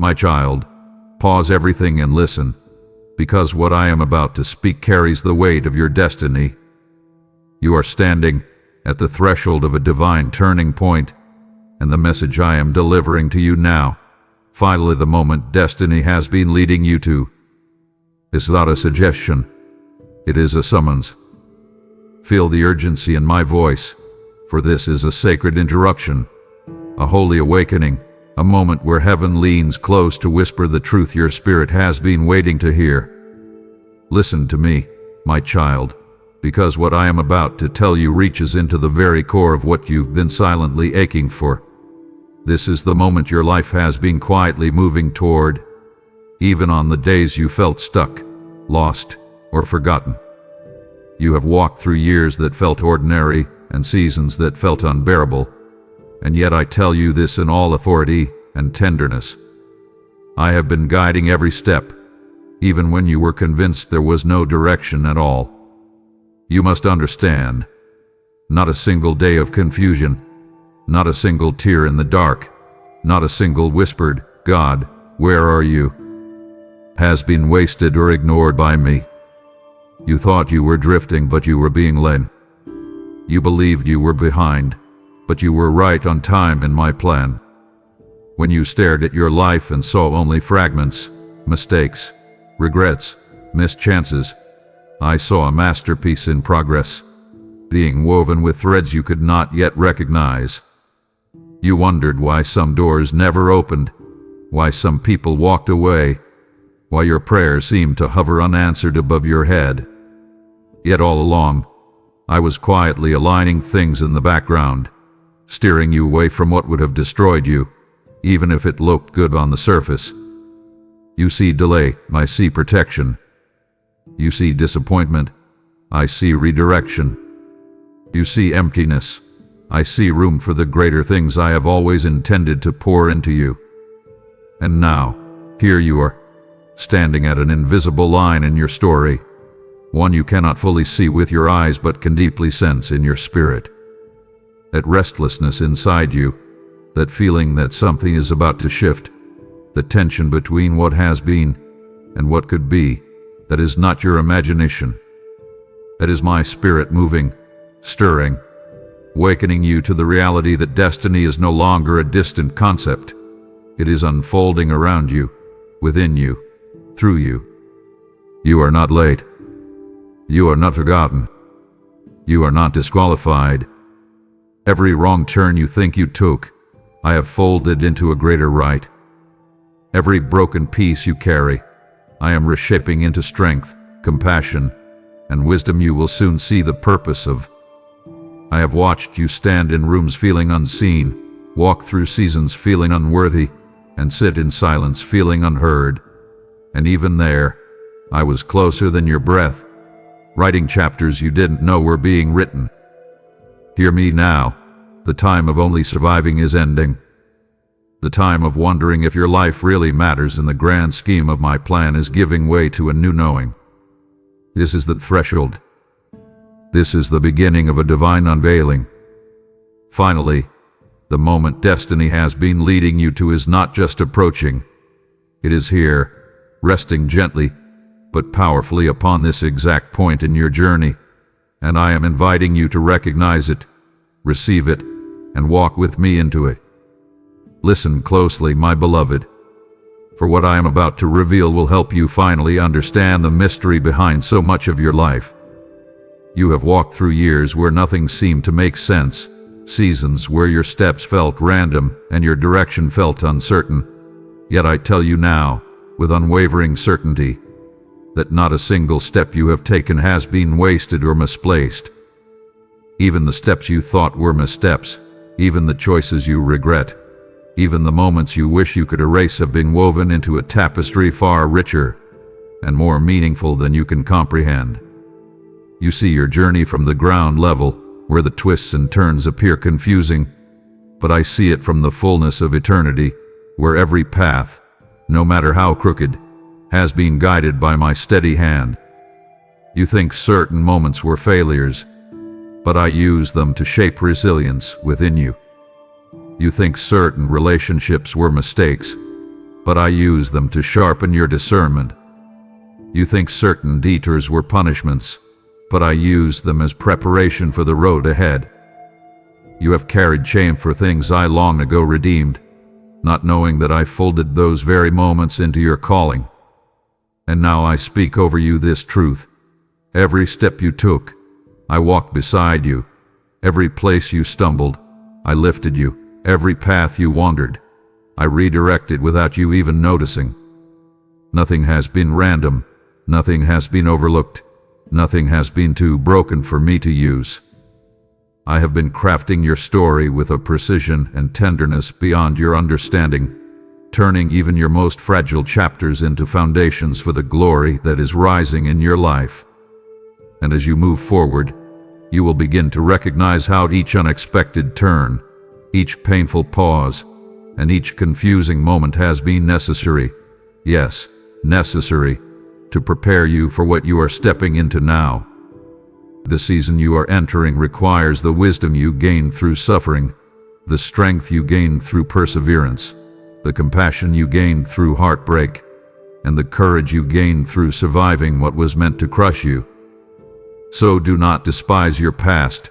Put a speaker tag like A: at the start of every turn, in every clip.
A: My child, pause everything and listen, because what I am about to speak carries the weight of your destiny. You are standing at the threshold of a divine turning point, and the message I am delivering to you now, finally the moment destiny has been leading you to, is not a suggestion, it is a summons. Feel the urgency in my voice, for this is a sacred interruption, a holy awakening, a moment where heaven leans close to whisper the truth your spirit has been waiting to hear. Listen to me, my child, because what I am about to tell you reaches into the very core of what you've been silently aching for. This is the moment your life has been quietly moving toward, even on the days you felt stuck, lost, or forgotten. You have walked through years that felt ordinary and seasons that felt unbearable, and yet I tell you this in all authority and tenderness. I have been guiding every step, even when you were convinced there was no direction at all. You must understand, not a single day of confusion, not a single tear in the dark, not a single whispered, "God, where are you?" has been wasted or ignored by me. You thought you were drifting, but you were being led. You believed you were behind, but you were right on time in my plan. When you stared at your life and saw only fragments, mistakes, regrets, missed chances, I saw a masterpiece in progress, being woven with threads you could not yet recognize. You wondered why some doors never opened, why some people walked away, why your prayers seemed to hover unanswered above your head. Yet all along, I was quietly aligning things in the background, steering you away from what would have destroyed you, even if it looked good on the surface. You see delay, I see protection. You see disappointment, I see redirection. You see emptiness, I see room for the greater things I have always intended to pour into you. And now, here you are, standing at an invisible line in your story, one you cannot fully see with your eyes but can deeply sense in your spirit. That restlessness inside you, that feeling that something is about to shift, the tension between what has been and what could be, that is not your imagination. That is my spirit moving, stirring, awakening you to the reality that destiny is no longer a distant concept. It is unfolding around you, within you, through you. You are not late. You are not forgotten. You are not disqualified. Every wrong turn you think you took, I have folded into a greater right. Every broken piece you carry, I am reshaping into strength, compassion, and wisdom you will soon see the purpose of. I have watched you stand in rooms feeling unseen, walk through seasons feeling unworthy, and sit in silence feeling unheard. And even there, I was closer than your breath, writing chapters you didn't know were being written. Hear me now, the time of only surviving is ending. The time of wondering if your life really matters in the grand scheme of my plan is giving way to a new knowing. This is the threshold. This is the beginning of a divine unveiling. Finally, the moment destiny has been leading you to is not just approaching. It is here, resting gently, but powerfully upon this exact point in your journey, and I am inviting you to recognize it, receive it, and walk with me into it. Listen closely, my beloved, for what I am about to reveal will help you finally understand the mystery behind so much of your life. You have walked through years where nothing seemed to make sense, seasons where your steps felt random and your direction felt uncertain. Yet I tell you now, with unwavering certainty, that not a single step you have taken has been wasted or misplaced. Even the steps you thought were missteps, even the choices you regret, even the moments you wish you could erase have been woven into a tapestry far richer and more meaningful than you can comprehend. You see your journey from the ground level, where the twists and turns appear confusing, but I see it from the fullness of eternity, where every path, no matter how crooked, has been guided by my steady hand. You think certain moments were failures, but I use them to shape resilience within you. You think certain relationships were mistakes, but I used them to sharpen your discernment. You think certain detours were punishments, but I used them as preparation for the road ahead. You have carried shame for things I long ago redeemed, not knowing that I folded those very moments into your calling. And now I speak over you this truth. Every step you took, I walked beside you. Every place you stumbled, I lifted you. Every path you wandered, I redirected without you even noticing. Nothing has been random. Nothing has been overlooked. Nothing has been too broken for me to use. I have been crafting your story with a precision and tenderness beyond your understanding, turning even your most fragile chapters into foundations for the glory that is rising in your life. And as you move forward, you will begin to recognize how each unexpected turn, each painful pause, and each confusing moment has been necessary, yes, necessary, to prepare you for what you are stepping into now. The season you are entering requires the wisdom you gained through suffering, the strength you gained through perseverance, the compassion you gained through heartbreak, and the courage you gained through surviving what was meant to crush you. So do not despise your past,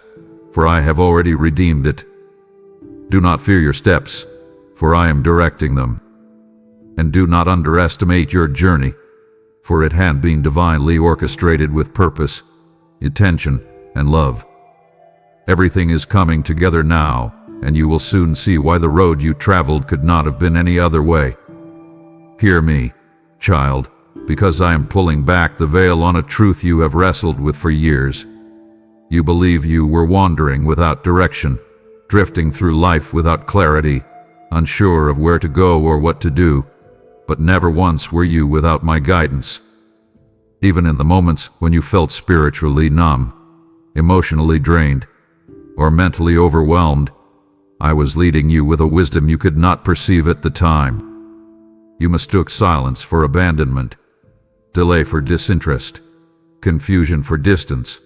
A: for I have already redeemed it. Do not fear your steps, for I am directing them. And do not underestimate your journey, for it had been divinely orchestrated with purpose, intention, and love. Everything is coming together now, and you will soon see why the road you traveled could not have been any other way. Hear me, child, because I am pulling back the veil on a truth you have wrestled with for years. You believe you were wandering without direction, drifting through life without clarity, unsure of where to go or what to do, but never once were you without my guidance. Even in the moments when you felt spiritually numb, emotionally drained, or mentally overwhelmed, I was leading you with a wisdom you could not perceive at the time. You mistook silence for abandonment, delay for disinterest, confusion for distance.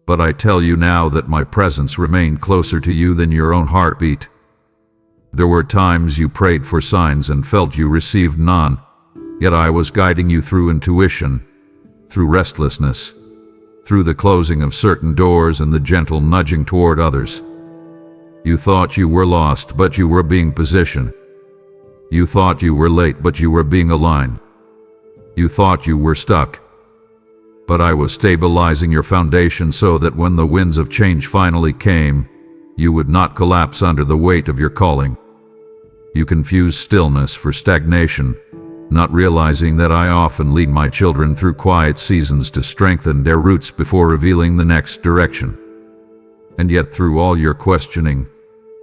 A: But I tell you now that my presence remained closer to you than your own heartbeat. There were times you prayed for signs and felt you received none, yet I was guiding you through intuition, through restlessness, through the closing of certain doors and the gentle nudging toward others. You thought you were lost, but you were being positioned. You thought you were late, but you were being aligned. You thought you were stuck, but I was stabilizing your foundation so that when the winds of change finally came, you would not collapse under the weight of your calling. You confused stillness for stagnation, not realizing that I often lead my children through quiet seasons to strengthen their roots before revealing the next direction. And yet through all your questioning,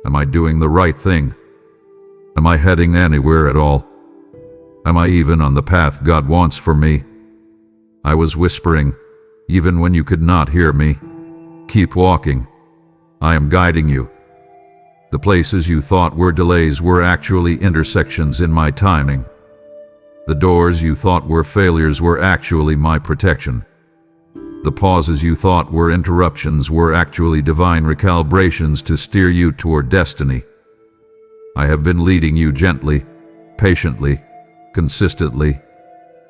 A: am I doing the right thing? Am I heading anywhere at all? Am I even on the path God wants for me? I was whispering, even when you could not hear me. Keep walking. I am guiding you. The places you thought were delays were actually intersections in my timing. The doors you thought were failures were actually my protection. The pauses you thought were interruptions were actually divine recalibrations to steer you toward destiny. I have been leading you gently, patiently, consistently,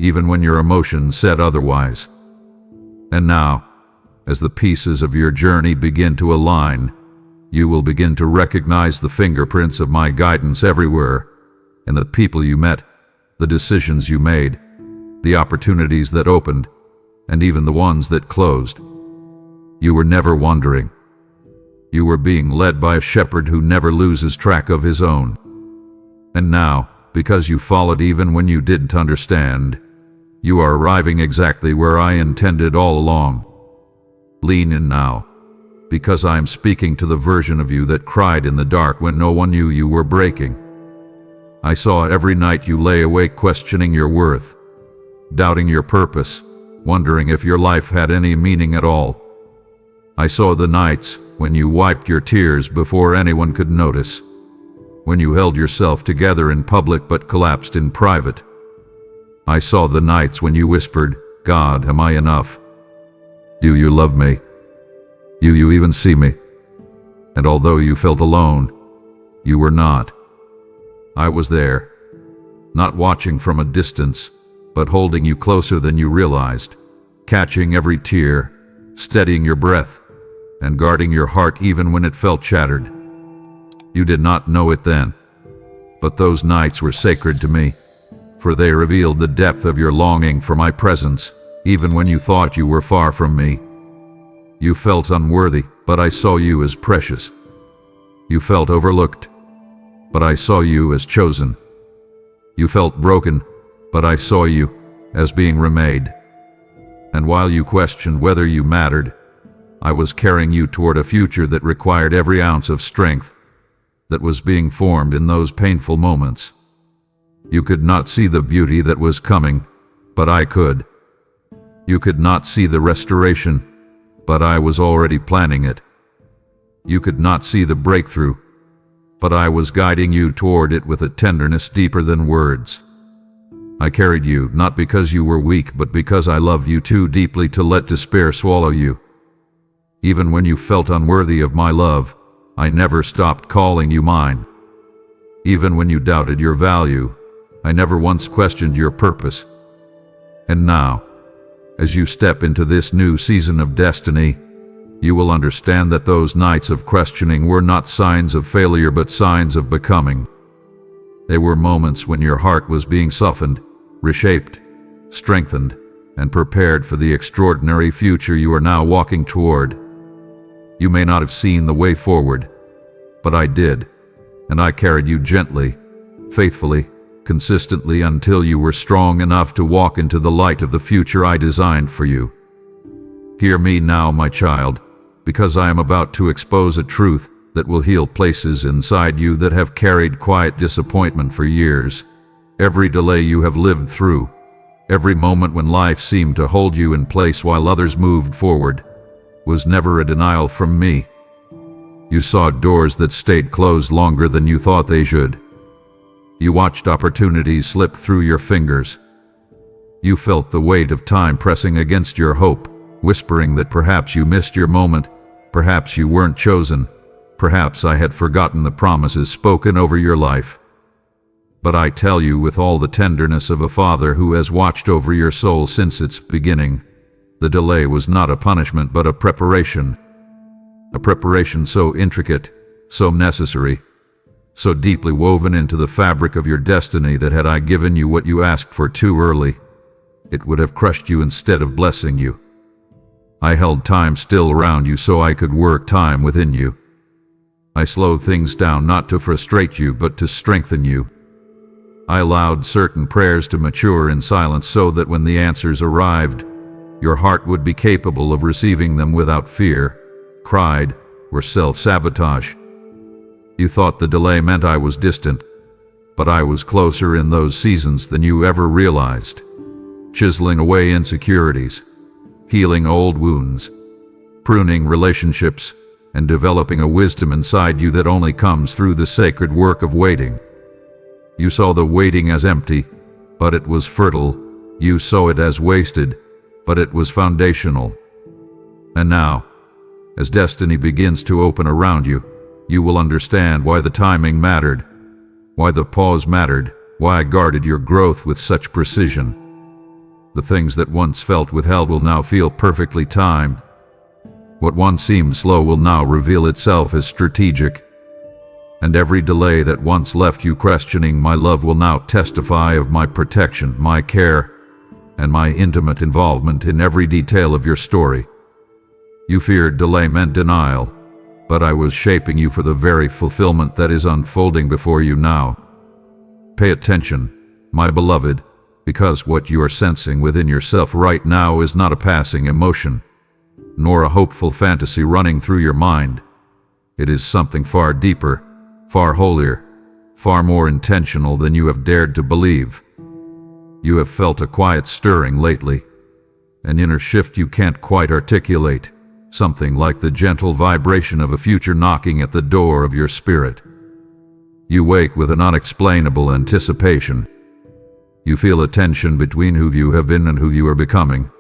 A: even when your emotions said otherwise. And now, as the pieces of your journey begin to align, you will begin to recognize the fingerprints of my guidance everywhere, in the people you met, the decisions you made, the opportunities that opened, and even the ones that closed. You were never wandering. You were being led by a shepherd who never loses track of his own. And now, because you followed even when you didn't understand, you are arriving exactly where I intended all along. Lean in now, because I am speaking to the version of you that cried in the dark when no one knew you were breaking. I saw every night you lay awake questioning your worth, doubting your purpose, wondering if your life had any meaning at all. I saw the nights when you wiped your tears before anyone could notice, when you held yourself together in public but collapsed in private. I saw the nights when you whispered, "God, am I enough? Do you love me? Do you even see me?" And although you felt alone, you were not. I was there. not watching from a distance, but holding you closer than you realized, catching every tear, steadying your breath, and guarding your heart even when it felt shattered. You did not know it then, but those nights were sacred to me, for they revealed the depth of your longing for my presence, even when you thought you were far from me. You felt unworthy, but I saw you as precious. You felt overlooked, but I saw you as chosen. You felt broken, but I saw you as being remade. And while you questioned whether you mattered, I was carrying you toward a future that required every ounce of strength that was being formed in those painful moments. You could not see the beauty that was coming, but I could. You could not see the restoration, but I was already planning it. You could not see the breakthrough, but I was guiding you toward it with a tenderness deeper than words. I carried you not because you were weak, but because I loved you too deeply to let despair swallow you. Even when you felt unworthy of my love, I never stopped calling you mine. Even when you doubted your value, I never once questioned your purpose. And now, as you step into this new season of destiny, you will understand that those nights of questioning were not signs of failure but signs of becoming. They were moments when your heart was being softened, reshaped, strengthened, and prepared for the extraordinary future you are now walking toward. You may not have seen the way forward, but I did, and I carried you gently, faithfully, consistently until you were strong enough to walk into the light of the future I designed for you. Hear me now, my child, because I am about to expose a truth that will heal places inside you that have carried quiet disappointment for years. Every delay you have lived through, every moment when life seemed to hold you in place while others moved forward, was never a denial from me. You saw doors that stayed closed longer than you thought they should. You watched opportunities slip through your fingers. You felt the weight of time pressing against your hope, whispering that perhaps you missed your moment, perhaps you weren't chosen, perhaps I had forgotten the promises spoken over your life. But I tell you with all the tenderness of a father who has watched over your soul since its beginning, the delay was not a punishment but a preparation so intricate, so necessary, so deeply woven into the fabric of your destiny that had I given you what you asked for too early, it would have crushed you instead of blessing you. I held time still around you so I could work time within you. I slowed things down not to frustrate you but to strengthen you. I allowed certain prayers to mature in silence so that when the answers arrived, your heart would be capable of receiving them without fear, pride, or self-sabotage. You thought the delay meant I was distant, but I was closer in those seasons than you ever realized, chiseling away insecurities, healing old wounds, pruning relationships, and developing a wisdom inside you that only comes through the sacred work of waiting. You saw the waiting as empty, but it was fertile. You saw it as wasted, but it was foundational. And now, as destiny begins to open around you, you will understand why the timing mattered, why the pause mattered, why I guarded your growth with such precision. The things that once felt withheld will now feel perfectly timed. What once seemed slow will now reveal itself as strategic. And every delay that once left you questioning my love will now testify of my protection, my care, and my intimate involvement in every detail of your story. You feared delay meant denial, but I was shaping you for the very fulfillment that is unfolding before you now. Pay attention, my beloved, because what you are sensing within yourself right now is not a passing emotion, nor a hopeful fantasy running through your mind. It is something far deeper, far holier, far more intentional than you have dared to believe. You have felt a quiet stirring lately, an inner shift you can't quite articulate, something like the gentle vibration of a future knocking at the door of your spirit. You wake with an unexplainable anticipation. You feel a tension between who you have been and who you are becoming.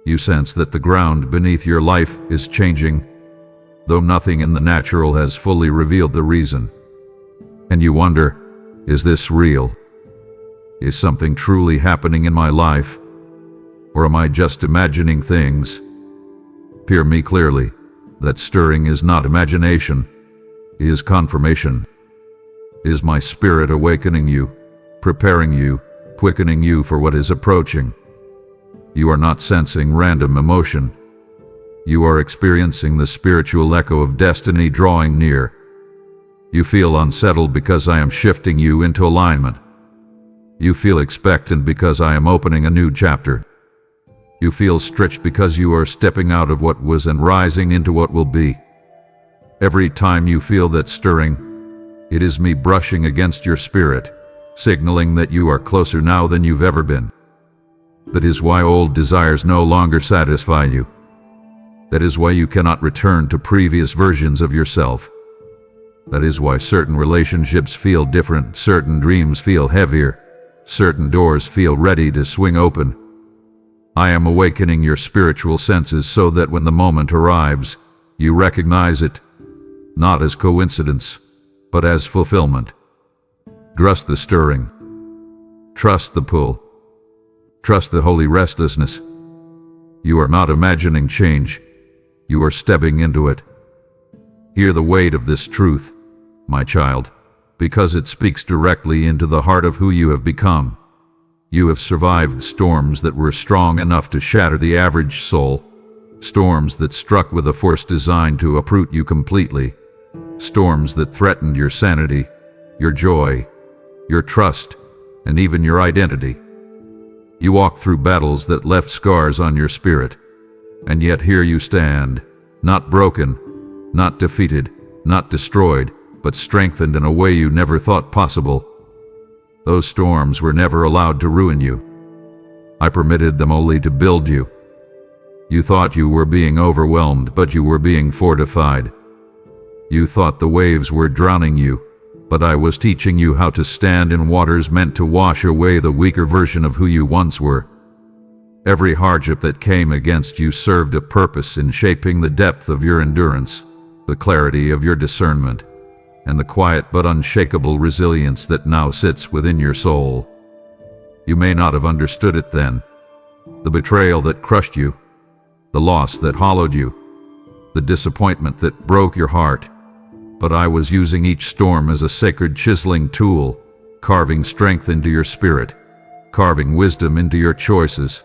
A: You sense that the ground beneath your life is changing, though nothing in the natural has fully revealed the reason. And you wonder, is this real? Is something truly happening in my life? Or am I just imagining things? Hear me clearly. That stirring is not imagination. It is confirmation. It is my spirit awakening you, preparing you, quickening you for what is approaching. You are not sensing random emotion. You are experiencing the spiritual echo of destiny drawing near. You feel unsettled because I am shifting you into alignment. You feel expectant because I am opening a new chapter. You feel stretched because you are stepping out of what was and rising into what will be. Every time you feel that stirring, it is me brushing against your spirit, signaling that you are closer now than you've ever been. That is why old desires no longer satisfy you. That is why you cannot return to previous versions of yourself. That is why certain relationships feel different, certain dreams feel heavier, certain doors feel ready to swing open. I am awakening your spiritual senses so that when the moment arrives, you recognize it, not as coincidence, but as fulfillment. Trust the stirring. Trust the pull. Trust the holy restlessness. You are not imagining change. You are stepping into it. Hear the weight of this truth, my child, because it speaks directly into the heart of who you have become. You have survived storms that were strong enough to shatter the average soul, storms that struck with a force designed to uproot you completely, storms that threatened your sanity, your joy, your trust, and even your identity. You walked through battles that left scars on your spirit, and yet here you stand, not broken, not defeated, not destroyed, but strengthened in a way you never thought possible. Those storms were never allowed to ruin you. I permitted them only to build you. You thought you were being overwhelmed, but you were being fortified. You thought the waves were drowning you, but I was teaching you how to stand in waters meant to wash away the weaker version of who you once were. Every hardship that came against you served a purpose in shaping the depth of your endurance, the clarity of your discernment, and the quiet but unshakable resilience that now sits within your soul. You may not have understood it then. The betrayal that crushed you, the loss that hollowed you, the disappointment that broke your heart. But I was using each storm as a sacred chiseling tool, carving strength into your spirit, carving wisdom into your choices,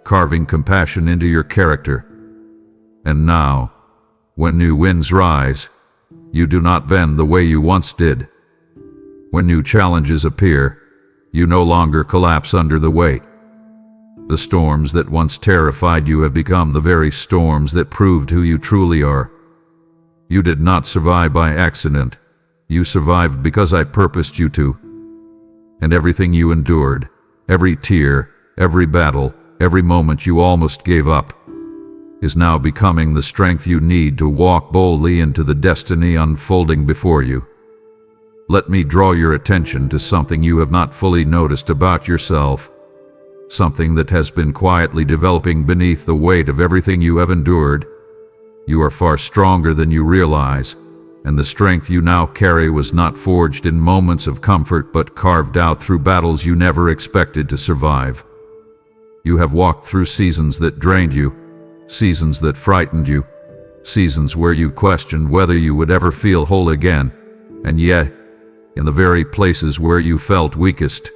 A: carving compassion into your character. And now, when new winds rise, you do not bend the way you once did. When new challenges appear, you no longer collapse under the weight. The storms that once terrified you have become the very storms that proved who you truly are. You did not survive by accident. You survived because I purposed you to. And everything you endured, every tear, every battle, every moment you almost gave up, is now becoming the strength you need to walk boldly into the destiny unfolding before you. Let me draw your attention to something you have not fully noticed about yourself, something that has been quietly developing beneath the weight of everything you have endured. You are far stronger than you realize, and the strength you now carry was not forged in moments of comfort but carved out through battles you never expected to survive. You have walked through seasons that drained you, seasons that frightened you, seasons where you questioned whether you would ever feel whole again, and yet, in the very places where you felt weakest,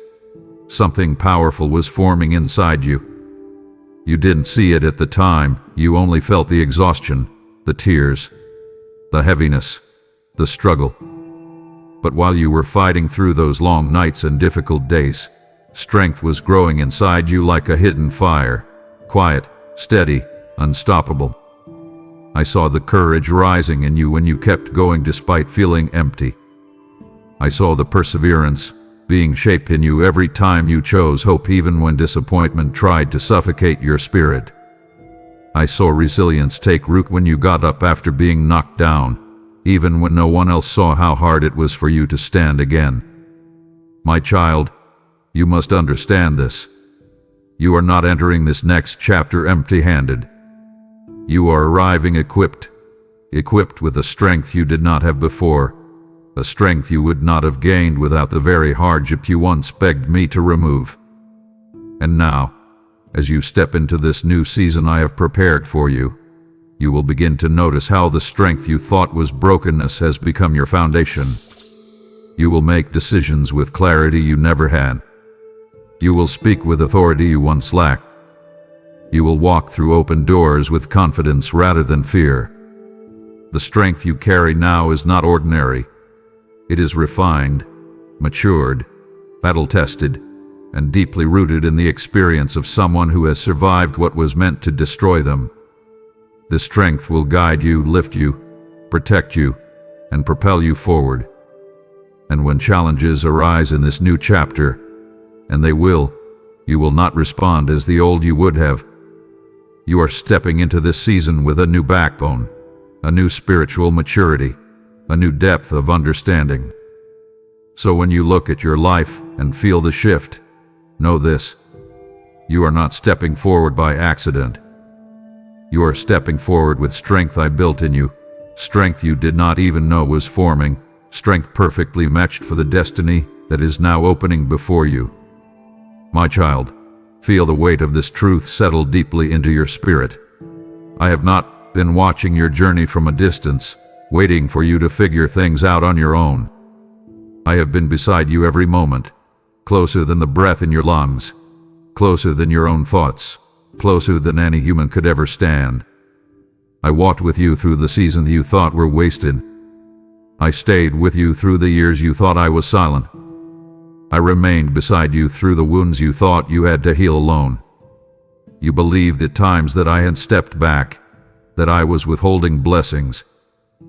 A: something powerful was forming inside you. You didn't see it at the time, you only felt the exhaustion, the tears, the heaviness, the struggle. But while you were fighting through those long nights and difficult days, strength was growing inside you like a hidden fire, quiet, steady, unstoppable. I saw the courage rising in you when you kept going despite feeling empty. I saw the perseverance being shaped in you every time you chose hope, even when disappointment tried to suffocate your spirit. I saw resilience take root when you got up after being knocked down, even when no one else saw how hard it was for you to stand again. My child, you must understand this. You are not entering this next chapter empty-handed. You are arriving equipped with a strength you did not have before, a strength you would not have gained without the very hardship you once begged me to remove. And now, as you step into this new season I have prepared for you, you will begin to notice how the strength you thought was brokenness has become your foundation. You will make decisions with clarity you never had. You will speak with authority you once lacked. You will walk through open doors with confidence rather than fear. The strength you carry now is not ordinary. It is refined, matured, battle-tested, and deeply rooted in the experience of someone who has survived what was meant to destroy them. This strength will guide you, lift you, protect you, and propel you forward. And when challenges arise in this new chapter, and they will, you will not respond as the old you would have. You are stepping into this season with a new backbone, a new spiritual maturity, a new depth of understanding. So when you look at your life and feel the shift, know this: you are not stepping forward by accident. You are stepping forward with strength I built in you, strength you did not even know was forming, strength perfectly matched for the destiny that is now opening before you. My child, feel the weight of this truth settle deeply into your spirit. I have not been watching your journey from a distance, waiting for you to figure things out on your own. I have been beside you every moment, closer than the breath in your lungs, closer than your own thoughts, closer than any human could ever stand. I walked with you through the seasons you thought were wasted. I stayed with you through the years you thought I was silent. I remained beside you through the wounds you thought you had to heal alone. You believed at times that I had stepped back, that I was withholding blessings,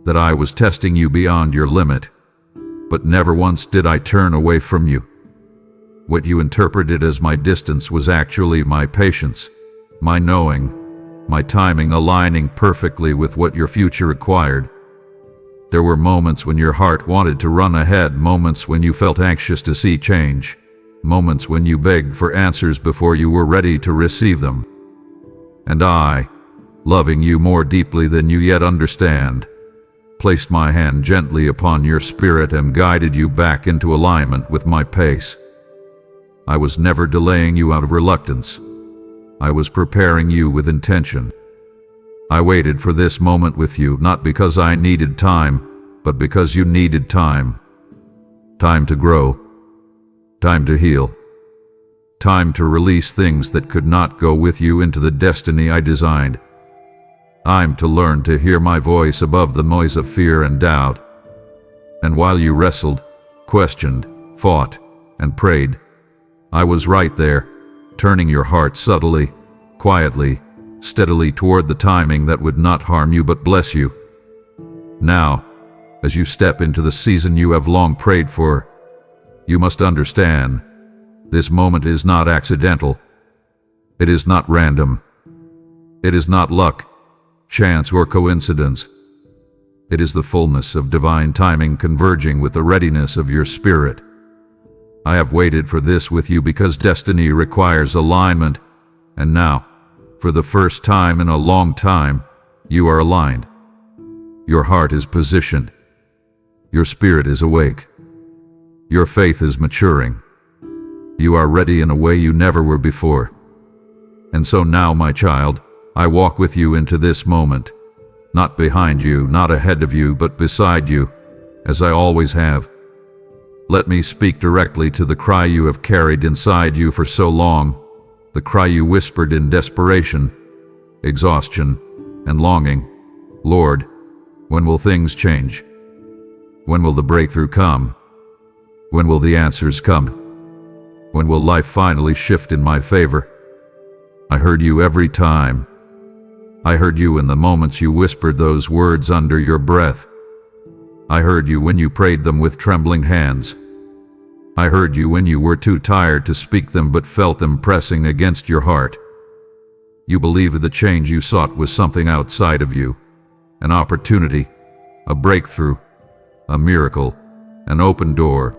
A: that I was testing you beyond your limit. But never once did I turn away from you. What you interpreted as my distance was actually my patience, my knowing, my timing aligning perfectly with what your future required. There were moments when your heart wanted to run ahead, moments when you felt anxious to see change, moments when you begged for answers before you were ready to receive them. And I, loving you more deeply than you yet understand, placed my hand gently upon your spirit and guided you back into alignment with my pace. I was never delaying you out of reluctance. I was preparing you with intention. I waited for this moment with you, not because I needed time, but because you needed time. Time to grow. Time to heal. Time to release things that could not go with you into the destiny I designed. Time to learn to hear my voice above the noise of fear and doubt. And while you wrestled, questioned, fought, and prayed, I was right there, turning your heart subtly, quietly, steadily toward the timing that would not harm you but bless you. Now, as you step into the season you have long prayed for, you must understand, this moment is not accidental. It is not random. It is not luck, chance, or coincidence. It is the fullness of divine timing converging with the readiness of your spirit. I have waited for this with you because destiny requires alignment, and now, for the first time in a long time, you are aligned. Your heart is positioned. Your spirit is awake. Your faith is maturing. You are ready in a way you never were before. And so now, my child, I walk with you into this moment, not behind you, not ahead of you, but beside you, as I always have. Let me speak directly to the cry you have carried inside you for so long, the cry you whispered in desperation, exhaustion, and longing. Lord, when will things change? When will the breakthrough come? When will the answers come? When will life finally shift in my favor? I heard you every time. I heard you in the moments you whispered those words under your breath. I heard you when you prayed them with trembling hands. I heard you when you were too tired to speak them but felt them pressing against your heart. You believed the change you sought was something outside of you, an opportunity, a breakthrough, a miracle, an open door.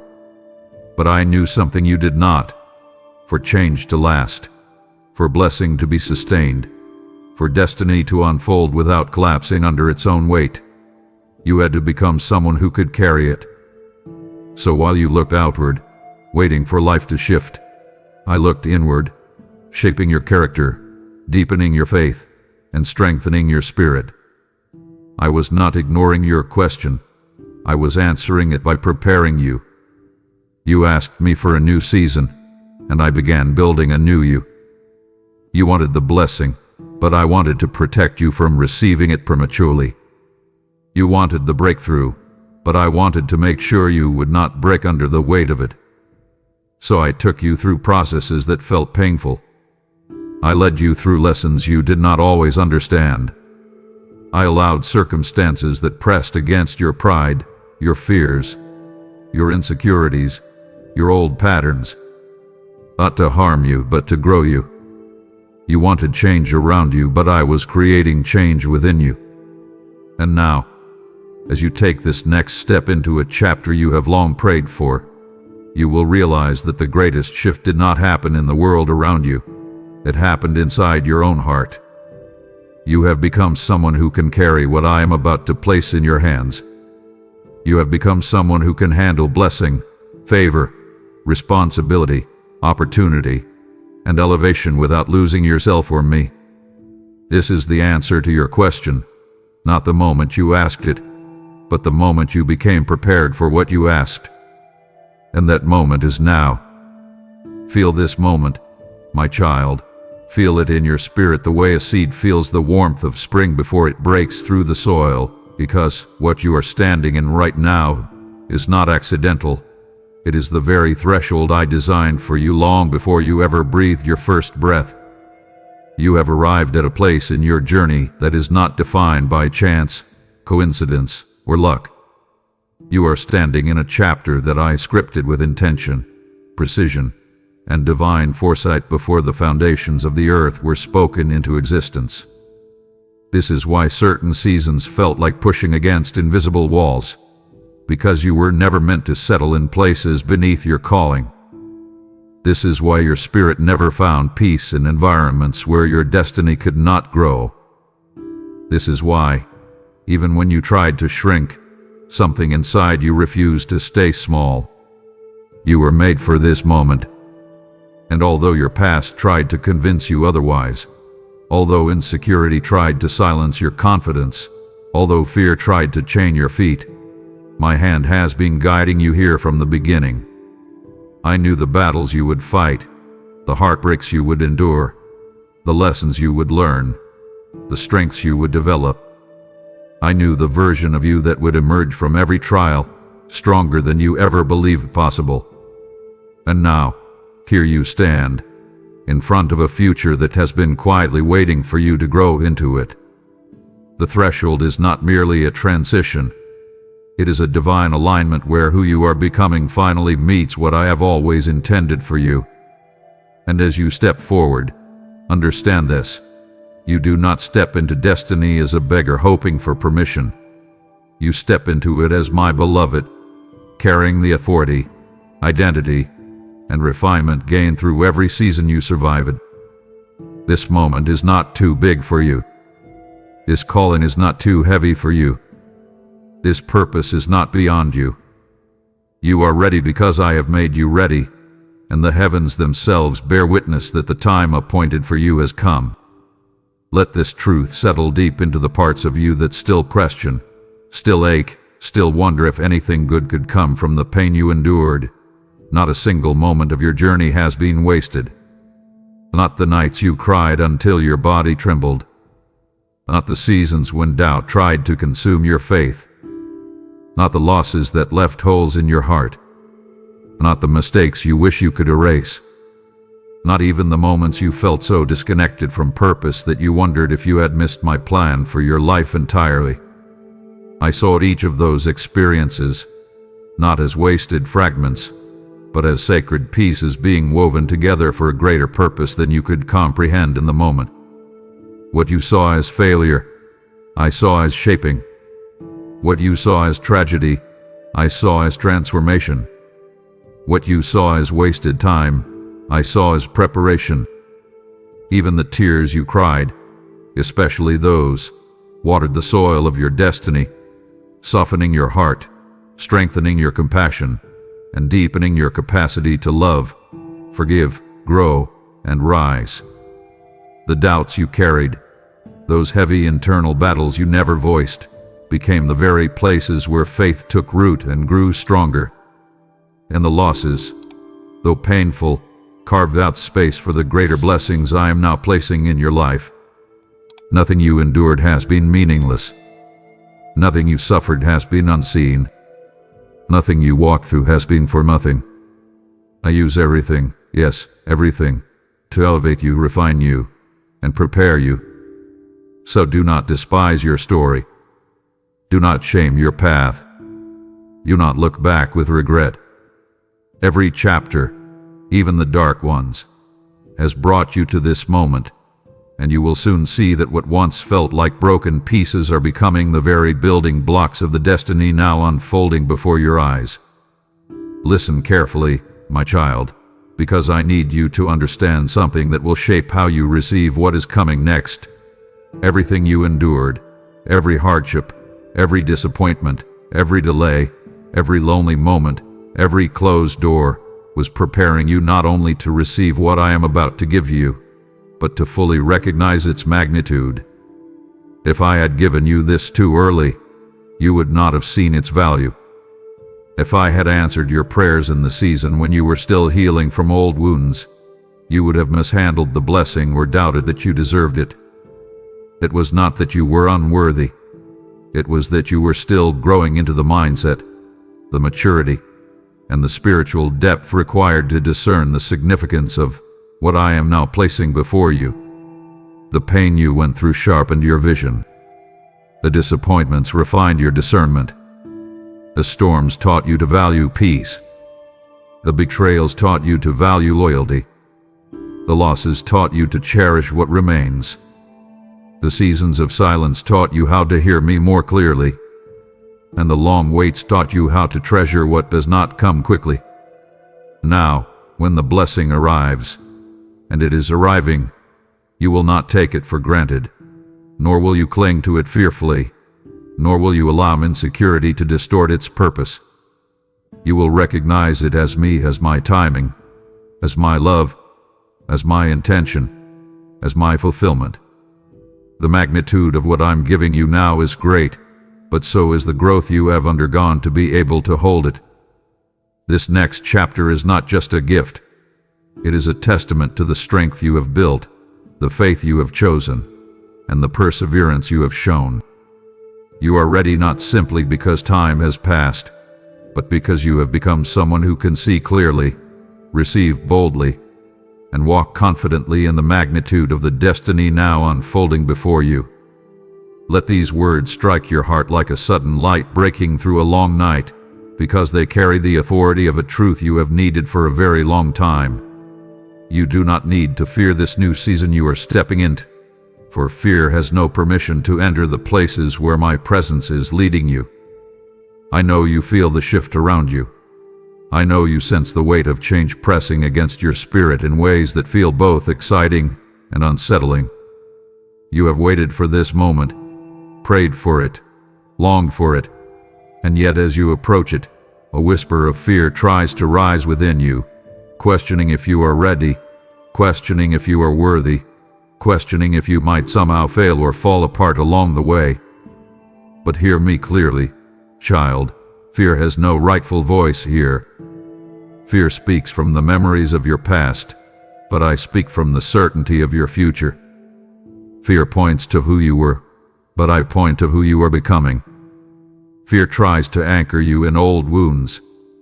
A: But I knew something you did not: for change to last, for blessing to be sustained, for destiny to unfold without collapsing under its own weight. You had to become someone who could carry it, So while you looked outward, waiting for life to shift, I looked inward, shaping your character, deepening your faith, and strengthening your spirit. I was not ignoring your question. I was answering it by preparing you. You asked me for a new season, and I began building a new you. You wanted the blessing, but I wanted to protect you from receiving it prematurely. You wanted the breakthrough, but I wanted to make sure you would not break under the weight of it. So I took you through processes that felt painful. I led you through lessons you did not always understand. I allowed circumstances that pressed against your pride, your fears, your insecurities, your old patterns, not to harm you, but to grow you. You wanted change around you, but I was creating change within you. And now, as you take this next step into a chapter you have long prayed for, you will realize that the greatest shift did not happen in the world around you. It happened inside your own heart. You have become someone who can carry what I am about to place in your hands. You have become someone who can handle blessing, favor, responsibility, opportunity, and elevation without losing yourself or me. This is the answer to your question, not the moment you asked it, but the moment you became prepared for what you asked. And that moment is now. Feel this moment, my child. Feel it in your spirit the way a seed feels the warmth of spring before it breaks through the soil, because what you are standing in right now is not accidental. It is the very threshold I designed for you long before you ever breathed your first breath. You have arrived at a place in your journey that is not defined by chance, coincidence, or luck. You are standing in a chapter that I scripted with intention, precision, and divine foresight before the foundations of the earth were spoken into existence. This is why certain seasons felt like pushing against invisible walls, because you were never meant to settle in places beneath your calling. This is why your spirit never found peace in environments where your destiny could not grow. This is why, even when you tried to shrink, something inside you refused to stay small. You were made for this moment. And although your past tried to convince you otherwise, although insecurity tried to silence your confidence, although fear tried to chain your feet, my hand has been guiding you here from the beginning. I knew the battles you would fight, the heartbreaks you would endure, the lessons you would learn, the strengths you would develop. I knew the version of you that would emerge from every trial, stronger than you ever believed possible. And now, here you stand, in front of a future that has been quietly waiting for you to grow into it. The threshold is not merely a transition. It is a divine alignment where who you are becoming finally meets what I have always intended for you. And as you step forward, understand this. You do not step into destiny as a beggar hoping for permission. You step into it as my beloved, carrying the authority, identity, and refinement gained through every season you survived. This moment is not too big for you. This calling is not too heavy for you. This purpose is not beyond you. You are ready because I have made you ready, and the heavens themselves bear witness that the time appointed for you has come. Let this truth settle deep into the parts of you that still question, still ache, still wonder if anything good could come from the pain you endured. Not a single moment of your journey has been wasted. Not the nights you cried until your body trembled. Not the seasons when doubt tried to consume your faith. Not the losses that left holes in your heart. Not the mistakes you wish you could erase. Not even the moments you felt so disconnected from purpose that you wondered if you had missed my plan for your life entirely. I saw each of those experiences, not as wasted fragments, but as sacred pieces being woven together for a greater purpose than you could comprehend in the moment. What you saw as failure, I saw as shaping. What you saw as tragedy, I saw as transformation. What you saw as wasted time, I saw as preparation. Even the tears you cried, especially those, watered the soil of your destiny, softening your heart, strengthening your compassion, and deepening your capacity to love, forgive, grow, and rise. The doubts you carried, those heavy internal battles you never voiced, became the very places where faith took root and grew stronger. And the losses, though painful, carved out space for the greater blessings I am now placing in your life. Nothing you endured has been meaningless. Nothing you suffered has been unseen. Nothing you walked through has been for nothing. I use everything, yes, everything, to elevate you, refine you, and prepare you. So do not despise your story. Do not shame your path. Do not look back with regret. Every chapter, even the dark ones, has brought you to this moment, and you will soon see that what once felt like broken pieces are becoming the very building blocks of the destiny now unfolding before your eyes. Listen carefully, my child, because I need you to understand something that will shape how you receive what is coming next. Everything you endured, every hardship, every disappointment, every delay, every lonely moment, every closed door, was preparing you not only to receive what I am about to give you, but to fully recognize its magnitude. If I had given you this too early, you would not have seen its value. If I had answered your prayers in the season when you were still healing from old wounds, you would have mishandled the blessing or doubted that you deserved it. It was not that you were unworthy. It was that you were still growing into the mindset, the maturity, and the spiritual depth required to discern the significance of what I am now placing before you. The pain you went through sharpened your vision. The disappointments refined your discernment. The storms taught you to value peace. The betrayals taught you to value loyalty. The losses taught you to cherish what remains. The seasons of silence taught you how to hear me more clearly. And the long waits taught you how to treasure what does not come quickly. Now, when the blessing arrives, and it is arriving, you will not take it for granted, nor will you cling to it fearfully, nor will you allow insecurity to distort its purpose. You will recognize it as me, as my timing, as my love, as my intention, as my fulfillment. The magnitude of what I'm giving you now is great, but so is the growth you have undergone to be able to hold it. This next chapter is not just a gift. It is a testament to the strength you have built, the faith you have chosen, and the perseverance you have shown. You are ready not simply because time has passed, but because you have become someone who can see clearly, receive boldly, and walk confidently in the magnitude of the destiny now unfolding before you. Let these words strike your heart like a sudden light breaking through a long night, because they carry the authority of a truth you have needed for a very long time. You do not need to fear this new season you are stepping into, for fear has no permission to enter the places where my presence is leading you. I know you feel the shift around you. I know you sense the weight of change pressing against your spirit in ways that feel both exciting and unsettling. You have waited for this moment, prayed for it, longed for it, and yet as you approach it, a whisper of fear tries to rise within you, questioning if you are ready, questioning if you are worthy, questioning if you might somehow fail or fall apart along the way. But hear me clearly, child, fear has no rightful voice here. Fear speaks from the memories of your past, but I speak from the certainty of your future. Fear points to who you were, but I point to who you are becoming. Fear tries to anchor you in old wounds,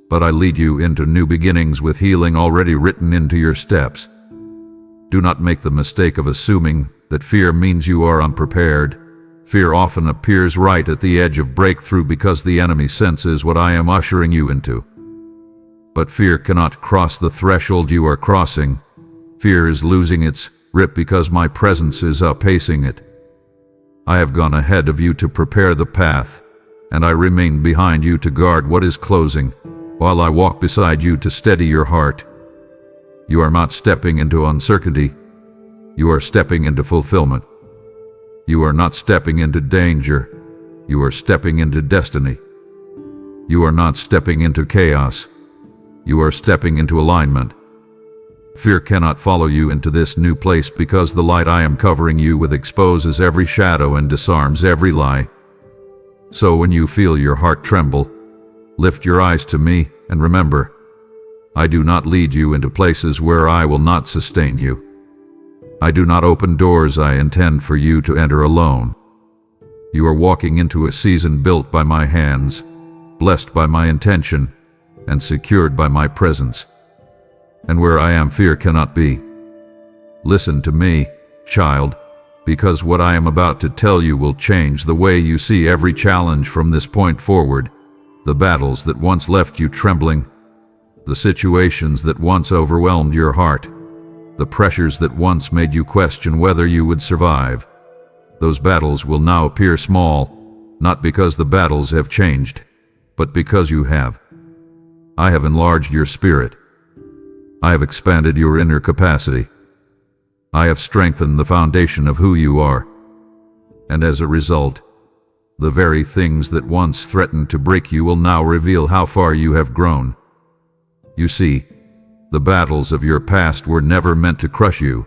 A: but I lead you into new beginnings with healing already written into your steps. Do not make the mistake of assuming that fear means you are unprepared. Fear often appears right at the edge of breakthrough because the enemy senses what I am ushering you into. But fear cannot cross the threshold you are crossing. Fear is losing its grip because my presence is outpacing it. I have gone ahead of you to prepare the path, and I remain behind you to guard what is closing, while I walk beside you to steady your heart. You are not stepping into uncertainty. You are stepping into fulfillment. You are not stepping into danger. You are stepping into destiny. You are not stepping into chaos. You are stepping into alignment. Fear cannot follow you into this new place because the light I am covering you with exposes every shadow and disarms every lie. So when you feel your heart tremble, lift your eyes to me and remember, I do not lead you into places where I will not sustain you. I do not open doors I intend for you to enter alone. You are walking into a season built by my hands, blessed by my intention, and secured by my presence. And where I am, fear cannot be. Listen to me, child, because what I am about to tell you will change the way you see every challenge from this point forward. The battles that once left you trembling, the situations that once overwhelmed your heart, the pressures that once made you question whether you would survive. Those battles will now appear small, not because the battles have changed, but because you have. I have enlarged your spirit. I have expanded your inner capacity. I have strengthened the foundation of who you are. And as a result, the very things that once threatened to break you will now reveal how far you have grown. You see, the battles of your past were never meant to crush you.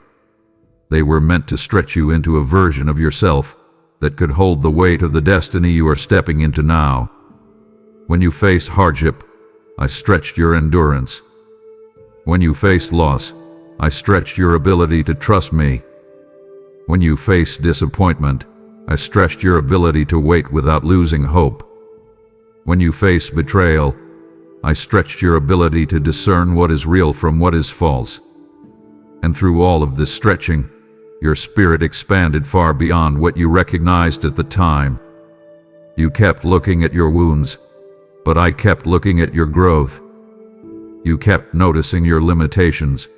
A: They were meant to stretch you into a version of yourself that could hold the weight of the destiny you are stepping into now. When you faced hardship, I stretched your endurance. When you faced loss, I stretched your ability to trust me. When you faced disappointment, I stretched your ability to wait without losing hope. When you faced betrayal, I stretched your ability to discern what is real from what is false. And through all of this stretching, your spirit expanded far beyond what you recognized at the time. You kept looking at your wounds, but I kept looking at your growth. You kept noticing your limitations,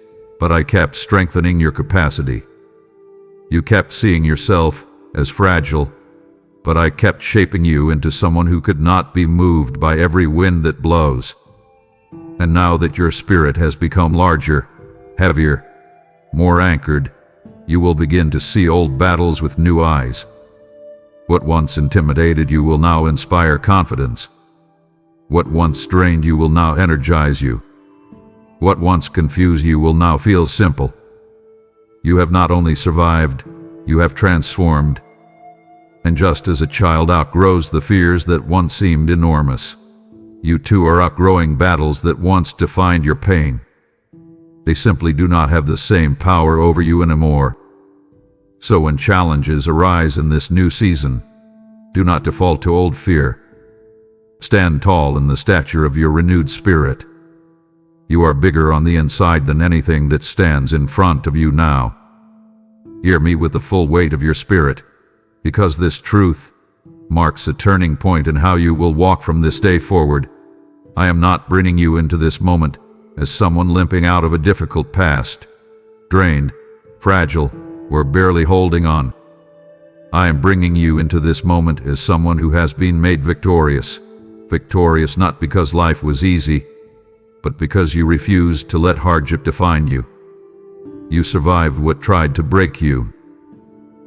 A: but I kept strengthening your capacity. You kept seeing yourself as fragile, but I kept shaping you into someone who could not be moved by every wind that blows. And now that your spirit has become larger, heavier, more anchored, you will begin to see old battles with new eyes. What once intimidated you will now inspire confidence. What once drained you will now energize you. What once confused you will now feel simple. You have not only survived, you have transformed. And just as a child outgrows the fears that once seemed enormous, you too are outgrowing battles that once defined your pain. They simply do not have the same power over you anymore. So when challenges arise in this new season, do not default to old fear. Stand tall in the stature of your renewed spirit. You are bigger on the inside than anything that stands in front of you now. Hear me with the full weight of your spirit, because this truth marks a turning point in how you will walk from this day forward. I am not bringing you into this moment as someone limping out of a difficult past, drained, fragile, or barely holding on. I am bringing you into this moment as someone who has been made victorious. Victorious not because life was easy, but because you refused to let hardship define you. You survived what tried to break you.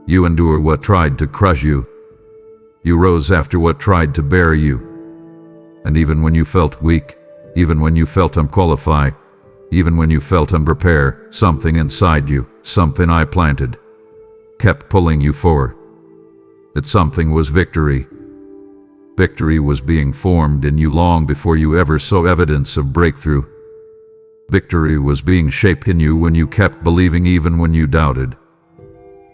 A: You endured what tried to crush you. You rose after what tried to bury you. And even when you felt weak, even when you felt unqualified, even when you felt unprepared, something inside you, something I planted, kept pulling you forward. That something was victory. Victory was being formed in you long before you ever saw evidence of breakthrough. Victory was being shaped in you when you kept believing even when you doubted.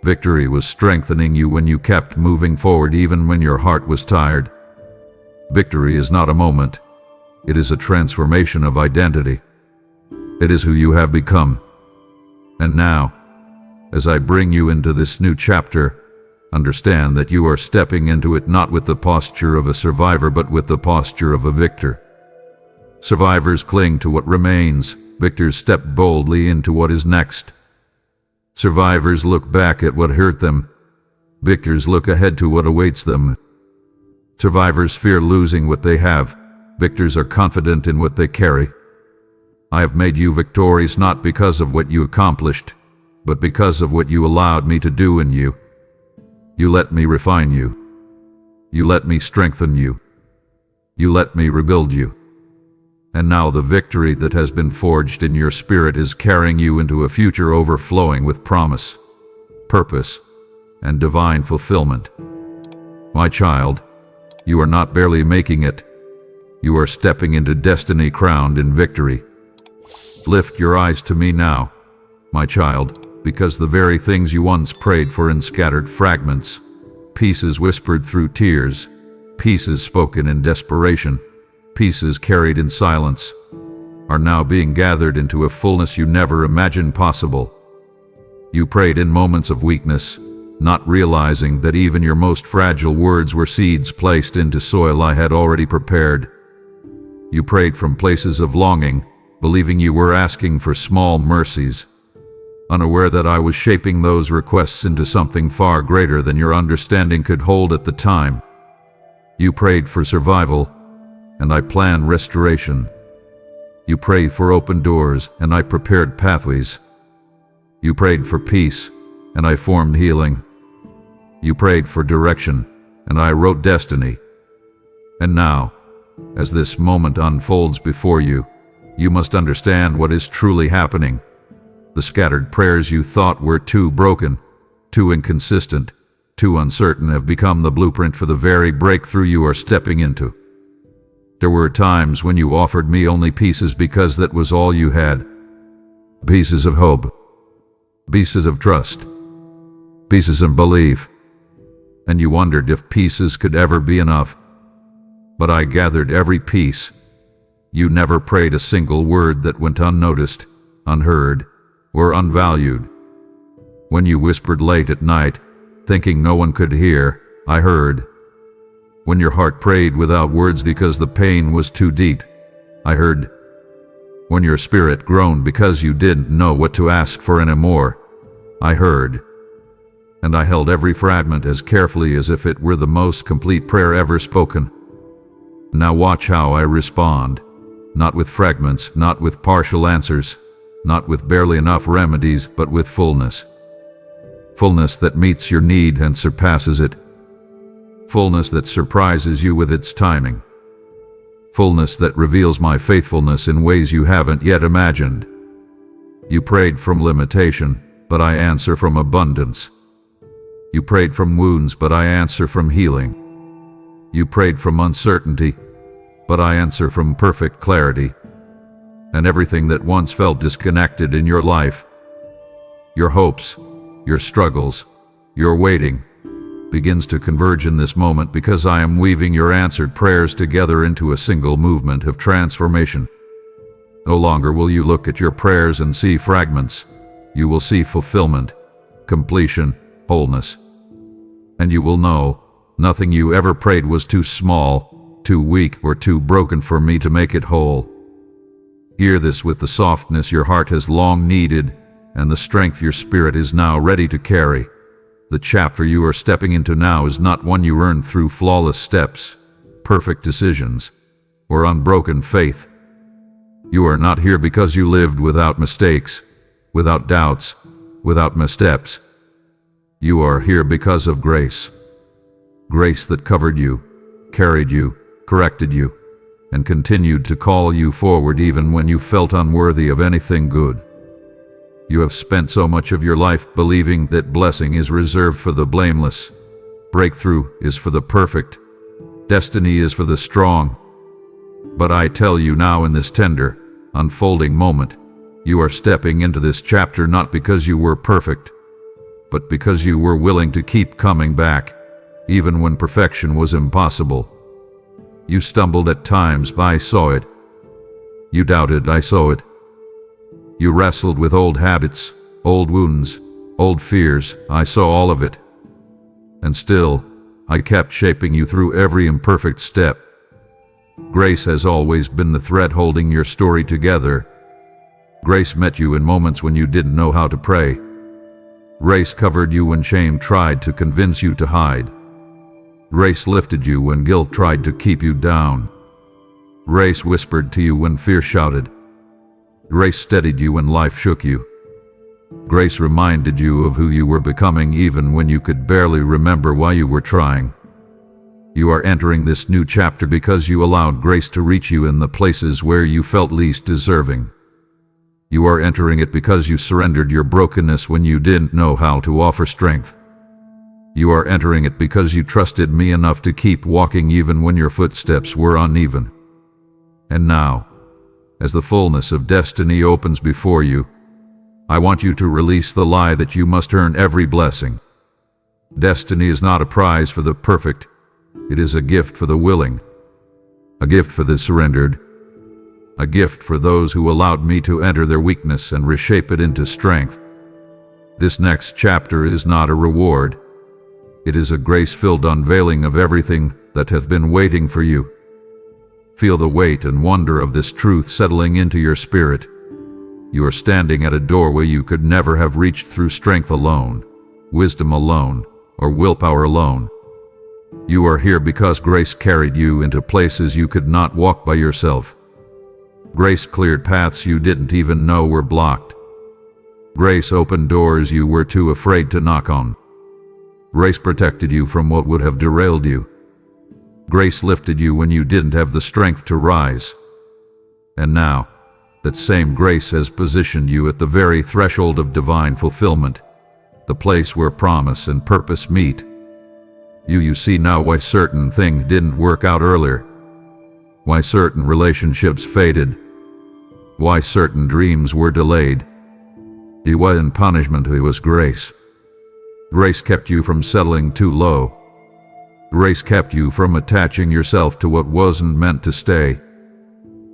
A: Victory was strengthening you when you kept moving forward even when your heart was tired. Victory is not a moment. It is a transformation of identity. It is who you have become. And now, as I bring you into this new chapter, understand that you are stepping into it not with the posture of a survivor but with the posture of a victor. Survivors cling to what remains. Victors step boldly into what is next. Survivors look back at what hurt them. Victors look ahead to what awaits them. Survivors fear losing what they have. Victors are confident in what they carry. I have made you victorious not because of what you accomplished, but because of what you allowed me to do in you. You let me refine you. You let me strengthen you. You let me rebuild you. And now the victory that has been forged in your spirit is carrying you into a future overflowing with promise, purpose, and divine fulfillment. My child, you are not barely making it. You are stepping into destiny crowned in victory. Lift your eyes to me now, my child, because the very things you once prayed for in scattered fragments, pieces whispered through tears, pieces spoken in desperation, pieces carried in silence, are now being gathered into a fullness you never imagined possible. You prayed in moments of weakness, not realizing that even your most fragile words were seeds placed into soil I had already prepared. You prayed from places of longing, believing you were asking for small mercies, unaware that I was shaping those requests into something far greater than your understanding could hold at the time. You prayed for survival, and I planned restoration. You prayed for open doors, and I prepared pathways. You prayed for peace, and I formed healing. You prayed for direction, and I wrote destiny. And now, as this moment unfolds before you, you must understand what is truly happening. The scattered prayers you thought were too broken, too inconsistent, too uncertain have become the blueprint for the very breakthrough you are stepping into. There were times when you offered me only pieces because that was all you had. Pieces of hope, pieces of trust, pieces of belief. And you wondered if pieces could ever be enough. But I gathered every piece. You never prayed a single word that went unnoticed, unheard, or unvalued. When you whispered late at night, thinking no one could hear, I heard. When your heart prayed without words because the pain was too deep, I heard. When your spirit groaned because you didn't know what to ask for anymore, I heard. And I held every fragment as carefully as if it were the most complete prayer ever spoken. Now watch how I respond. Not with fragments, not with partial answers, not with barely enough remedies, but with fullness. Fullness that meets your need and surpasses it. Fullness that surprises you with its timing. Fullness that reveals my faithfulness in ways you haven't yet imagined. You prayed from limitation, but I answer from abundance. You prayed from wounds, but I answer from healing. You prayed from uncertainty, but I answer from perfect clarity. And everything that once felt disconnected in your life, your hopes, your struggles, your waiting, begins to converge in this moment because I am weaving your answered prayers together into a single movement of transformation. No longer will you look at your prayers and see fragments. You will see fulfillment, completion, wholeness. And you will know nothing you ever prayed was too small, too weak, or too broken for me to make it whole. Hear this with the softness your heart has long needed and the strength your spirit is now ready to carry. The chapter you are stepping into now is not one you earned through flawless steps, perfect decisions, or unbroken faith. You are not here because you lived without mistakes, without doubts, without missteps. You are here because of grace. Grace that covered you, carried you, corrected you, and continued to call you forward even when you felt unworthy of anything good. You have spent so much of your life believing that blessing is reserved for the blameless, breakthrough is for the perfect, destiny is for the strong. But I tell you now in this tender, unfolding moment, you are stepping into this chapter not because you were perfect, but because you were willing to keep coming back, even when perfection was impossible. You stumbled at times, but I saw it. You doubted, I saw it. You wrestled with old habits, old wounds, old fears, I saw all of it. And still, I kept shaping you through every imperfect step. Grace has always been the thread holding your story together. Grace met you in moments when you didn't know how to pray. Grace covered you when shame tried to convince you to hide. Grace lifted you when guilt tried to keep you down. Grace whispered to you when fear shouted. Grace steadied you when life shook you. Grace reminded you of who you were becoming even when you could barely remember why you were trying. You are entering this new chapter because you allowed grace to reach you in the places where you felt least deserving. You are entering it because you surrendered your brokenness when you didn't know how to offer strength. You are entering it because you trusted me enough to keep walking even when your footsteps were uneven. And now, as the fullness of destiny opens before you, I want you to release the lie that you must earn every blessing. Destiny is not a prize for the perfect. It is a gift for the willing, a gift for the surrendered, a gift for those who allowed me to enter their weakness and reshape it into strength. This next chapter is not a reward. It is a grace-filled unveiling of everything that hath been waiting for you. Feel the weight and wonder of this truth settling into your spirit. You are standing at a doorway you could never have reached through strength alone, wisdom alone, or willpower alone. You are here because grace carried you into places you could not walk by yourself. Grace cleared paths you didn't even know were blocked. Grace opened doors you were too afraid to knock on. Grace protected you from what would have derailed you. Grace lifted you when you didn't have the strength to rise. And now, that same grace has positioned you at the very threshold of divine fulfillment, the place where promise and purpose meet. You see now why certain things didn't work out earlier, why certain relationships faded, why certain dreams were delayed. It wasn't punishment, it was grace. Grace kept you from settling too low. Grace kept you from attaching yourself to what wasn't meant to stay.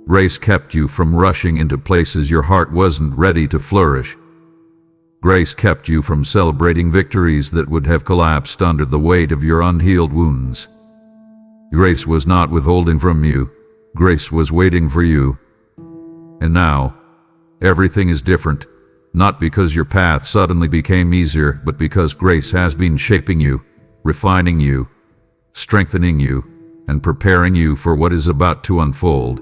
A: Grace kept you from rushing into places your heart wasn't ready to flourish. Grace kept you from celebrating victories that would have collapsed under the weight of your unhealed wounds. Grace was not withholding from you. Grace was waiting for you. And now, everything is different, not because your path suddenly became easier, but because grace has been shaping you, refining you, strengthening you, and preparing you for what is about to unfold.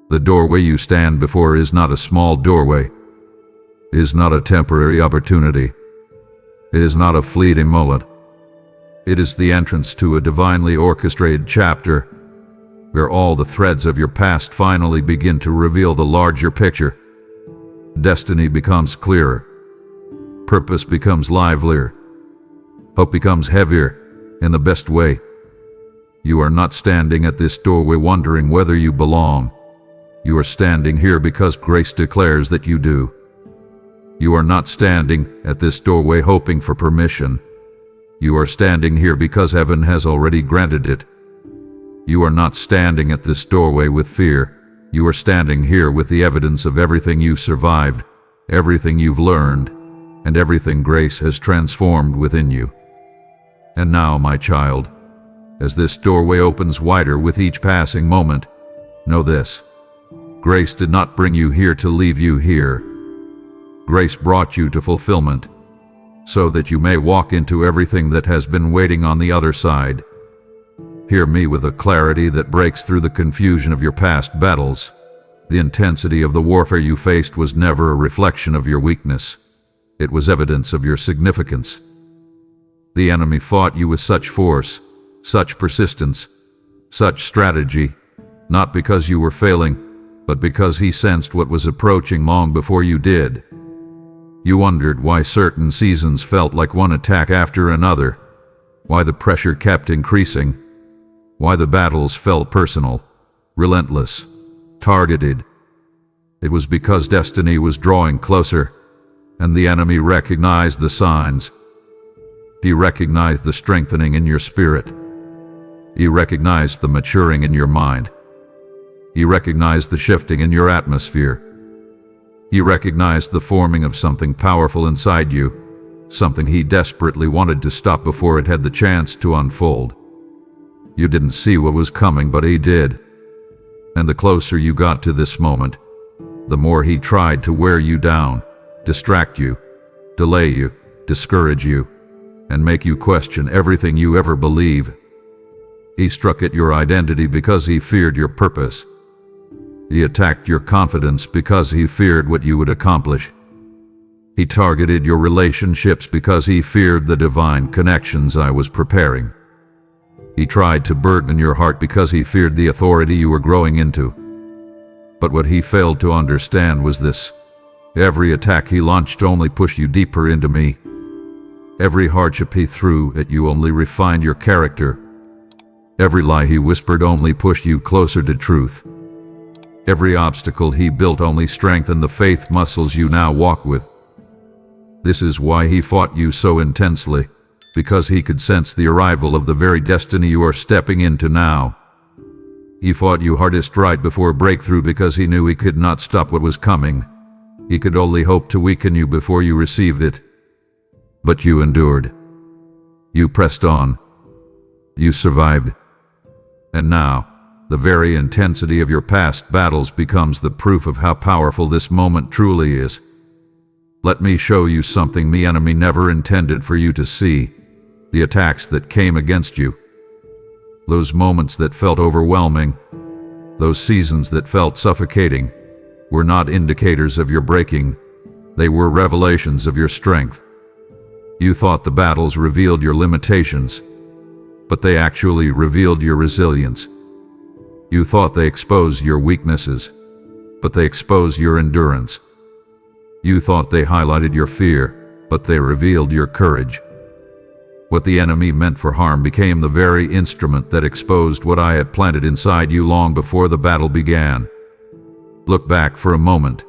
A: The doorway you stand before is not a small doorway. It is not a temporary opportunity. It is not a fleeting moment. It is the entrance to a divinely orchestrated chapter, where all the threads of your past finally begin to reveal the larger picture. Destiny becomes clearer. Purpose becomes livelier. Hope becomes heavier, in the best way. You are not standing at this doorway wondering whether you belong. You are standing here because grace declares that you do. You are not standing at this doorway hoping for permission. You are standing here because heaven has already granted it. You are not standing at this doorway with fear. You are standing here with the evidence of everything you've survived, everything you've learned, and everything grace has transformed within you. And now, my child, as this doorway opens wider with each passing moment, know this: grace did not bring you here to leave you here. Grace brought you to fulfillment, so that you may walk into everything that has been waiting on the other side. Hear me with a clarity that breaks through the confusion of your past battles. The intensity of the warfare you faced was never a reflection of your weakness. It was evidence of your significance. The enemy fought you with such force, such persistence, such strategy, not because you were failing, but because he sensed what was approaching long before you did. You wondered why certain seasons felt like one attack after another, why the pressure kept increasing, why the battles felt personal, relentless, targeted. It was because destiny was drawing closer, and the enemy recognized the signs. He recognized the strengthening in your spirit. He recognized the maturing in your mind. He recognized the shifting in your atmosphere. He recognized the forming of something powerful inside you, something he desperately wanted to stop before it had the chance to unfold. You didn't see what was coming, but he did. And the closer you got to this moment, the more he tried to wear you down, distract you, delay you, discourage you, and make you question everything you ever believe. He struck at your identity because he feared your purpose. He attacked your confidence because he feared what you would accomplish. He targeted your relationships because he feared the divine connections I was preparing. He tried to burden your heart because he feared the authority you were growing into. But what he failed to understand was this: every attack he launched only pushed you deeper into me. Every hardship he threw at you only refined your character. Every lie he whispered only pushed you closer to truth. Every obstacle he built only strengthened the faith muscles you now walk with. This is why he fought you so intensely, because he could sense the arrival of the very destiny you are stepping into now. He fought you hardest right before breakthrough because he knew he could not stop what was coming. He could only hope to weaken you before you received it. But you endured. You pressed on. You survived. And now, the very intensity of your past battles becomes the proof of how powerful this moment truly is. Let me show you something the enemy never intended for you to see: the attacks that came against you. Those moments that felt overwhelming, those seasons that felt suffocating, were not indicators of your breaking. They were revelations of your strength. You thought the battles revealed your limitations, but they actually revealed your resilience. You thought they exposed your weaknesses, but they exposed your endurance. You thought they highlighted your fear, but they revealed your courage. What the enemy meant for harm became the very instrument that exposed what I had planted inside you long before the battle began. Look back for a moment,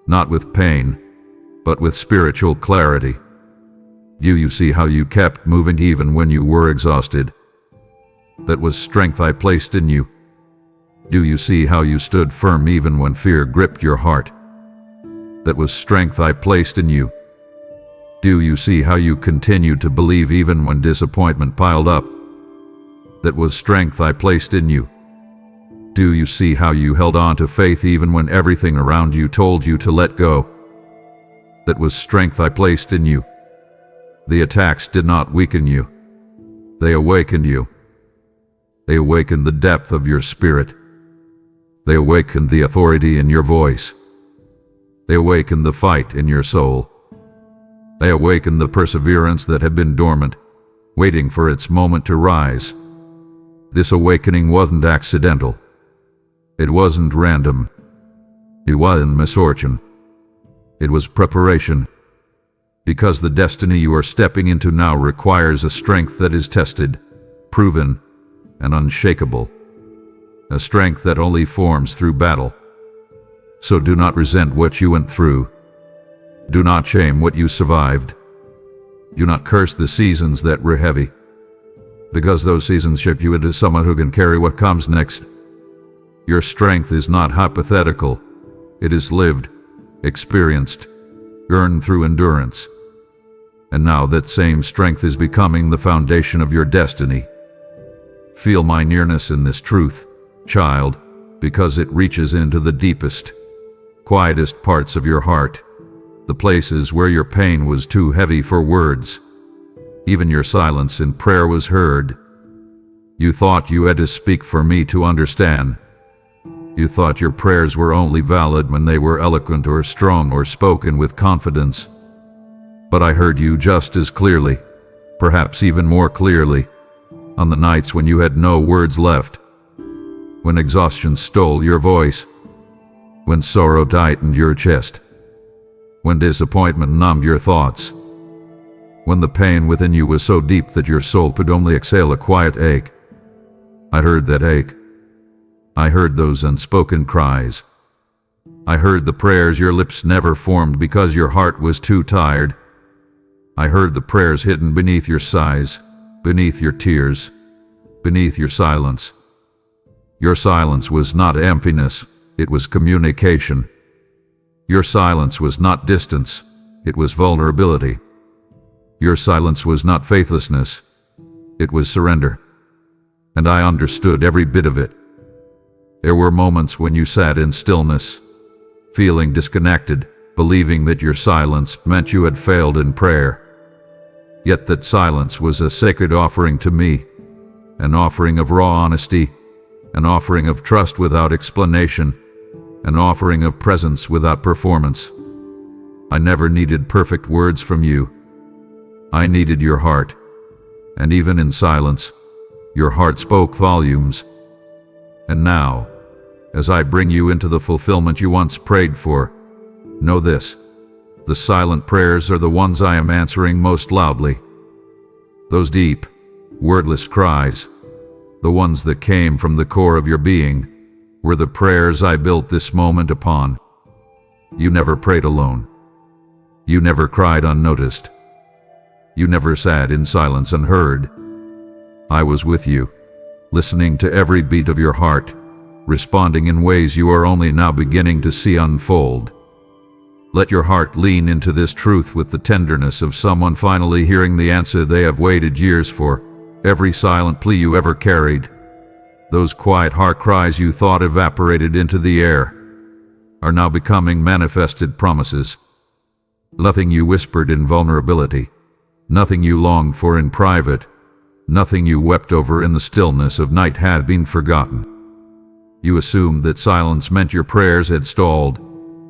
A: not with pain, but with spiritual clarity. Do you see how you kept moving even when you were exhausted? That was strength I placed in you. Do you see how you stood firm even when fear gripped your heart? That was strength I placed in you. Do you see how you continued to believe even when disappointment piled up? That was strength I placed in you. Do you see how you held on to faith even when everything around you told you to let go? That was strength I placed in you. The attacks did not weaken you. They awakened you. They awakened the depth of your spirit. They awakened the authority in your voice. They awakened the fight in your soul. They awakened the perseverance that had been dormant, waiting for its moment to rise. This awakening wasn't accidental. It wasn't random. It wasn't misfortune. It was preparation. Because the destiny you are stepping into now requires a strength that is tested, proven, and unshakable. A strength that only forms through battle. So do not resent what you went through. Do not shame what you survived. Do not curse the seasons that were heavy, because those seasons shape you into someone who can carry what comes next. Your strength is not hypothetical. It is lived, experienced, earned through endurance. And now that same strength is becoming the foundation of your destiny. Feel my nearness in this truth, child, because it reaches into the deepest, quietest parts of your heart, the places where your pain was too heavy for words. Even your silence in prayer was heard. You thought you had to speak for me to understand. You thought your prayers were only valid when they were eloquent or strong or spoken with confidence. But I heard you just as clearly, perhaps even more clearly, on the nights when you had no words left, when exhaustion stole your voice, when sorrow tightened your chest, when disappointment numbed your thoughts, when the pain within you was so deep that your soul could only exhale a quiet ache. I heard that ache. I heard those unspoken cries. I heard the prayers your lips never formed because your heart was too tired. I heard the prayers hidden beneath your sighs, beneath your tears, beneath your silence. Your silence was not emptiness, it was communication. Your silence was not distance, it was vulnerability. Your silence was not faithlessness, it was surrender. And I understood every bit of it. There were moments when you sat in stillness, feeling disconnected, believing that your silence meant you had failed in prayer. Yet that silence was a sacred offering to me, an offering of raw honesty, an offering of trust without explanation, an offering of presence without performance. I never needed perfect words from you. I needed your heart, and even in silence, Your heart spoke volumes. And now, as I bring you into the fulfillment you once prayed for, know this: the silent prayers are the ones I am answering most loudly. Those deep, wordless cries, the ones that came from the core of your being, were the prayers I built this moment upon. You never prayed alone. You never cried unnoticed. You never sat in silence unheard. I was with you, listening to every beat of your heart, responding in ways you are only now beginning to see unfold. Let your heart lean into this truth with the tenderness of someone finally hearing the answer they have waited years for. Every silent plea you ever carried, those quiet heart cries you thought evaporated into the air, are now becoming manifested promises. Nothing you whispered in vulnerability, nothing you longed for in private, nothing you wept over in the stillness of night had been forgotten. You assumed that silence meant your prayers had stalled,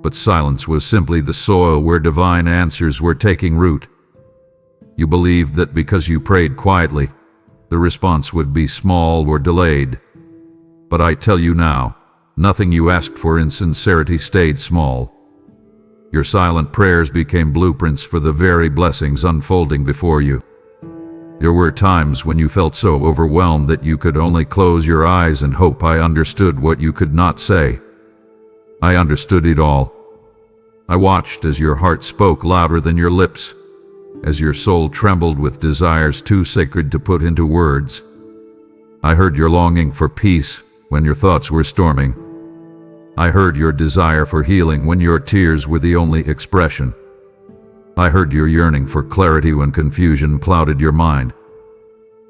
A: but silence was simply the soil where divine answers were taking root. You believed that because you prayed quietly, the response would be small or delayed. But I tell you now, nothing you asked for in sincerity stayed small. Your silent prayers became blueprints for the very blessings unfolding before you. There were times when you felt so overwhelmed that you could only close your eyes and hope I understood what you could not say. I understood it all. I watched as your heart spoke louder than your lips, as your soul trembled with desires too sacred to put into words. I heard your longing for peace when your thoughts were storming. I heard your desire for healing when your tears were the only expression. I heard your yearning for clarity when confusion clouded your mind.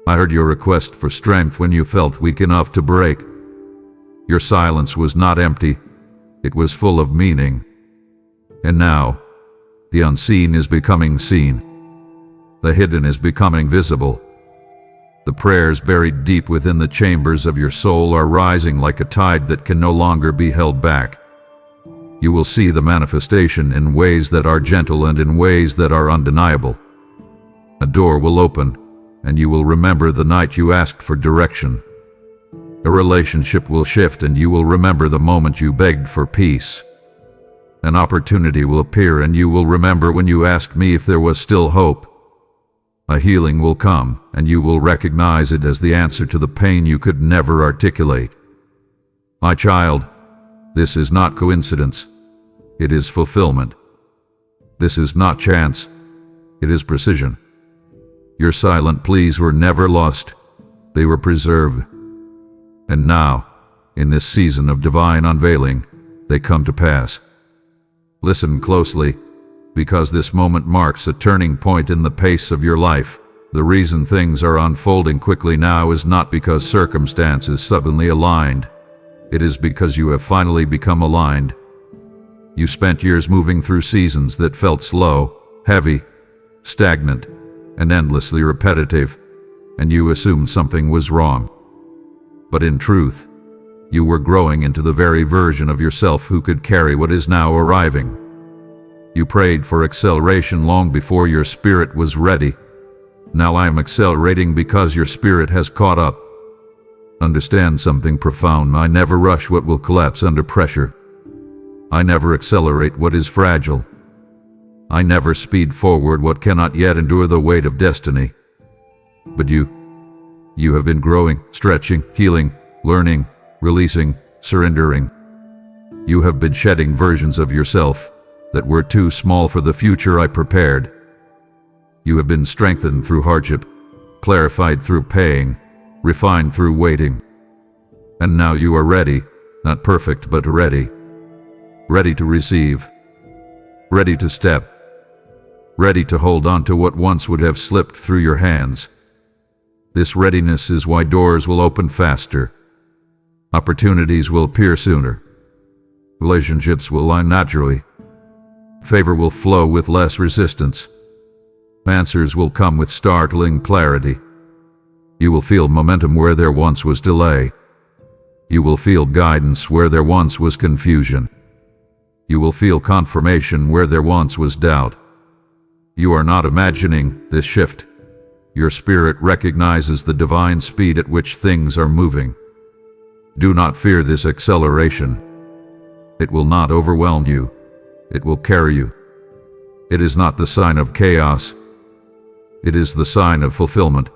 A: I heard your request for strength when you felt weak enough to break. Your silence was not empty, it was full of meaning. And now, the unseen is becoming seen. The hidden is becoming visible. The prayers buried deep within the chambers of your soul are rising like a tide that can no longer be held back. You will see the manifestation in ways that are gentle and in ways that are undeniable. A door will open, and you will remember the night you asked for direction. A relationship will shift, and you will remember the moment you begged for peace. An opportunity will appear, and you will remember when you asked me if there was still hope. A healing will come, and you will recognize it as the answer to the pain you could never articulate. My child, this is not coincidence. It is fulfillment. This is not chance. It is precision. Your silent pleas were never lost. They were preserved. And now, in this season of divine unveiling, they come to pass. Listen closely, because this moment marks a turning point in the pace of your life. The reason things are unfolding quickly now is not because circumstances suddenly aligned. It is because you have finally become aligned. You spent years moving through seasons that felt slow, heavy, stagnant, and endlessly repetitive, and you assumed something was wrong. But in truth, you were growing into the very version of yourself who could carry what is now arriving. You prayed for acceleration long before your spirit was ready. Now I am accelerating because your spirit has caught up. Understand something profound. I never rush what will collapse under pressure. I never accelerate what is fragile. I never speed forward what cannot yet endure the weight of destiny. But you have been growing, stretching, healing, learning, releasing, surrendering. You have been shedding versions of yourself that were too small for the future I prepared. You have been strengthened through hardship, clarified through pain, refined through waiting. And now you are ready, not perfect but ready. Ready to receive. Ready to step. Ready to hold on to what once would have slipped through your hands. This readiness is why doors will open faster. Opportunities will appear sooner. Relationships will align naturally. Favor will flow with less resistance. Answers will come with startling clarity. You will feel momentum where there once was delay. You will feel guidance where there once was confusion. You will feel confirmation where there once was doubt. You are not imagining this shift. Your spirit recognizes the divine speed at which things are moving. Do not fear this acceleration. It will not overwhelm you. It will carry you. It is not the sign of chaos. It is the sign of fulfillment.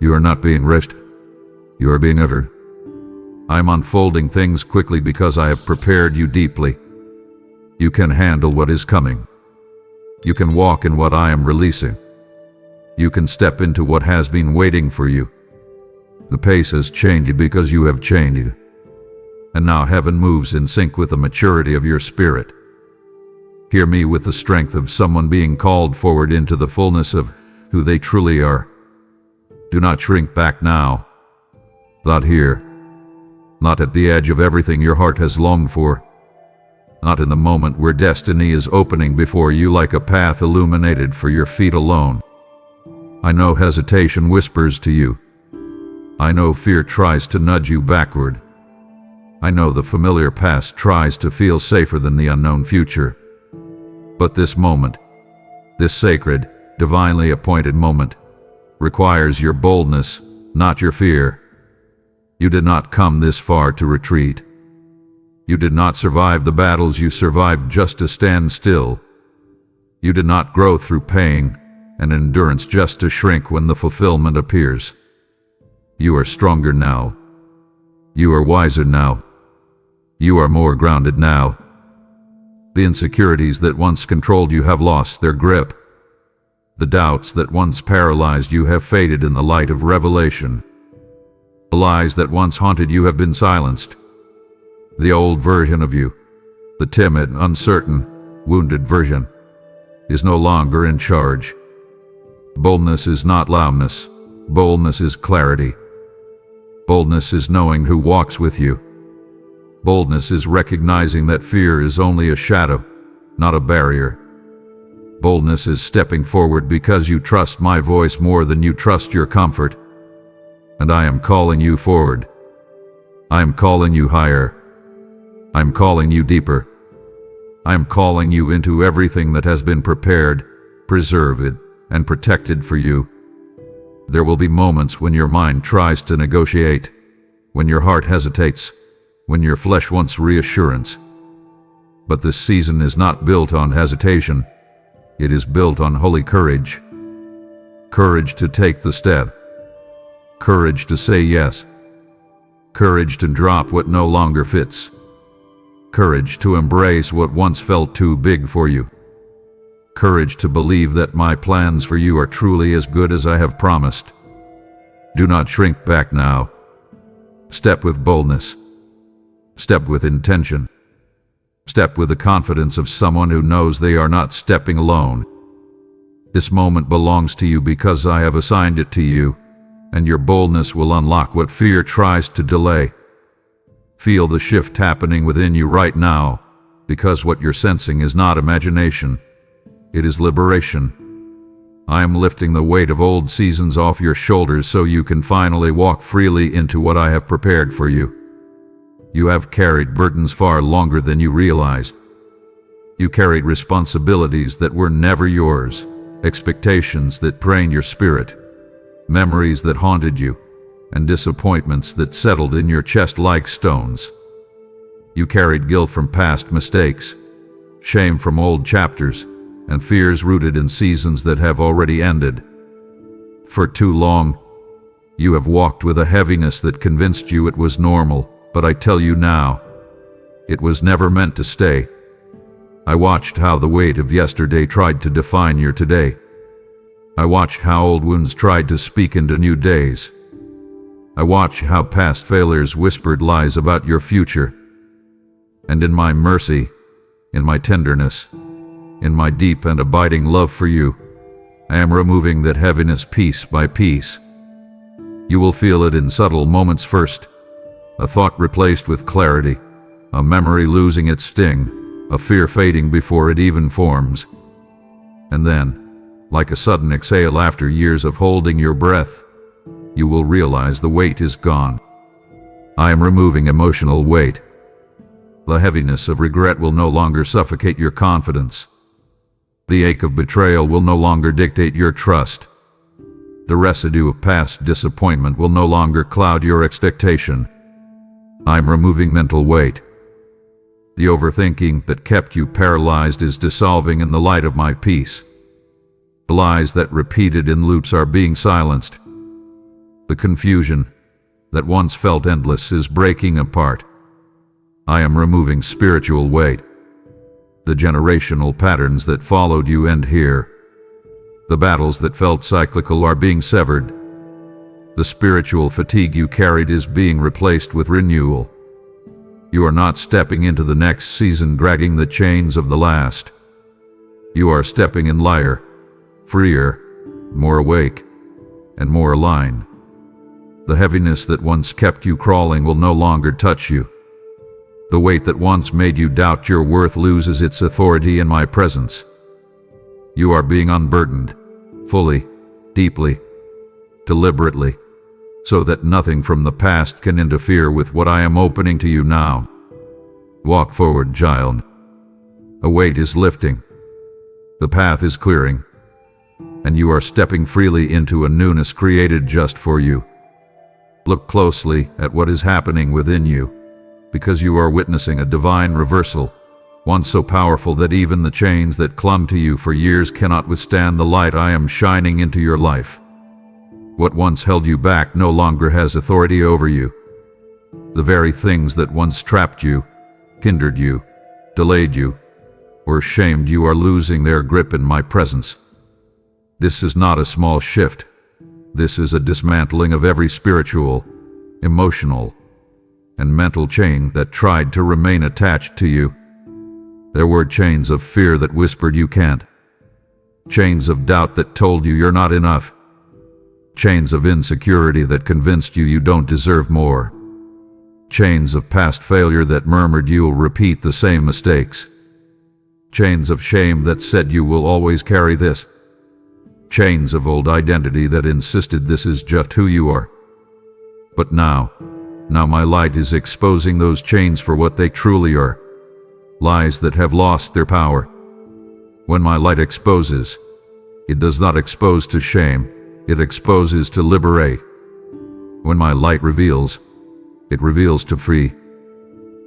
A: You are not being rushed. You are being uttered. I am unfolding things quickly because I have prepared you deeply. You can handle what is coming. You can walk in what I am releasing. You can step into what has been waiting for you. The pace has changed because you have changed. And now heaven moves in sync with the maturity of your spirit. Hear me with the strength of someone being called forward into the fullness of who they truly are. Do not shrink back now. Not here. Not at the edge of everything your heart has longed for. Not in the moment where destiny is opening before you like a path illuminated for your feet alone. I know hesitation whispers to you. I know fear tries to nudge you backward. I know the familiar past tries to feel safer than the unknown future. But this moment, this sacred, divinely appointed moment, requires your boldness, not your fear. You did not come this far to retreat. You did not survive the battles you survived just to stand still. You did not grow through pain and endurance just to shrink when the fulfillment appears. You are stronger now. You are wiser now. You are more grounded now. The insecurities that once controlled you have lost their grip. The doubts that once paralyzed you have faded in the light of revelation. The lies that once haunted you have been silenced. The old version of you, the timid, uncertain, wounded version, is no longer in charge. Boldness is not loudness. Boldness is clarity. Boldness is knowing who walks with you. Boldness is recognizing that fear is only a shadow, not a barrier. Boldness is stepping forward because you trust my voice more than you trust your comfort. And I am calling you forward. I am calling you higher. I am calling you deeper. I am calling you into everything that has been prepared, preserved, and protected for you. There will be moments when your mind tries to negotiate, when your heart hesitates, when your flesh wants reassurance. But this season is not built on hesitation. It is built on holy courage. Courage to take the step. Courage to say yes. Courage to drop what no longer fits. Courage to embrace what once felt too big for you. Courage to believe that my plans for you are truly as good as I have promised. Do not shrink back now. Step with boldness. Step with intention. Step with the confidence of someone who knows they are not stepping alone. This moment belongs to you because I have assigned it to you, and your boldness will unlock what fear tries to delay. Feel the shift happening within you right now, because what you're sensing is not imagination. It is liberation. I am lifting the weight of old seasons off your shoulders so you can finally walk freely into what I have prepared for you. You have carried burdens far longer than you realized. You carried responsibilities that were never yours, expectations that drained your spirit, memories that haunted you, and disappointments that settled in your chest like stones. You carried guilt from past mistakes, shame from old chapters, and fears rooted in seasons that have already ended. For too long, you have walked with a heaviness that convinced you it was normal, but I tell you now, it was never meant to stay. I watched how the weight of yesterday tried to define your today. I watched how old wounds tried to speak into new days. I watched how past failures whispered lies about your future. And in my mercy, in my tenderness, in my deep and abiding love for you, I am removing that heaviness piece by piece. You will feel it in subtle moments first, a thought replaced with clarity, a memory losing its sting, a fear fading before it even forms. And then, like a sudden exhale after years of holding your breath, you will realize the weight is gone. I am removing emotional weight. The heaviness of regret will no longer suffocate your confidence. The ache of betrayal will no longer dictate your trust. The residue of past disappointment will no longer cloud your expectation. I'm removing mental weight. The overthinking that kept you paralyzed is dissolving in the light of my peace. The lies that repeated in loops are being silenced. The confusion that once felt endless is breaking apart. I am removing spiritual weight. The generational patterns that followed you end here. The battles that felt cyclical are being severed. The spiritual fatigue you carried is being replaced with renewal. You are not stepping into the next season dragging the chains of the last. You are stepping in lighter, freer, more awake, and more aligned. The heaviness that once kept you crawling will no longer touch you. The weight that once made you doubt your worth loses its authority in my presence. You are being unburdened, fully, deeply, deliberately, so that nothing from the past can interfere with what I am opening to you now. Walk forward, child. A weight is lifting. The path is clearing, and you are stepping freely into a newness created just for you. Look closely at what is happening within you, because you are witnessing a divine reversal, one so powerful that even the chains that clung to you for years cannot withstand the light I am shining into your life. What once held you back no longer has authority over you. The very things that once trapped you, hindered you, delayed you, or shamed you are losing their grip in my presence. This is not a small shift. This is a dismantling of every spiritual, emotional, and mental chain that tried to remain attached to you. There were chains of fear that whispered you can't. Chains of doubt that told you you're not enough. Chains of insecurity that convinced you you don't deserve more. Chains of past failure that murmured you'll repeat the same mistakes. Chains of shame that said you will always carry this. Chains of old identity that insisted this is just who you are. But now my light is exposing those chains for what they truly are. Lies that have lost their power. When my light exposes, it does not expose to shame. It exposes to liberate. When my light reveals, it reveals to free.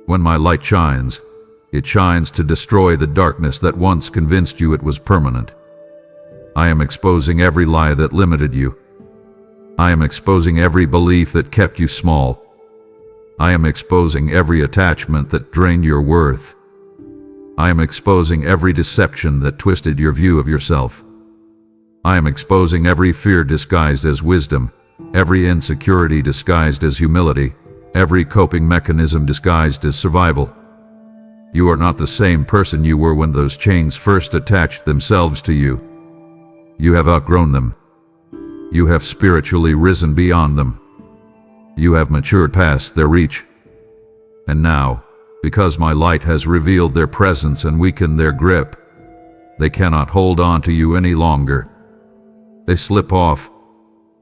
A: When my light shines, it shines to destroy the darkness that once convinced you it was permanent. I am exposing every lie that limited you. I am exposing every belief that kept you small. I am exposing every attachment that drained your worth. I am exposing every deception that twisted your view of yourself. I am exposing every fear disguised as wisdom, every insecurity disguised as humility, every coping mechanism disguised as survival. You are not the same person you were when those chains first attached themselves to you. You have outgrown them. You have spiritually risen beyond them. You have matured past their reach. And now, because my light has revealed their presence and weakened their grip, they cannot hold on to you any longer. They slip off,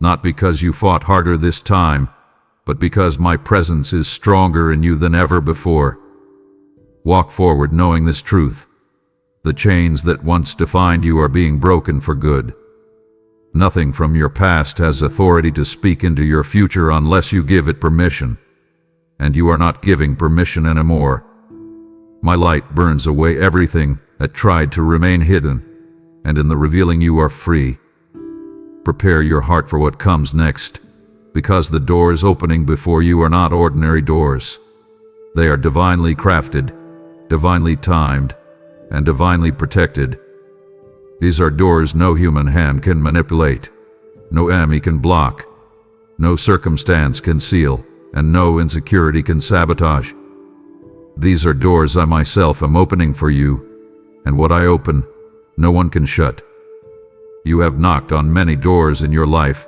A: not because you fought harder this time, but because my presence is stronger in you than ever before. Walk forward knowing this truth. The chains that once defined you are being broken for good. Nothing from your past has authority to speak into your future unless you give it permission. And you are not giving permission anymore. My light burns away everything that tried to remain hidden, and in the revealing you are free. Prepare your heart for what comes next, because the doors opening before you are not ordinary doors. They are divinely crafted, divinely timed, and divinely protected. These are doors no human hand can manipulate, no enemy can block, no circumstance can seal, and no insecurity can sabotage. These are doors I myself am opening for you, and what I open, no one can shut. You have knocked on many doors in your life.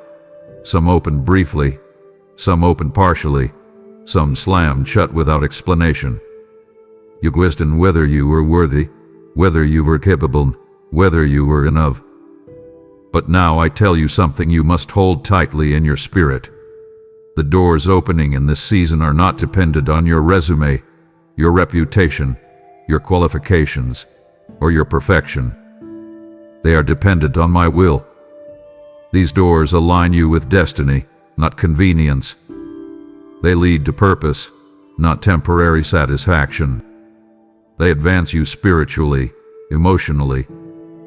A: Some opened briefly, some opened partially, some slammed shut without explanation. You questioned whether you were worthy, whether you were capable, whether you were enough. But now I tell you something you must hold tightly in your spirit. The doors opening in this season are not dependent on your resume, your reputation, your qualifications, or your perfection. They are dependent on my will. These doors align you with destiny, not convenience. They lead to purpose, not temporary satisfaction. They advance you spiritually, emotionally,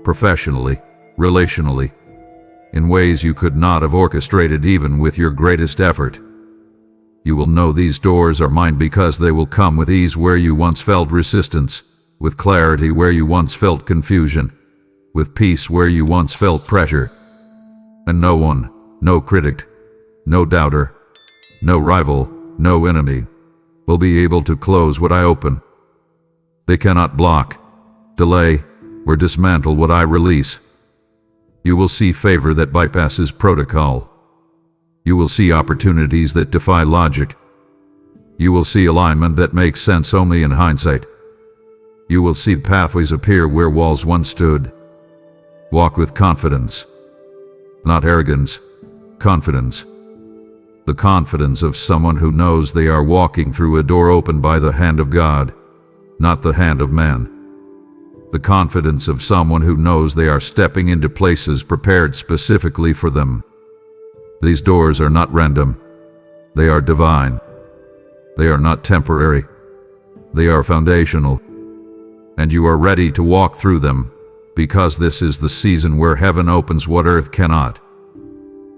A: professionally, relationally, in ways you could not have orchestrated even with your greatest effort. You will know these doors are mine because they will come with ease where you once felt resistance, with clarity where you once felt confusion, with peace where you once felt pressure. And no one, no critic, no doubter, no rival, no enemy, will be able to close what I open. They cannot block, delay, or dismantle what I release. You will see favor that bypasses protocol. You will see opportunities that defy logic. You will see alignment that makes sense only in hindsight. You will see pathways appear where walls once stood. Walk with confidence. Not arrogance, confidence. The confidence of someone who knows they are walking through a door opened by the hand of God, not the hand of man. The confidence of someone who knows they are stepping into places prepared specifically for them. These doors are not random. They are divine. They are not temporary. They are foundational. And you are ready to walk through them, because this is the season where heaven opens what earth cannot.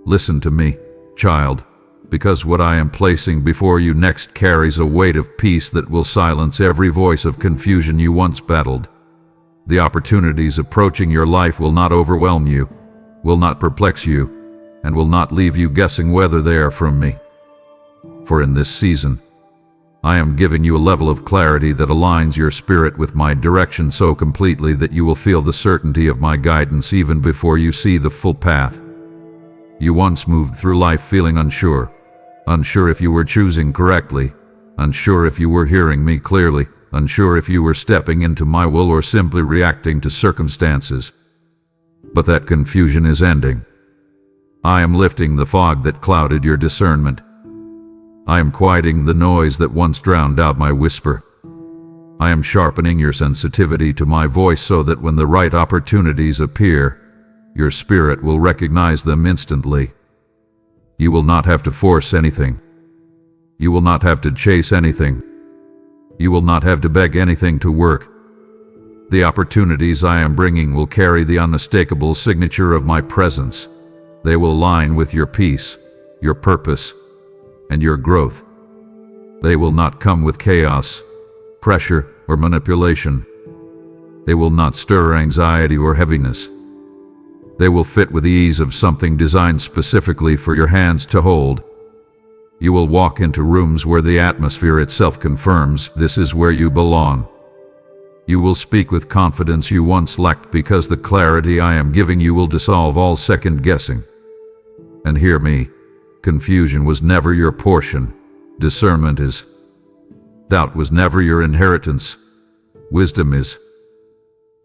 A: Listen to me, child, because what I am placing before you next carries a weight of peace that will silence every voice of confusion you once battled. The opportunities approaching your life will not overwhelm you, will not perplex you, and will not leave you guessing whether they are from me. For in this season, I am giving you a level of clarity that aligns your spirit with my direction so completely that you will feel the certainty of my guidance even before you see the full path. You once moved through life feeling unsure if you were choosing correctly, unsure if you were hearing me clearly, unsure if you were stepping into my will or simply reacting to circumstances. But that confusion is ending. I am lifting the fog that clouded your discernment. I am quieting the noise that once drowned out my whisper. I am sharpening your sensitivity to my voice so that when the right opportunities appear, your spirit will recognize them instantly. You will not have to force anything. You will not have to chase anything. You will not have to beg anything to work. The opportunities I am bringing will carry the unmistakable signature of my presence. They will align with your peace, your purpose, and your growth. They will not come with chaos, pressure, or manipulation. They will not stir anxiety or heaviness. They will fit with the ease of something designed specifically for your hands to hold. You will walk into rooms where the atmosphere itself confirms this is where you belong. You will speak with confidence you once lacked because the clarity I am giving you will dissolve all second guessing. And hear me, confusion was never your portion. Discernment is. Doubt was never your inheritance. Wisdom is.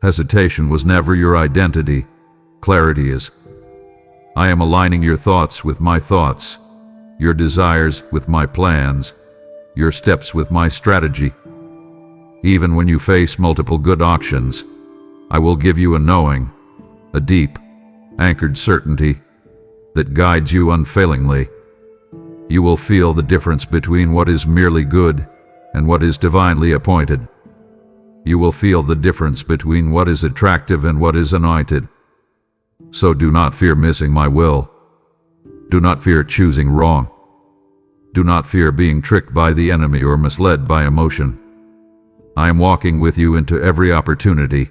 A: Hesitation was never your identity. Clarity is. I am aligning your thoughts with my thoughts, your desires with my plans, your steps with my strategy. Even when you face multiple good options, I will give you a knowing, a deep, anchored certainty that guides you unfailingly. You will feel the difference between what is merely good and what is divinely appointed. You will feel the difference between what is attractive and what is anointed. So do not fear missing my will. Do not fear choosing wrong. Do not fear being tricked by the enemy or misled by emotion. I am walking with you into every opportunity.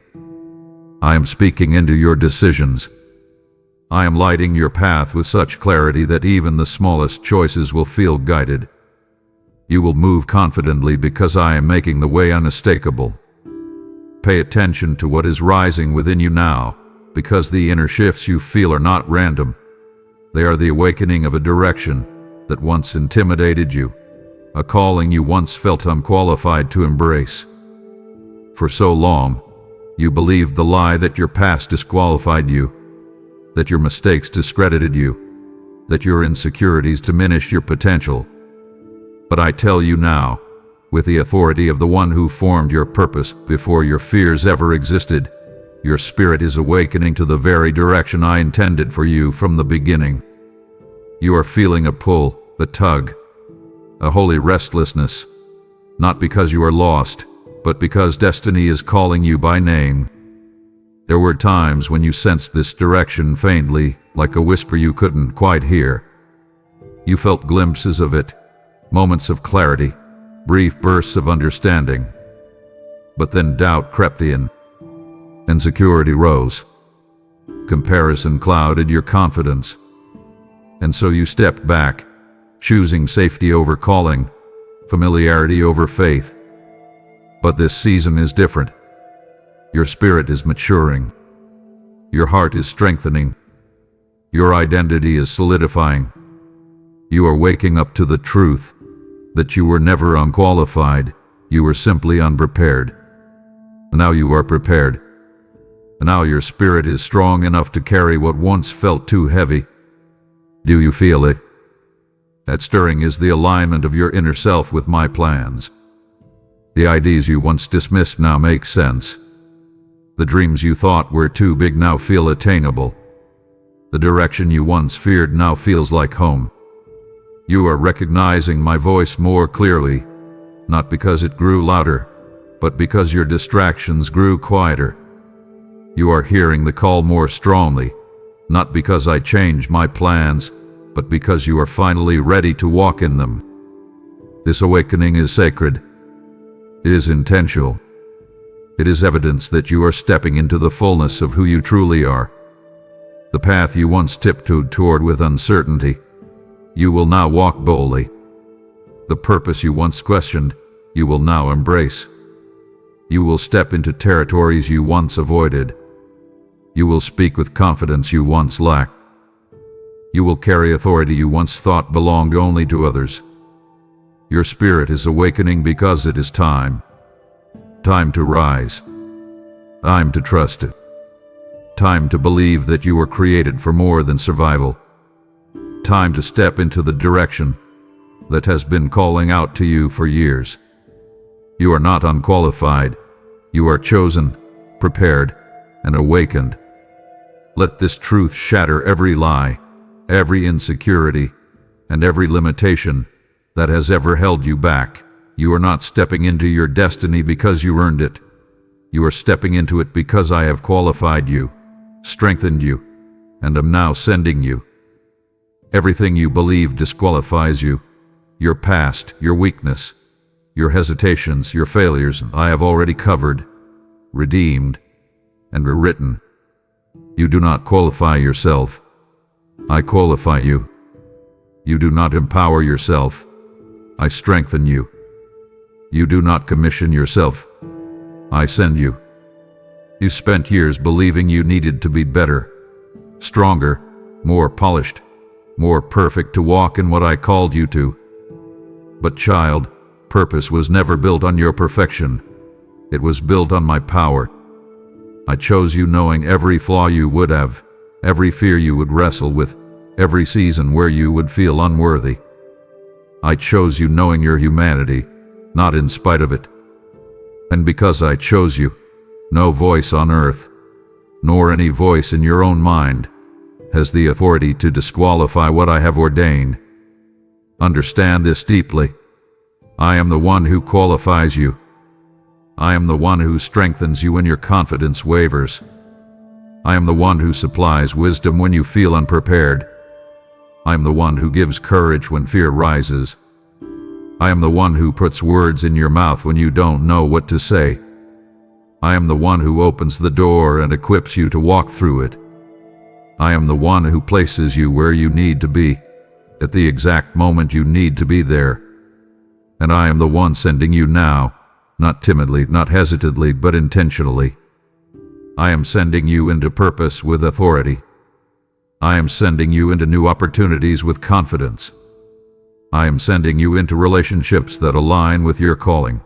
A: I am speaking into your decisions. I am lighting your path with such clarity that even the smallest choices will feel guided. You will move confidently because I am making the way unmistakable. Pay attention to what is rising within you now, because the inner shifts you feel are not random. They are the awakening of a direction that once intimidated you, a calling you once felt unqualified to embrace. For so long, you believed the lie that your past disqualified you, that your mistakes discredited you, that your insecurities diminished your potential. But I tell you now, with the authority of the one who formed your purpose before your fears ever existed, Your spirit is awakening to the very direction I intended for you from the beginning. You are feeling a pull, a tug, a holy restlessness, not because you are lost, but because destiny is calling you by name. There were times when you sensed this direction faintly, like a whisper you couldn't quite hear. You felt glimpses of it, moments of clarity, brief bursts of understanding. But then doubt crept in. Insecurity rose. Comparison clouded your confidence. And so you stepped back, choosing safety over calling, familiarity over faith. But this season is different. Your spirit is maturing. Your heart is strengthening. Your identity is solidifying. You are waking up to the truth that you were never unqualified, you were simply unprepared. Now you are prepared. Now your spirit is strong enough to carry what once felt too heavy. Do you feel it? That stirring is the alignment of your inner self with my plans. The ideas you once dismissed now make sense. The dreams you thought were too big now feel attainable. The direction you once feared now feels like home. You are recognizing my voice more clearly, not because it grew louder, but because your distractions grew quieter. You are hearing the call more strongly, not because I changed my plans, but because you are finally ready to walk in them. This awakening is sacred. It is intentional. It is evidence that you are stepping into the fullness of who you truly are. The path you once tiptoed toward with uncertainty, you will now walk boldly. The purpose you once questioned, you will now embrace. You will step into territories you once avoided. You will speak with confidence you once lacked. You will carry authority you once thought belonged only to others. Your spirit is awakening because it is time. Time to rise. Time to trust it. Time to believe that you were created for more than survival. Time to step into the direction that has been calling out to you for years. You are not unqualified. You are chosen, prepared, and awakened. Let this truth shatter every lie, every insecurity, and every limitation that has ever held you back. You are not stepping into your destiny because you earned it. You are stepping into it because I have qualified you, strengthened you, and am now sending you. Everything you believe disqualifies you. Your past, your weakness, your hesitations, your failures, I have already covered, redeemed, and rewritten. You do not qualify yourself. I qualify you. You do not empower yourself. I strengthen you. You do not commission yourself. I send you. You spent years believing you needed to be better, stronger, more polished, more perfect to walk in what I called you to. But child, purpose was never built on your perfection. It was built on my power. I chose you knowing every flaw you would have, every fear you would wrestle with, every season where you would feel unworthy. I chose you knowing your humanity, not in spite of it. And because I chose you, no voice on earth, nor any voice in your own mind, has the authority to disqualify what I have ordained. Understand this deeply. I am the one who qualifies you. I am the one who strengthens you when your confidence wavers. I am the one who supplies wisdom when you feel unprepared. I am the one who gives courage when fear rises. I am the one who puts words in your mouth when you don't know what to say. I am the one who opens the door and equips you to walk through it. I am the one who places you where you need to be, at the exact moment you need to be there. And I am the one sending you now, not timidly, not hesitantly, but intentionally. I am sending you into purpose with authority. I am sending you into new opportunities with confidence. I am sending you into relationships that align with your calling.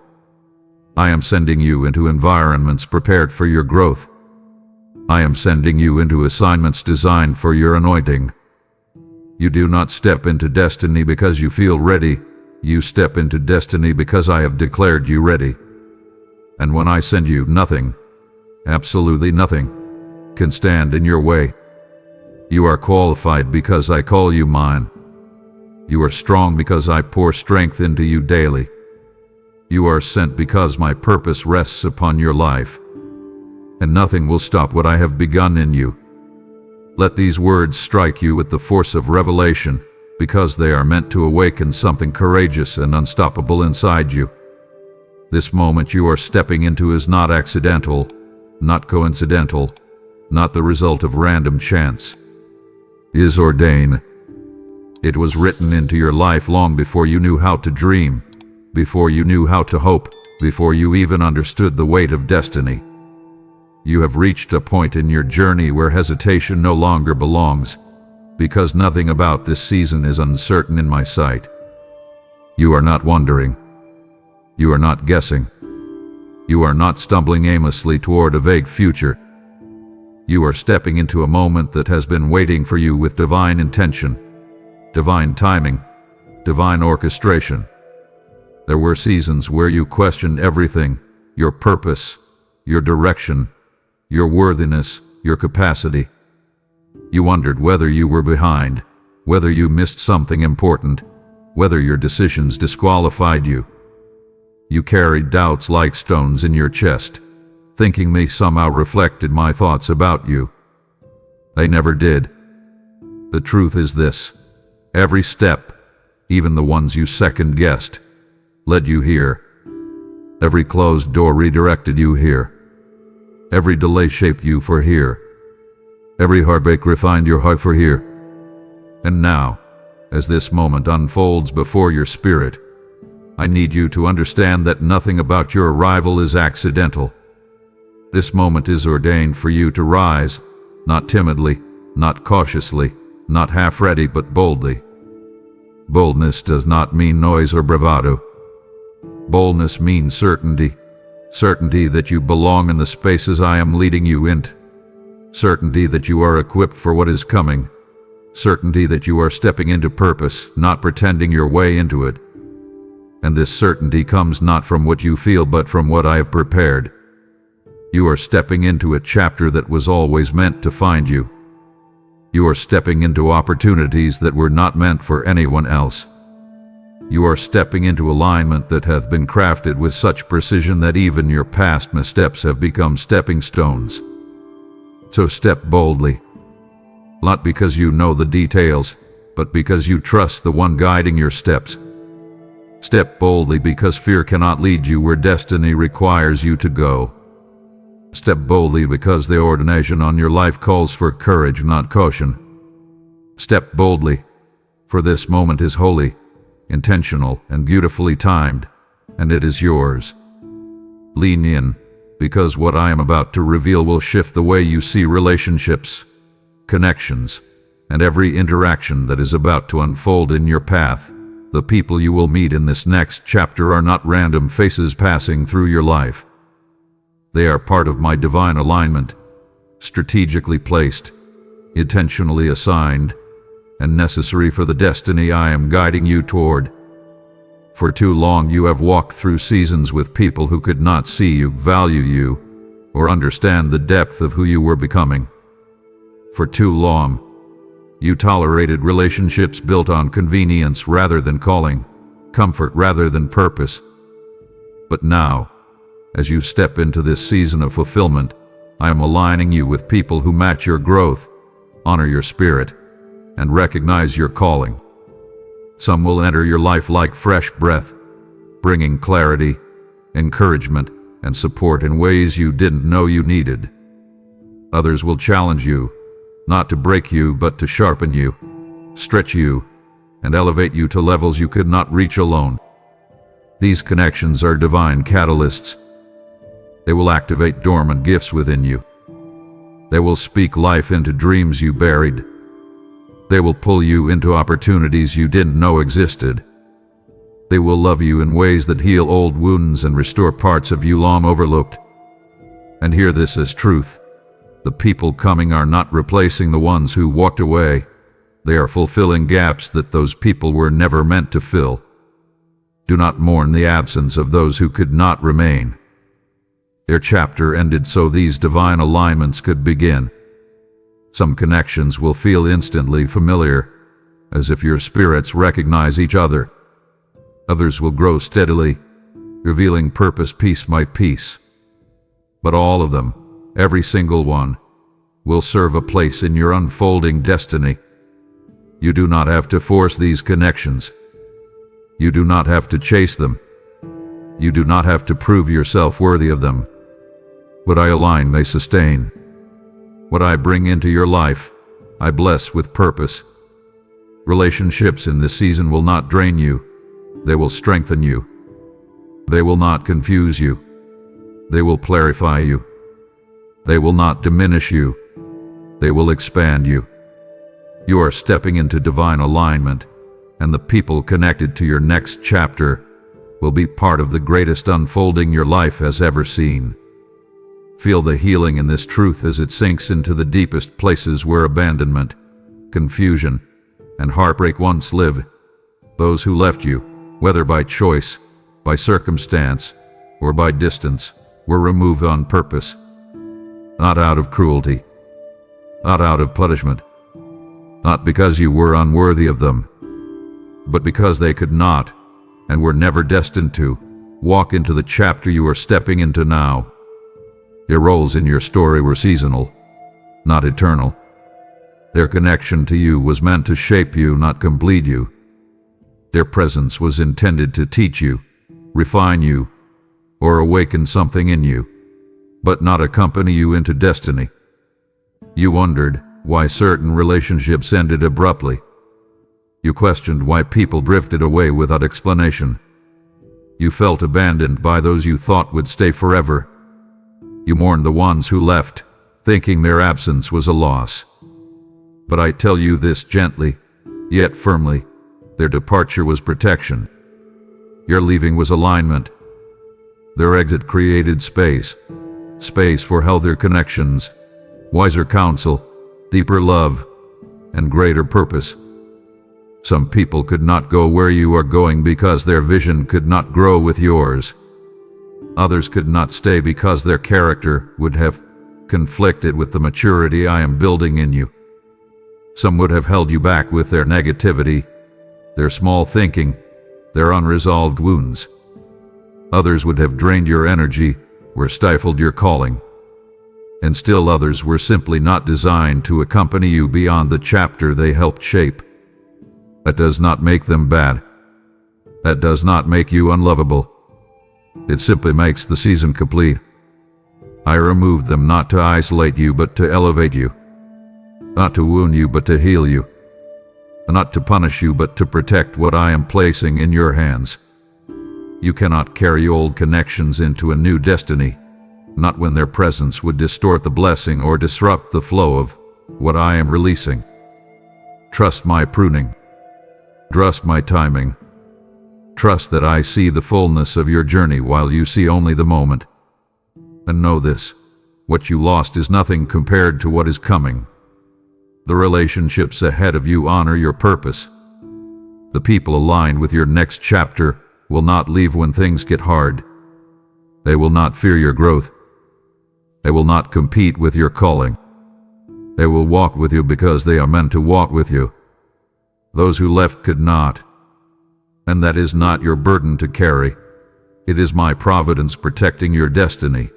A: I am sending you into environments prepared for your growth. I am sending you into assignments designed for your anointing. You do not step into destiny because you feel ready. You step into destiny because I have declared you ready. And when I send you, nothing, Absolutely nothing can stand in your way. You are qualified because I call you mine. You are strong because I pour strength into you daily. You are sent because my purpose rests upon your life. And nothing will stop what I have begun in you. Let these words strike you with the force of revelation, because they are meant to awaken something courageous and unstoppable inside you. This moment you are stepping into is not accidental, not coincidental, not the result of random chance. It is ordained. It was written into your life long before you knew how to dream, before you knew how to hope, before you even understood the weight of destiny. You have reached a point in your journey where hesitation no longer belongs, because nothing about this season is uncertain in my sight. You are not wondering. You are not guessing. You are not stumbling aimlessly toward a vague future. You are stepping into a moment that has been waiting for you with divine intention, divine timing, divine orchestration. There were seasons where you questioned everything, your purpose, your direction, your worthiness, your capacity. You wondered whether you were behind, whether you missed something important, whether your decisions disqualified you. You carried doubts like stones in your chest, thinking they somehow reflected my thoughts about you. They never did. The truth is this: every step, even the ones you second-guessed, led you here. Every closed door redirected you here. Every delay shaped you for here. Every heartbreak refined your heart for here. And now, as this moment unfolds before your spirit, I need you to understand that nothing about your arrival is accidental. This moment is ordained for you to rise, not timidly, not cautiously, not half-ready, but boldly. Boldness does not mean noise or bravado. Boldness means certainty. Certainty that you belong in the spaces I am leading you into. Certainty that you are equipped for what is coming. Certainty that you are stepping into purpose, not pretending your way into it. And this certainty comes not from what you feel, but from what I have prepared. You are stepping into a chapter that was always meant to find you. You are stepping into opportunities that were not meant for anyone else. You are stepping into alignment that hath been crafted with such precision that even your past missteps have become stepping stones. So step boldly, not because you know the details, but because you trust the one guiding your steps. Step boldly because fear cannot lead you where destiny requires you to go. Step boldly because the ordination on your life calls for courage, not caution. Step boldly, for this moment is holy, intentional, and beautifully timed, and it is yours. Lean in, because what I am about to reveal will shift the way you see relationships, connections, and every interaction that is about to unfold in your path. The people you will meet in this next chapter are not random faces passing through your life. They are part of my divine alignment, strategically placed, intentionally assigned, and necessary for the destiny I am guiding you toward. For too long you have walked through seasons with people who could not see you, value you, or understand the depth of who you were becoming. For too long, you tolerated relationships built on convenience rather than calling, comfort rather than purpose. But now, as you step into this season of fulfillment, I am aligning you with people who match your growth, honor your spirit, and recognize your calling. Some will enter your life like fresh breath, bringing clarity, encouragement, and support in ways you didn't know you needed. Others will challenge you, not to break you, but to sharpen you, stretch you, and elevate you to levels you could not reach alone. These connections are divine catalysts. They will activate dormant gifts within you. They will speak life into dreams you buried. They will pull you into opportunities you didn't know existed. They will love you in ways that heal old wounds and restore parts of you long overlooked. And hear this as truth: the people coming are not replacing the ones who walked away. They are fulfilling gaps that those people were never meant to fill. Do not mourn the absence of those who could not remain. Their chapter ended so these divine alignments could begin. Some connections will feel instantly familiar, as if your spirits recognize each other. Others will grow steadily, revealing purpose piece by piece. But all of them, every single one, will serve a place in your unfolding destiny. You do not have to force these connections. You do not have to chase them. You do not have to prove yourself worthy of them. What I align, they sustain. What I bring into your life, I bless with purpose. Relationships in this season will not drain you. They will strengthen you. They will not confuse you. They will clarify you. They will not diminish you. They will expand you. You are stepping into divine alignment, and the people connected to your next chapter will be part of the greatest unfolding your life has ever seen. Feel the healing in this truth as it sinks into the deepest places where abandonment, confusion, and heartbreak once lived. Those who left you, whether by choice, by circumstance, or by distance, were removed on purpose. Not out of cruelty, not out of punishment, not because you were unworthy of them, but because they could not, and were never destined to, walk into the chapter you are stepping into now. Their roles in your story were seasonal, not eternal. Their connection to you was meant to shape you, not complete you. Their presence was intended to teach you, refine you, or awaken something in you, but not accompany you into destiny. You wondered why certain relationships ended abruptly. You questioned why people drifted away without explanation. You felt abandoned by those you thought would stay forever. You mourned the ones who left, thinking their absence was a loss. But I tell you this gently, yet firmly, their departure was protection. Your leaving was alignment. Their exit created space for healthier connections, wiser counsel, deeper love, and greater purpose. Some people could not go where you are going because their vision could not grow with yours. Others could not stay because their character would have conflicted with the maturity I am building in you. Some would have held you back with their negativity, their small thinking, their unresolved wounds. Others would have drained your energy or stifled your calling. And still others were simply not designed to accompany you beyond the chapter they helped shape. That does not make them bad. That does not make you unlovable. It simply makes the season complete. I removed them not to isolate you but to elevate you. Not to wound you but to heal you. Not to punish you but to protect what I am placing in your hands. You cannot carry old connections into a new destiny, not when their presence would distort the blessing or disrupt the flow of what I am releasing. Trust my pruning. Trust my timing. Trust that I see the fullness of your journey while you see only the moment. And know this, what you lost is nothing compared to what is coming. The relationships ahead of you honor your purpose. The people aligned with your next chapter will not leave when things get hard. They will not fear your growth. They will not compete with your calling. They will walk with you because they are meant to walk with you. Those who left could not. And that is not your burden to carry. It is my providence protecting your destiny.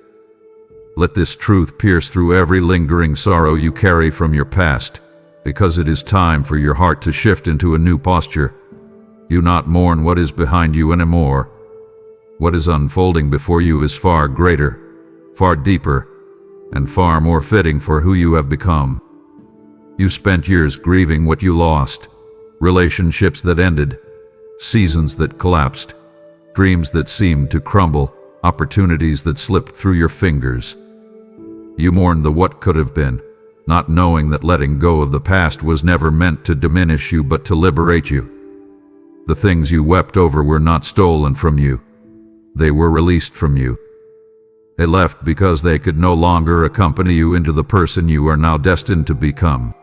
A: Let this truth pierce through every lingering sorrow you carry from your past, because it is time for your heart to shift into a new posture. You not mourn what is behind you anymore. What is unfolding before you is far greater, far deeper, and far more fitting for who you have become. You spent years grieving what you lost, relationships that ended, seasons that collapsed, dreams that seemed to crumble, opportunities that slipped through your fingers. You mourned the what could have been, not knowing that letting go of the past was never meant to diminish you but to liberate you. The things you wept over were not stolen from you. They were released from you. They left because they could no longer accompany you into the person you are now destined to become.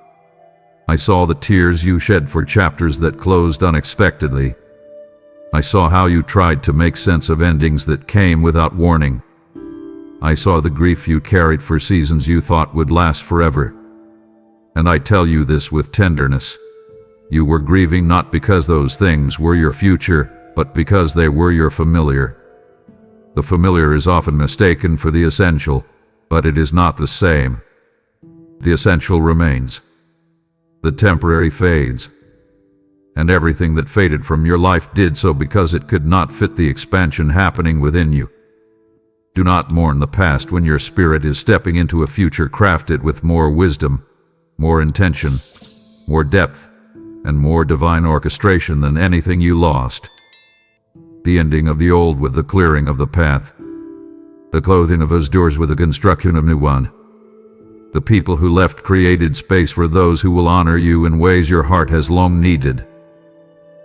A: I saw the tears you shed for chapters that closed unexpectedly. I saw how you tried to make sense of endings that came without warning. I saw the grief you carried for seasons you thought would last forever. And I tell you this with tenderness. You were grieving not because those things were your future, but because they were your familiar. The familiar is often mistaken for the essential, but it is not the same. The essential remains. The temporary fades. And everything that faded from your life did so because it could not fit the expansion happening within you. Do not mourn the past when your spirit is stepping into a future crafted with more wisdom, more intention, more depth, and more divine orchestration than anything you lost. The ending of the old with the clearing of the path. The clothing of those doors with the construction of new one. The people who left created space for those who will honor you in ways your heart has long needed.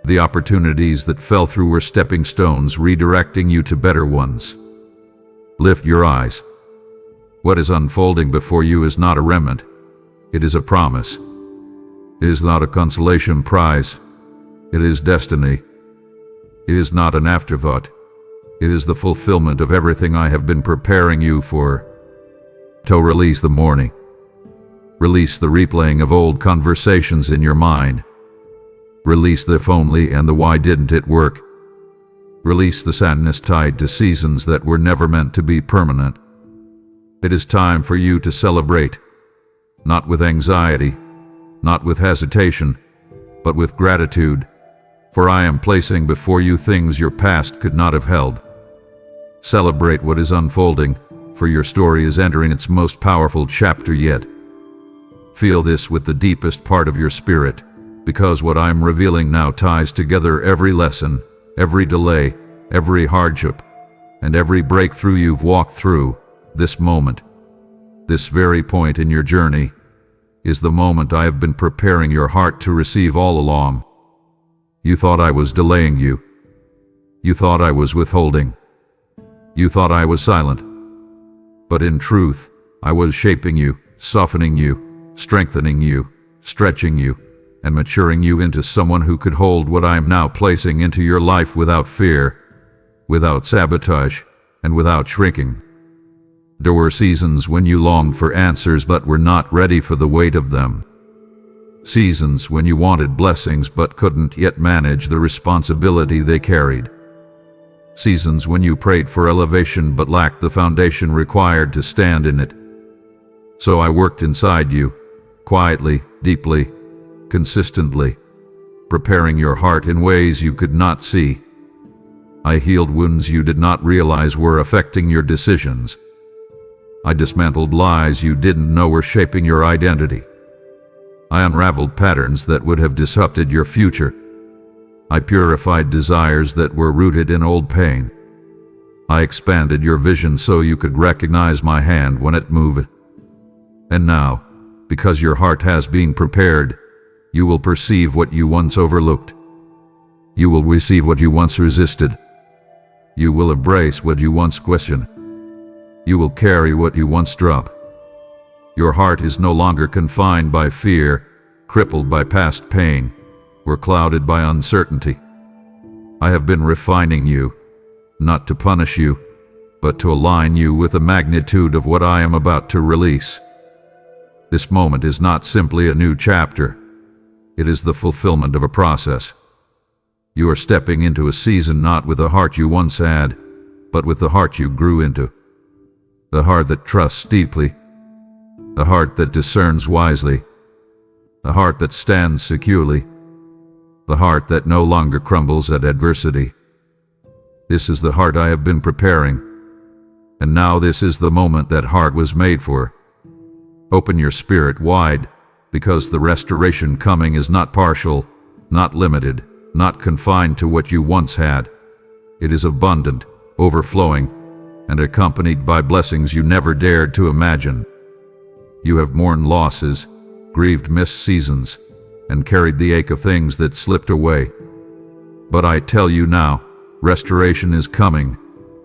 A: The opportunities that fell through were stepping stones redirecting you to better ones. Lift your eyes. What is unfolding before you is not a remnant. It is a promise. It is not a consolation prize. It is destiny. It is not an afterthought. It is the fulfillment of everything I have been preparing you for. To release the mourning. Release the replaying of old conversations in your mind. Release the if only and the why didn't it work. Release the sadness tied to seasons that were never meant to be permanent. It is time for you to celebrate, not with anxiety, not with hesitation, but with gratitude, for I am placing before you things your past could not have held. Celebrate what is unfolding, for your story is entering its most powerful chapter yet. Feel this with the deepest part of your spirit, because what I am revealing now ties together every lesson, every delay, every hardship, and every breakthrough you've walked through. This moment, this very point in your journey, is the moment I have been preparing your heart to receive all along. You thought I was delaying you. You thought I was withholding. You thought I was silent. But in truth, I was shaping you, softening you, strengthening you, stretching you, and maturing you into someone who could hold what I am now placing into your life without fear, without sabotage, and without shrinking. There were seasons when you longed for answers but were not ready for the weight of them. Seasons when you wanted blessings but couldn't yet manage the responsibility they carried. Seasons when you prayed for elevation but lacked the foundation required to stand in it. So I worked inside you, quietly, deeply, consistently, preparing your heart in ways you could not see. I healed wounds you did not realize were affecting your decisions. I dismantled lies you didn't know were shaping your identity. I unraveled patterns that would have disrupted your future. I purified desires that were rooted in old pain. I expanded your vision so you could recognize my hand when it moved. And now, because your heart has been prepared, you will perceive what you once overlooked. You will receive what you once resisted. You will embrace what you once questioned. You will carry what you once dropped. Your heart is no longer confined by fear, crippled by past pain, or clouded by uncertainty. I have been refining you, not to punish you, but to align you with the magnitude of what I am about to release. This moment is not simply a new chapter. It is the fulfillment of a process. You are stepping into a season not with the heart you once had, but with the heart you grew into. The heart that trusts deeply. The heart that discerns wisely. The heart that stands securely. The heart that no longer crumbles at adversity. This is the heart I have been preparing. And now this is the moment that heart was made for. Open your spirit wide, because the restoration coming is not partial, not limited, not confined to what you once had. It is abundant, overflowing, and accompanied by blessings you never dared to imagine. You have mourned losses, grieved missed seasons, and carried the ache of things that slipped away. But I tell you now, restoration is coming,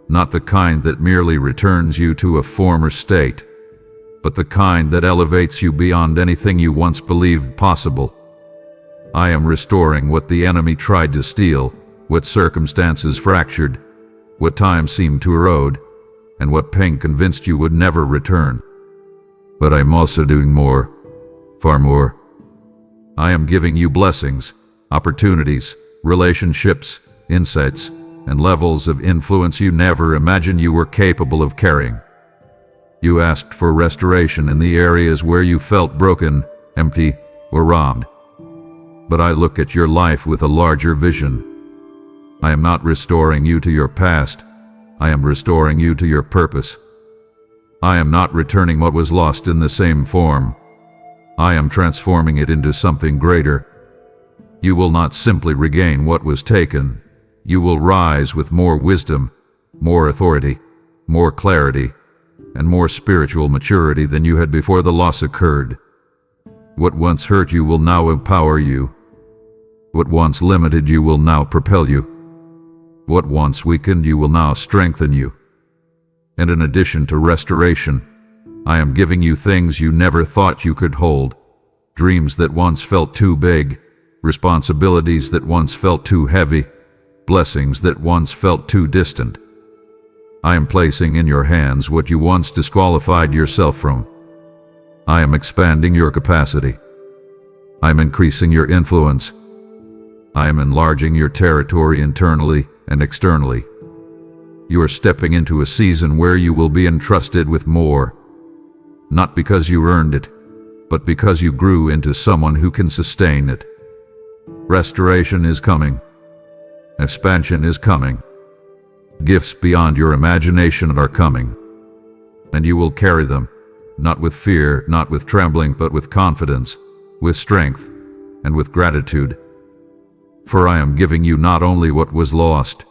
A: not the kind that merely returns you to a former state, but the kind that elevates you beyond anything you once believed possible. I am restoring what the enemy tried to steal, what circumstances fractured, what time seemed to erode, and what pain convinced you would never return. But I am also doing more, far more. I am giving you blessings, opportunities, relationships, insights, and levels of influence you never imagined you were capable of carrying. You asked for restoration in the areas where you felt broken, empty, or robbed. But I look at your life with a larger vision. I am not restoring you to your past. I am restoring you to your purpose. I am not returning what was lost in the same form. I am transforming it into something greater. You will not simply regain what was taken. You will rise with more wisdom, more authority, more clarity, and more spiritual maturity than you had before the loss occurred. What once hurt you will now empower you. What once limited you will now propel you. What once weakened you will now strengthen you. And in addition to restoration, I am giving you things you never thought you could hold. Dreams that once felt too big, responsibilities that once felt too heavy, blessings that once felt too distant. I am placing in your hands what you once disqualified yourself from. I am expanding your capacity. I am increasing your influence. I am enlarging your territory internally and externally. You are stepping into a season where you will be entrusted with more, not because you earned it, but because you grew into someone who can sustain it. Restoration is coming. Expansion is coming. Gifts beyond your imagination are coming. And you will carry them, not with fear, not with trembling, but with confidence, with strength, and with gratitude. For I am giving you not only what was lost,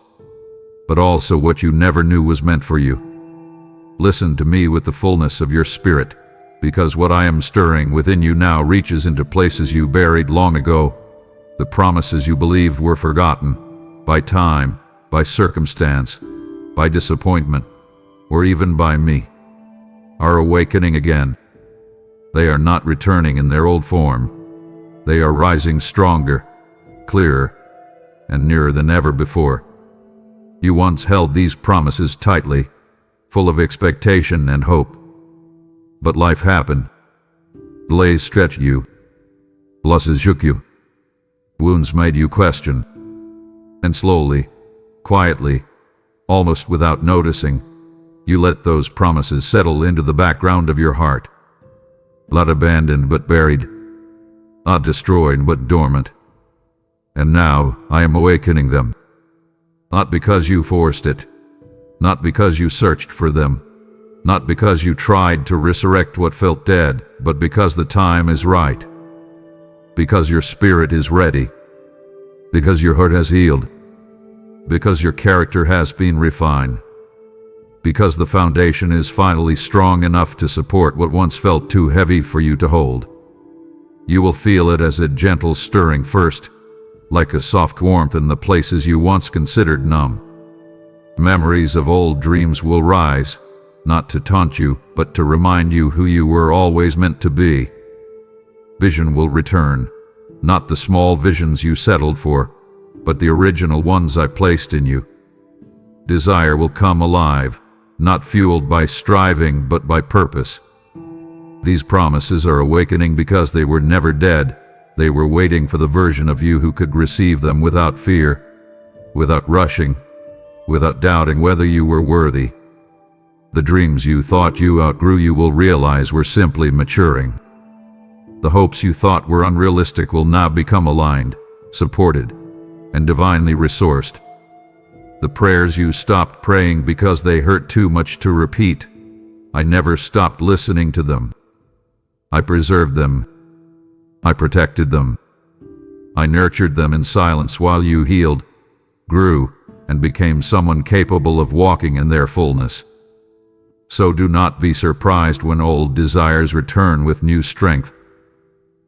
A: but also what you never knew was meant for you. Listen to me with the fullness of your spirit, because what I am stirring within you now reaches into places you buried long ago. The promises you believed were forgotten, by time, by circumstance, by disappointment, or even by me, are awakening again. They are not returning in their old form. They are rising stronger, clearer, and nearer than ever before. You once held these promises tightly, full of expectation and hope. But life happened. Delays stretched you. Losses shook you. Wounds made you question. And slowly, quietly, almost without noticing, you let those promises settle into the background of your heart. Not abandoned but buried. Not destroyed but dormant. And now I am awakening them. Not because you forced it. Not because you searched for them. Not because you tried to resurrect what felt dead, but because the time is right. Because your spirit is ready. Because your heart has healed. Because your character has been refined. Because the foundation is finally strong enough to support what once felt too heavy for you to hold. You will feel it as a gentle stirring first, like a soft warmth in the places you once considered numb. Memories of old dreams will rise, not to taunt you, but to remind you who you were always meant to be. Vision will return, not the small visions you settled for, but the original ones I placed in you. Desire will come alive, not fueled by striving, but by purpose. These promises are awakening because they were never dead. They were waiting for the version of you who could receive them without fear, without rushing, without doubting whether you were worthy. The dreams you thought you outgrew you will realize were simply maturing. The hopes you thought were unrealistic will now become aligned, supported, and divinely resourced. The prayers you stopped praying because they hurt too much to repeat, I never stopped listening to them. I preserved them. I protected them. I nurtured them in silence while you healed, grew, and became someone capable of walking in their fullness. So do not be surprised when old desires return with new strength.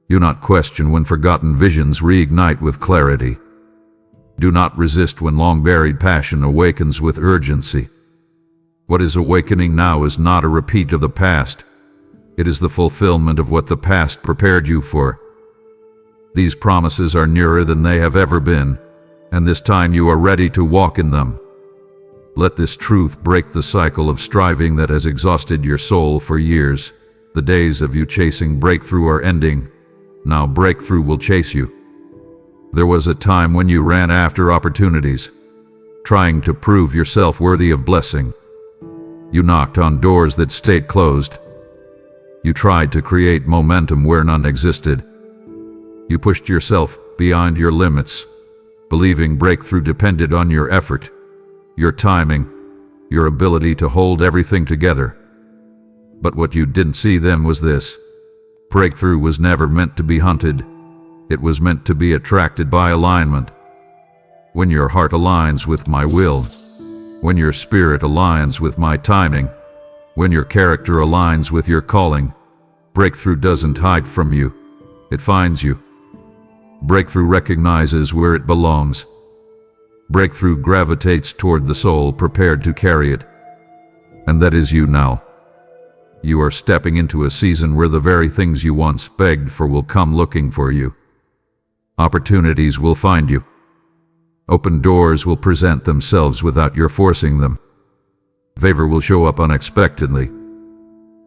A: Do not question when forgotten visions reignite with clarity. Do not resist when long-buried passion awakens with urgency. What is awakening now is not a repeat of the past. It is the fulfillment of what the past prepared you for. These promises are nearer than they have ever been, and this time you are ready to walk in them. Let this truth break the cycle of striving that has exhausted your soul for years. The days of you chasing breakthrough are ending. Now breakthrough will chase you. There was a time when you ran after opportunities, trying to prove yourself worthy of blessing. You knocked on doors that stayed closed. You tried to create momentum where none existed. You pushed yourself beyond your limits, believing breakthrough depended on your effort, your timing, your ability to hold everything together. But what you didn't see then was this: breakthrough was never meant to be hunted. It was meant to be attracted by alignment. When your heart aligns with my will, when your spirit aligns with my timing, when your character aligns with your calling, breakthrough doesn't hide from you, it finds you. Breakthrough recognizes where it belongs. Breakthrough gravitates toward the soul prepared to carry it. And that is you now. You are stepping into a season where the very things you once begged for will come looking for you. Opportunities will find you. Open doors will present themselves without your forcing them. Favor will show up unexpectedly.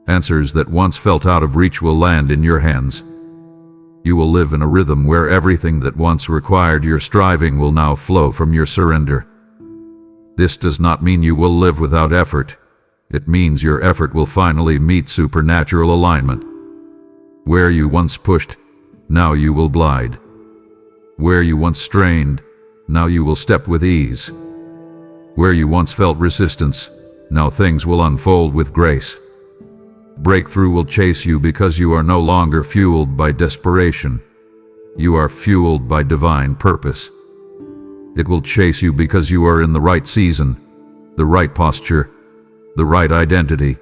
A: Answers that once felt out of reach will land in your hands. You will live in a rhythm where everything that once required your striving will now flow from your surrender. This does not mean you will live without effort. It means your effort will finally meet supernatural alignment. Where you once pushed, now you will glide. Where you once strained, now you will step with ease. Where you once felt resistance, now things will unfold with grace. Breakthrough will chase you because you are no longer fueled by desperation. You are fueled by divine purpose. It will chase you because you are in the right season, the right posture, the right identity.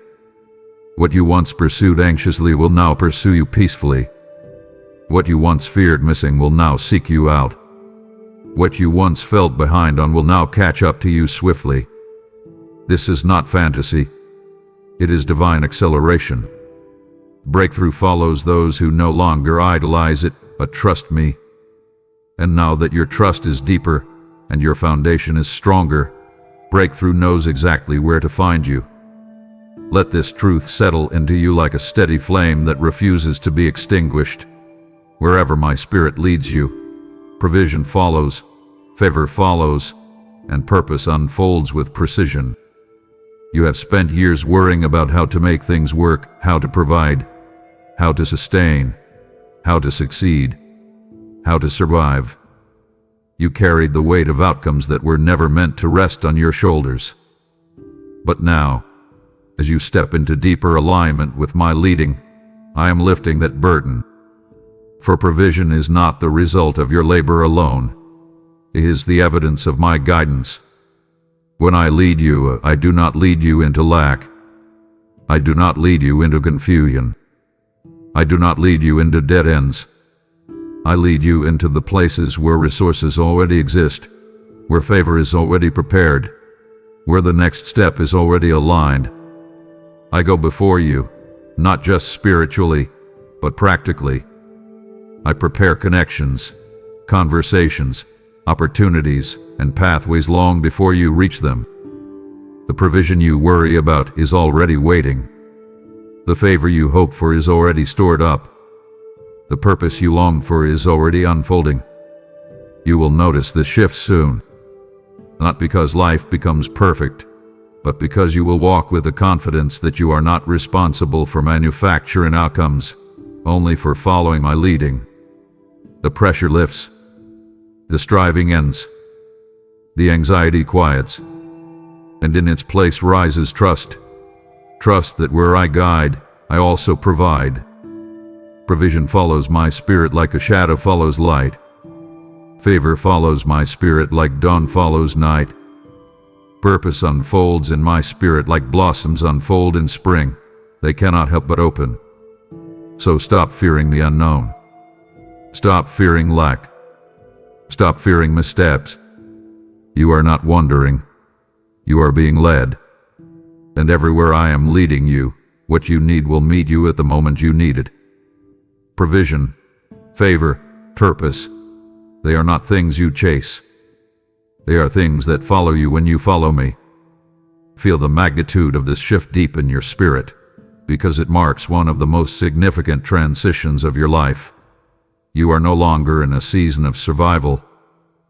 A: What you once pursued anxiously will now pursue you peacefully. What you once feared missing will now seek you out. What you once felt behind on will now catch up to you swiftly. This is not fantasy. It is divine acceleration. Breakthrough follows those who no longer idolize it, but trust me. And now that your trust is deeper and your foundation is stronger, breakthrough knows exactly where to find you. Let this truth settle into you like a steady flame that refuses to be extinguished. Wherever my spirit leads you, provision follows, favor follows, and purpose unfolds with precision. You have spent years worrying about how to make things work, how to provide, how to sustain, how to succeed, how to survive. You carried the weight of outcomes that were never meant to rest on your shoulders. But now, as you step into deeper alignment with my leading, I am lifting that burden. For provision is not the result of your labor alone. It is the evidence of my guidance. When I lead you, I do not lead you into lack. I do not lead you into confusion. I do not lead you into dead ends. I lead you into the places where resources already exist, where favor is already prepared, where the next step is already aligned. I go before you, not just spiritually, but practically. I prepare connections, conversations, opportunities, and pathways long before you reach them. The provision you worry about is already waiting. The favor you hope for is already stored up. The purpose you long for is already unfolding. You will notice the shift soon. Not because life becomes perfect, but because you will walk with the confidence that you are not responsible for manufacturing outcomes, only for following my leading. The pressure lifts. The striving ends. The anxiety quiets. And in its place rises trust. Trust that where I guide, I also provide. Provision follows my spirit like a shadow follows light. Favor follows my spirit like dawn follows night. Purpose unfolds in my spirit like blossoms unfold in spring. They cannot help but open. So stop fearing the unknown. Stop fearing lack. Stop fearing missteps. You are not wandering. You are being led. And everywhere I am leading you, what you need will meet you at the moment you need it. Provision, favor, purpose, they are not things you chase. They are things that follow you when you follow me. Feel the magnitude of this shift deep in your spirit, because it marks one of the most significant transitions of your life. You are no longer in a season of survival.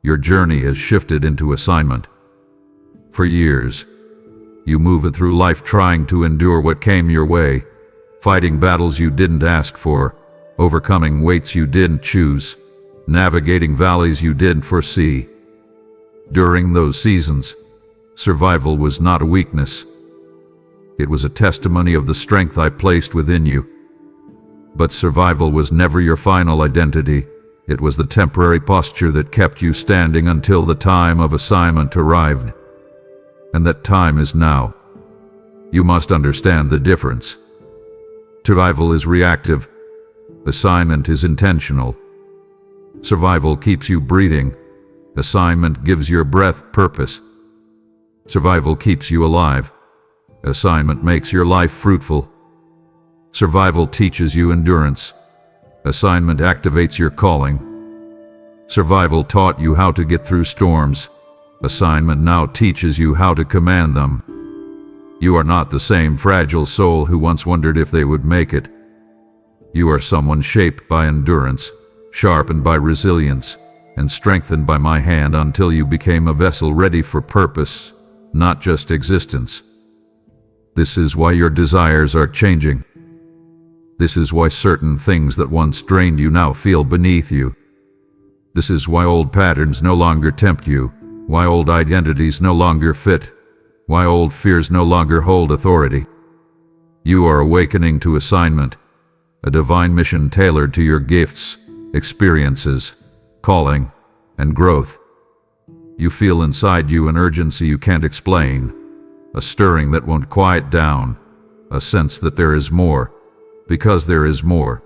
A: Your journey has shifted into assignment. For years, you moved through life trying to endure what came your way, fighting battles you didn't ask for, overcoming weights you didn't choose, navigating valleys you didn't foresee. During those seasons, survival was not a weakness. It was a testimony of the strength I placed within you. But survival was never your final identity. It was the temporary posture that kept you standing until the time of assignment arrived. And that time is now. You must understand the difference. Survival is reactive. Assignment is intentional. Survival keeps you breathing. Assignment gives your breath purpose. Survival keeps you alive. Assignment makes your life fruitful. Survival teaches you endurance. Assignment activates your calling. Survival taught you how to get through storms. Assignment now teaches you how to command them. You are not the same fragile soul who once wondered if they would make it. You are someone shaped by endurance, sharpened by resilience, and strengthened by my hand until you became a vessel ready for purpose, not just existence. This is why your desires are changing. This is why certain things that once drained you now feel beneath you. This is why old patterns no longer tempt you, why old identities no longer fit, why old fears no longer hold authority. You are awakening to assignment, a divine mission tailored to your gifts, experiences, calling, and growth. You feel inside you an urgency you can't explain, a stirring that won't quiet down, a sense that there is more, because there is more.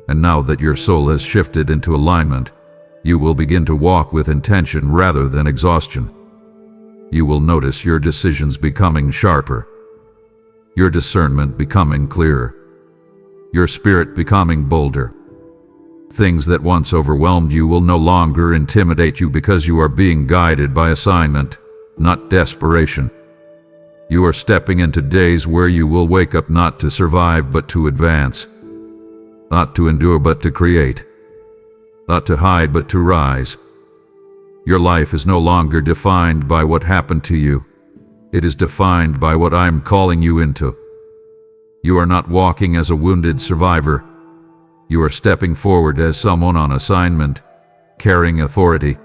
A: And now that your soul has shifted into alignment, you will begin to walk with intention rather than exhaustion. You will notice your decisions becoming sharper, your discernment becoming clearer, your spirit becoming bolder. Things that once overwhelmed you will no longer intimidate you because you are being guided by assignment, not desperation. You are stepping into days where you will wake up not to survive but to advance, not to endure but to create, not to hide but to rise. Your life is no longer defined by what happened to you. It is defined by what I'm calling you into. You are not walking as a wounded survivor. You are stepping forward as someone on assignment, carrying authority,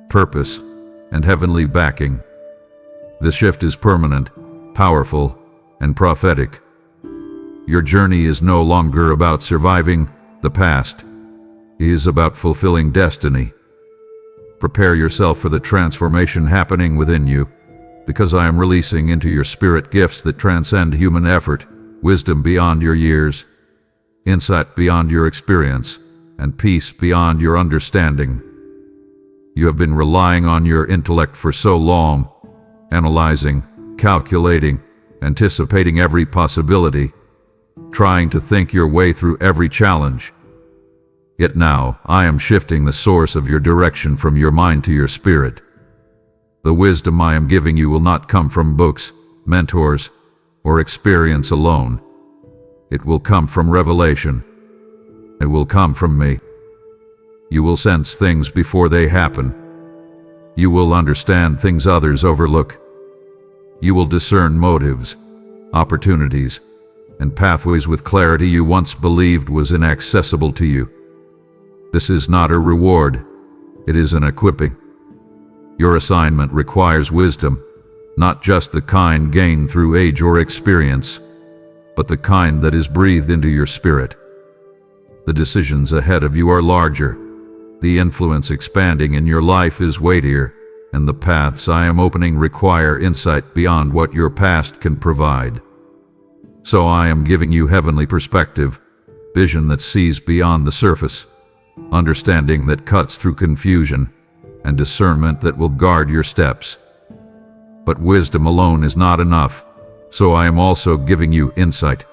A: purpose, and heavenly backing. The shift is permanent, powerful, and prophetic. Your journey is no longer about surviving the past. It is about fulfilling destiny. Prepare yourself for the transformation happening within you, because I am releasing into your spirit gifts that transcend human effort, wisdom beyond your years, insight beyond your experience, and peace beyond your understanding. You have been relying on your intellect for so long, analyzing, calculating, anticipating every possibility, trying to think your way through every challenge. Yet now, I am shifting the source of your direction from your mind to your spirit. The wisdom I am giving you will not come from books, mentors, or experience alone. It will come from revelation. It will come from me. You will sense things before they happen. You will understand things others overlook. You will discern motives, opportunities, and pathways with clarity you once believed was inaccessible to you. This is not a reward, it is an equipping. Your assignment requires wisdom, not just the kind gained through age or experience, but the kind that is breathed into your spirit. The decisions ahead of you are larger, the influence expanding in your life is weightier, and the paths I am opening require insight beyond what your past can provide. So I am giving you heavenly perspective, vision that sees beyond the surface, understanding that cuts through confusion, and discernment that will guard your steps. But wisdom alone is not enough, so I am also giving you insight,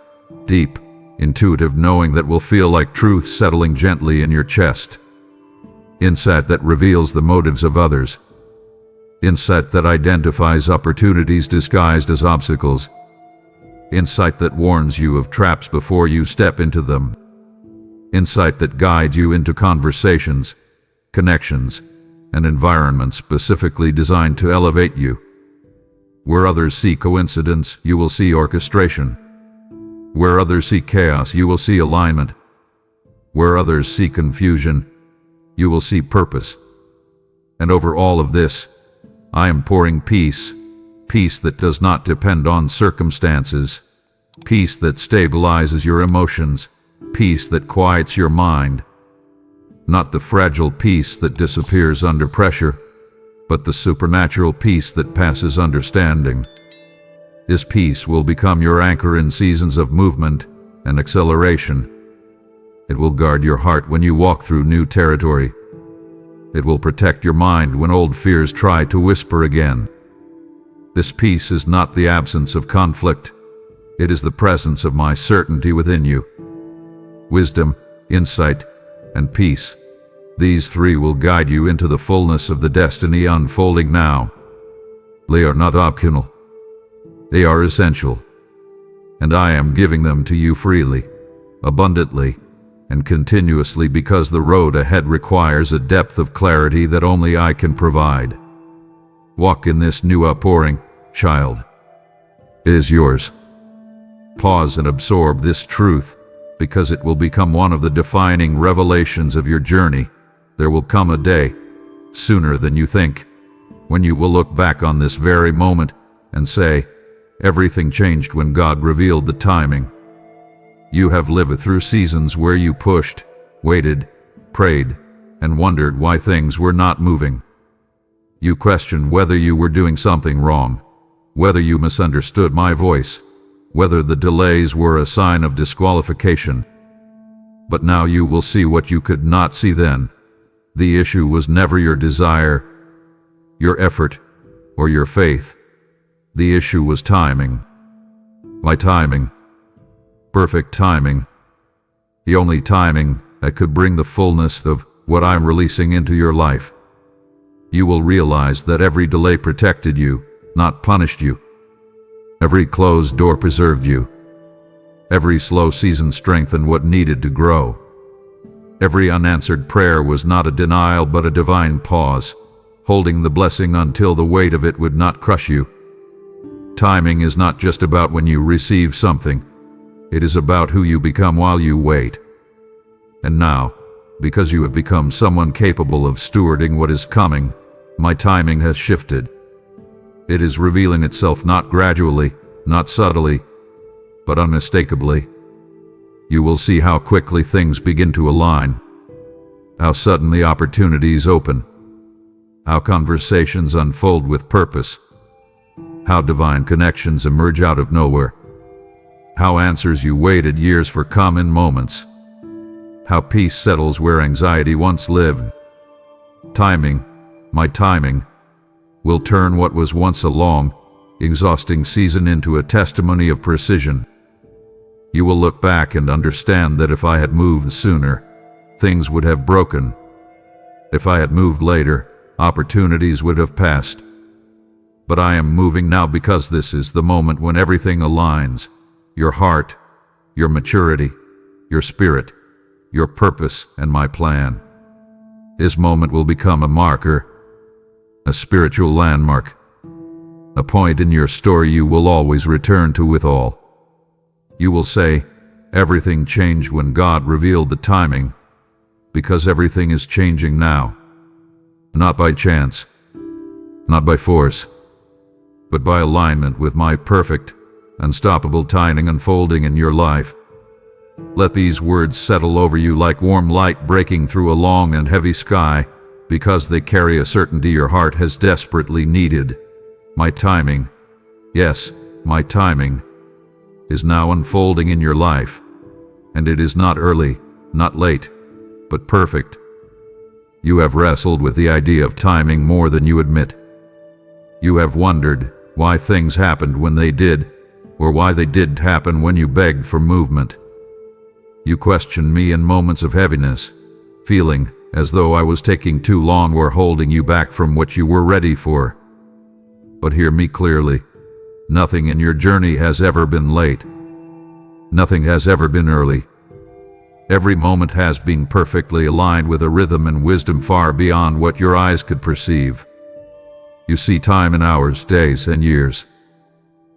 A: deep, intuitive knowing that will feel like truth settling gently in your chest. Insight that reveals the motives of others. Insight that identifies opportunities disguised as obstacles. Insight that warns you of traps before you step into them. Insight that guides you into conversations, connections, and environments specifically designed to elevate you. Where others see coincidence, you will see orchestration. Where others see chaos, you will see alignment. Where others see confusion, you will see purpose. And over all of this, I am pouring peace, peace that does not depend on circumstances, peace that stabilizes your emotions, peace that quiets your mind. Not the fragile peace that disappears under pressure, but the supernatural peace that passes understanding. This peace will become your anchor in seasons of movement and acceleration. It will guard your heart when you walk through new territory. It will protect your mind when old fears try to whisper again. This peace is not the absence of conflict. It is the presence of my certainty within you. Wisdom, insight, and peace. These three will guide you into the fullness of the destiny unfolding now. They are not optional. They are essential. And I am giving them to you freely, abundantly, and continuously because the road ahead requires a depth of clarity that only I can provide. Walk in this new outpouring, child. It is yours. Pause and absorb this truth, because it will become one of the defining revelations of your journey. There will come a day, sooner than you think, when you will look back on this very moment and say, everything changed when God revealed the timing. You have lived through seasons where you pushed, waited, prayed, and wondered why things were not moving. You questioned whether you were doing something wrong, whether you misunderstood my voice, whether the delays were a sign of disqualification. But now you will see what you could not see then. The issue was never your desire, your effort, or your faith. The issue was timing. My timing. Perfect timing. The only timing that could bring the fullness of what I'm releasing into your life. You will realize that every delay protected you, not punished you. Every closed door preserved you. Every slow season strengthened what needed to grow. Every unanswered prayer was not a denial but a divine pause, holding the blessing until the weight of it would not crush you. Timing is not just about when you receive something. It is about who you become while you wait. And now, because you have become someone capable of stewarding what is coming, my timing has shifted. It is revealing itself not gradually, not subtly, but unmistakably. You will see how quickly things begin to align, how suddenly opportunities open, how conversations unfold with purpose, how divine connections emerge out of nowhere, how answers you waited years for come in moments, how peace settles where anxiety once lived. Timing, my timing, will turn what was once a long, exhausting season into a testimony of precision. You will look back and understand that if I had moved sooner, things would have broken. If I had moved later, opportunities would have passed. But I am moving now because this is the moment when everything aligns. Your heart, your maturity, your spirit, your purpose, and my plan. This moment will become a marker, a spiritual landmark, a point in your story you will always return to with awe. You will say, everything changed when God revealed the timing, because everything is changing now. Not by chance, not by force, but by alignment with my perfect, unstoppable timing unfolding in your life. Let these words settle over you like warm light breaking through a long and heavy sky, because they carry a certainty your heart has desperately needed. My timing, yes, my timing, is now unfolding in your life, and it is not early, not late, but perfect. You have wrestled with the idea of timing more than you admit. You have wondered why things happened when they did, or why they did happen when you begged for movement. You questioned me in moments of heaviness, feeling as though I was taking too long or holding you back from what you were ready for. But hear me clearly. Nothing in your journey has ever been late. Nothing has ever been early. Every moment has been perfectly aligned with a rhythm and wisdom far beyond what your eyes could perceive. You see time in hours, days, and years.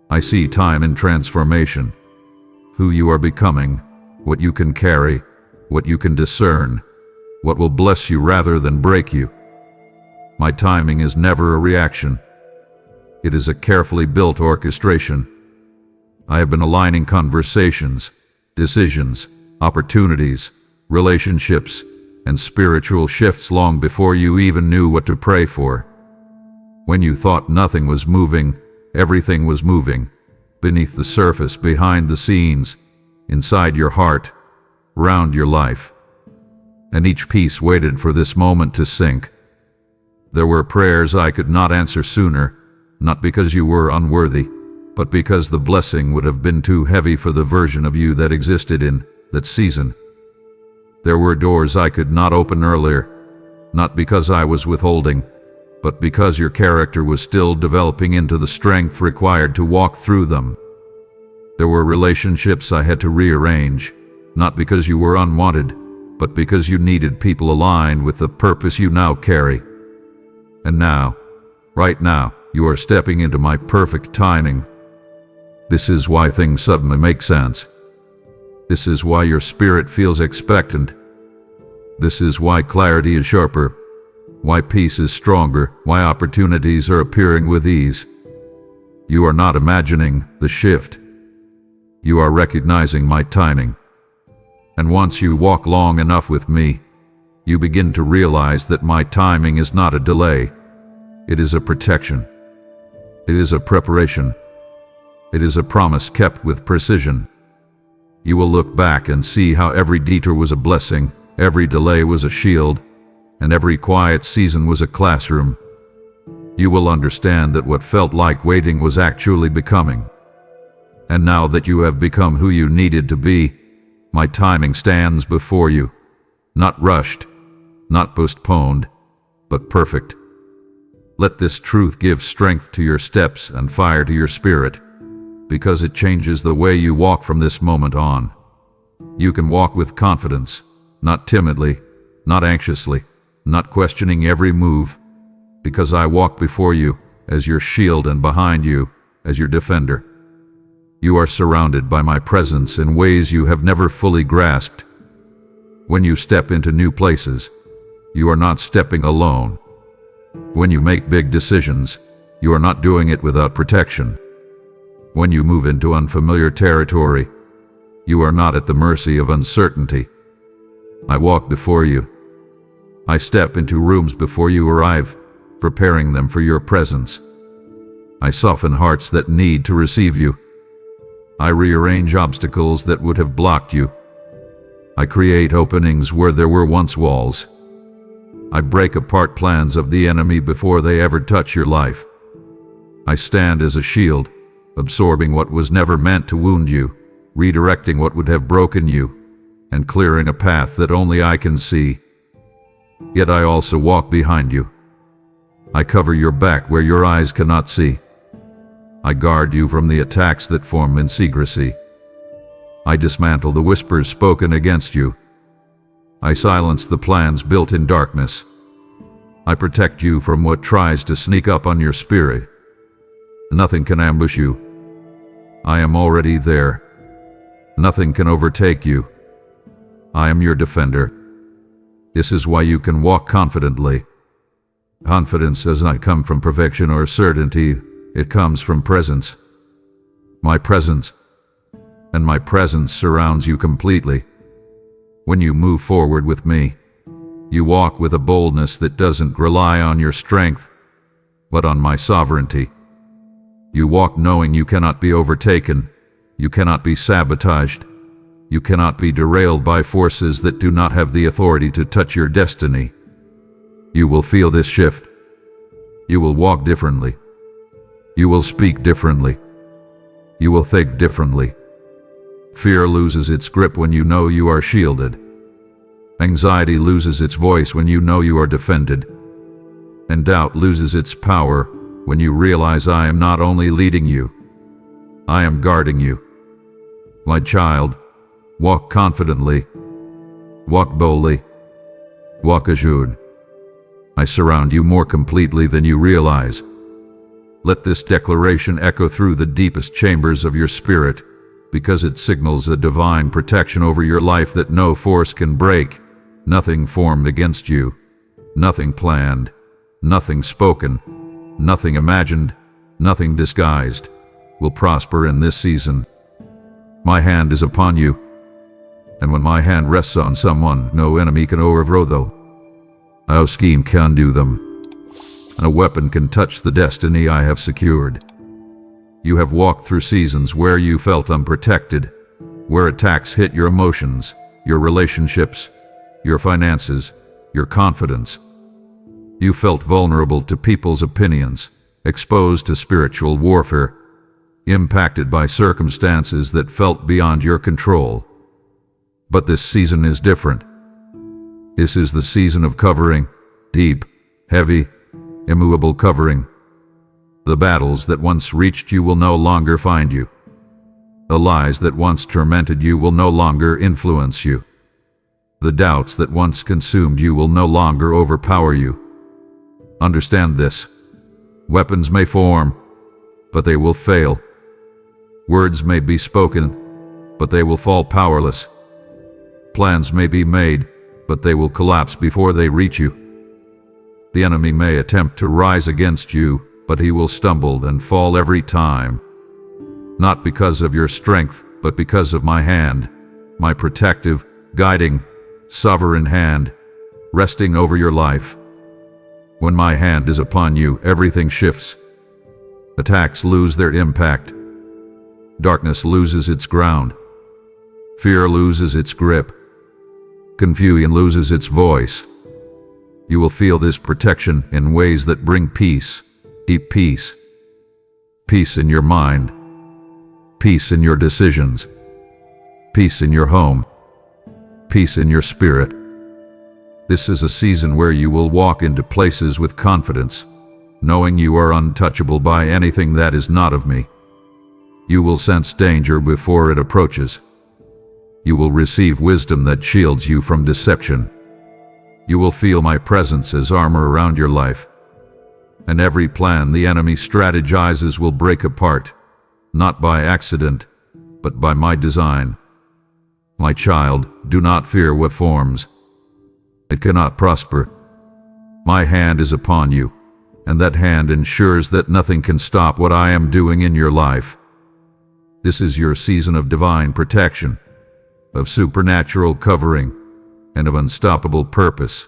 A: I see time in transformation. Who you are becoming, what you can carry, what you can discern, what will bless you rather than break you. My timing is never a reaction. It is a carefully built orchestration. I have been aligning conversations, decisions, opportunities, relationships, and spiritual shifts long before you even knew what to pray for. When you thought nothing was moving, everything was moving. Beneath the surface, behind the scenes, inside your heart, round your life. And each piece waited for this moment to sink. There were prayers I could not answer sooner, not because you were unworthy, but because the blessing would have been too heavy for the version of you that existed in that season. There were doors I could not open earlier, not because I was withholding, but because your character was still developing into the strength required to walk through them. There were relationships I had to rearrange, not because you were unwanted, but because you needed people aligned with the purpose you now carry. And now, right now, you are stepping into my perfect timing. This is why things suddenly make sense. This is why your spirit feels expectant. This is why clarity is sharper, why peace is stronger, why opportunities are appearing with ease. You are not imagining the shift. You are recognizing my timing. And once you walk long enough with me, you begin to realize that my timing is not a delay. It is a protection. It is a preparation. It is a promise kept with precision. You will look back and see how every detour was a blessing, every delay was a shield, and every quiet season was a classroom. You will understand that what felt like waiting was actually becoming. And now that you have become who you needed to be, my timing stands before you, not rushed, not postponed, but perfect. Let this truth give strength to your steps and fire to your spirit, because it changes the way you walk from this moment on. You can walk with confidence, not timidly, not anxiously, not questioning every move, because I walk before you as your shield and behind you as your defender. You are surrounded by my presence in ways you have never fully grasped. When you step into new places, you are not stepping alone. When you make big decisions, you are not doing it without protection. When you move into unfamiliar territory, you are not at the mercy of uncertainty. I walk before you. I step into rooms before you arrive, preparing them for your presence. I soften hearts that need to receive you. I rearrange obstacles that would have blocked you. I create openings where there were once walls. I break apart plans of the enemy before they ever touch your life. I stand as a shield, absorbing what was never meant to wound you, redirecting what would have broken you, and clearing a path that only I can see. Yet I also walk behind you. I cover your back where your eyes cannot see. I guard you from the attacks that form in secrecy. I dismantle the whispers spoken against you. I silence the plans built in darkness. I protect you from what tries to sneak up on your spirit. Nothing can ambush you. I am already there. Nothing can overtake you. I am your defender. This is why you can walk confidently. Confidence does not come from perfection or certainty. It comes from presence. My presence. And my presence surrounds you completely. When you move forward with me, you walk with a boldness that doesn't rely on your strength, but on my sovereignty. You walk knowing you cannot be overtaken, you cannot be sabotaged, you cannot be derailed by forces that do not have the authority to touch your destiny. You will feel this shift. You will walk differently. You will speak differently. You will think differently. Fear loses its grip when you know you are shielded. Anxiety loses its voice when you know you are defended. And doubt loses its power when you realize I am not only leading you, I am guarding you. My child, walk confidently, walk boldly, walk assured. I surround you more completely than you realize. Let this declaration echo through the deepest chambers of your spirit, because it signals a divine protection over your life that no force can break. Nothing formed against you, nothing planned, nothing spoken, nothing imagined, nothing disguised, will prosper in this season. My hand is upon you, and when my hand rests on someone, no enemy can overthrow them. No scheme can do them. No weapon can touch the destiny I have secured. You have walked through seasons where you felt unprotected, where attacks hit your emotions, your relationships, your finances, your confidence. You felt vulnerable to people's opinions, exposed to spiritual warfare, impacted by circumstances that felt beyond your control. But this season is different. This is the season of covering, deep, heavy, immovable covering. The battles that once reached you will no longer find you. The lies that once tormented you will no longer influence you. The doubts that once consumed you will no longer overpower you. Understand this. Weapons may form, but they will fail. Words may be spoken, but they will fall powerless. Plans may be made, but they will collapse before they reach you. The enemy may attempt to rise against you, but he will stumble and fall every time. Not because of your strength, but because of my hand, my protective, guiding, sovereign hand, resting over your life. When my hand is upon you, everything shifts. Attacks lose their impact. Darkness loses its ground. Fear loses its grip. Confusion loses its voice. You will feel this protection in ways that bring peace, deep peace. Peace in your mind. Peace in your decisions. Peace in your home. Peace in your spirit. This is a season where you will walk into places with confidence, knowing you are untouchable by anything that is not of me. You will sense danger before it approaches. You will receive wisdom that shields you from deception. You will feel my presence as armor around your life. And every plan the enemy strategizes will break apart, not by accident, but by my design. My child, do not fear what forms. It cannot prosper. My hand is upon you, and that hand ensures that nothing can stop what I am doing in your life. This is your season of divine protection, of supernatural covering, and of unstoppable purpose.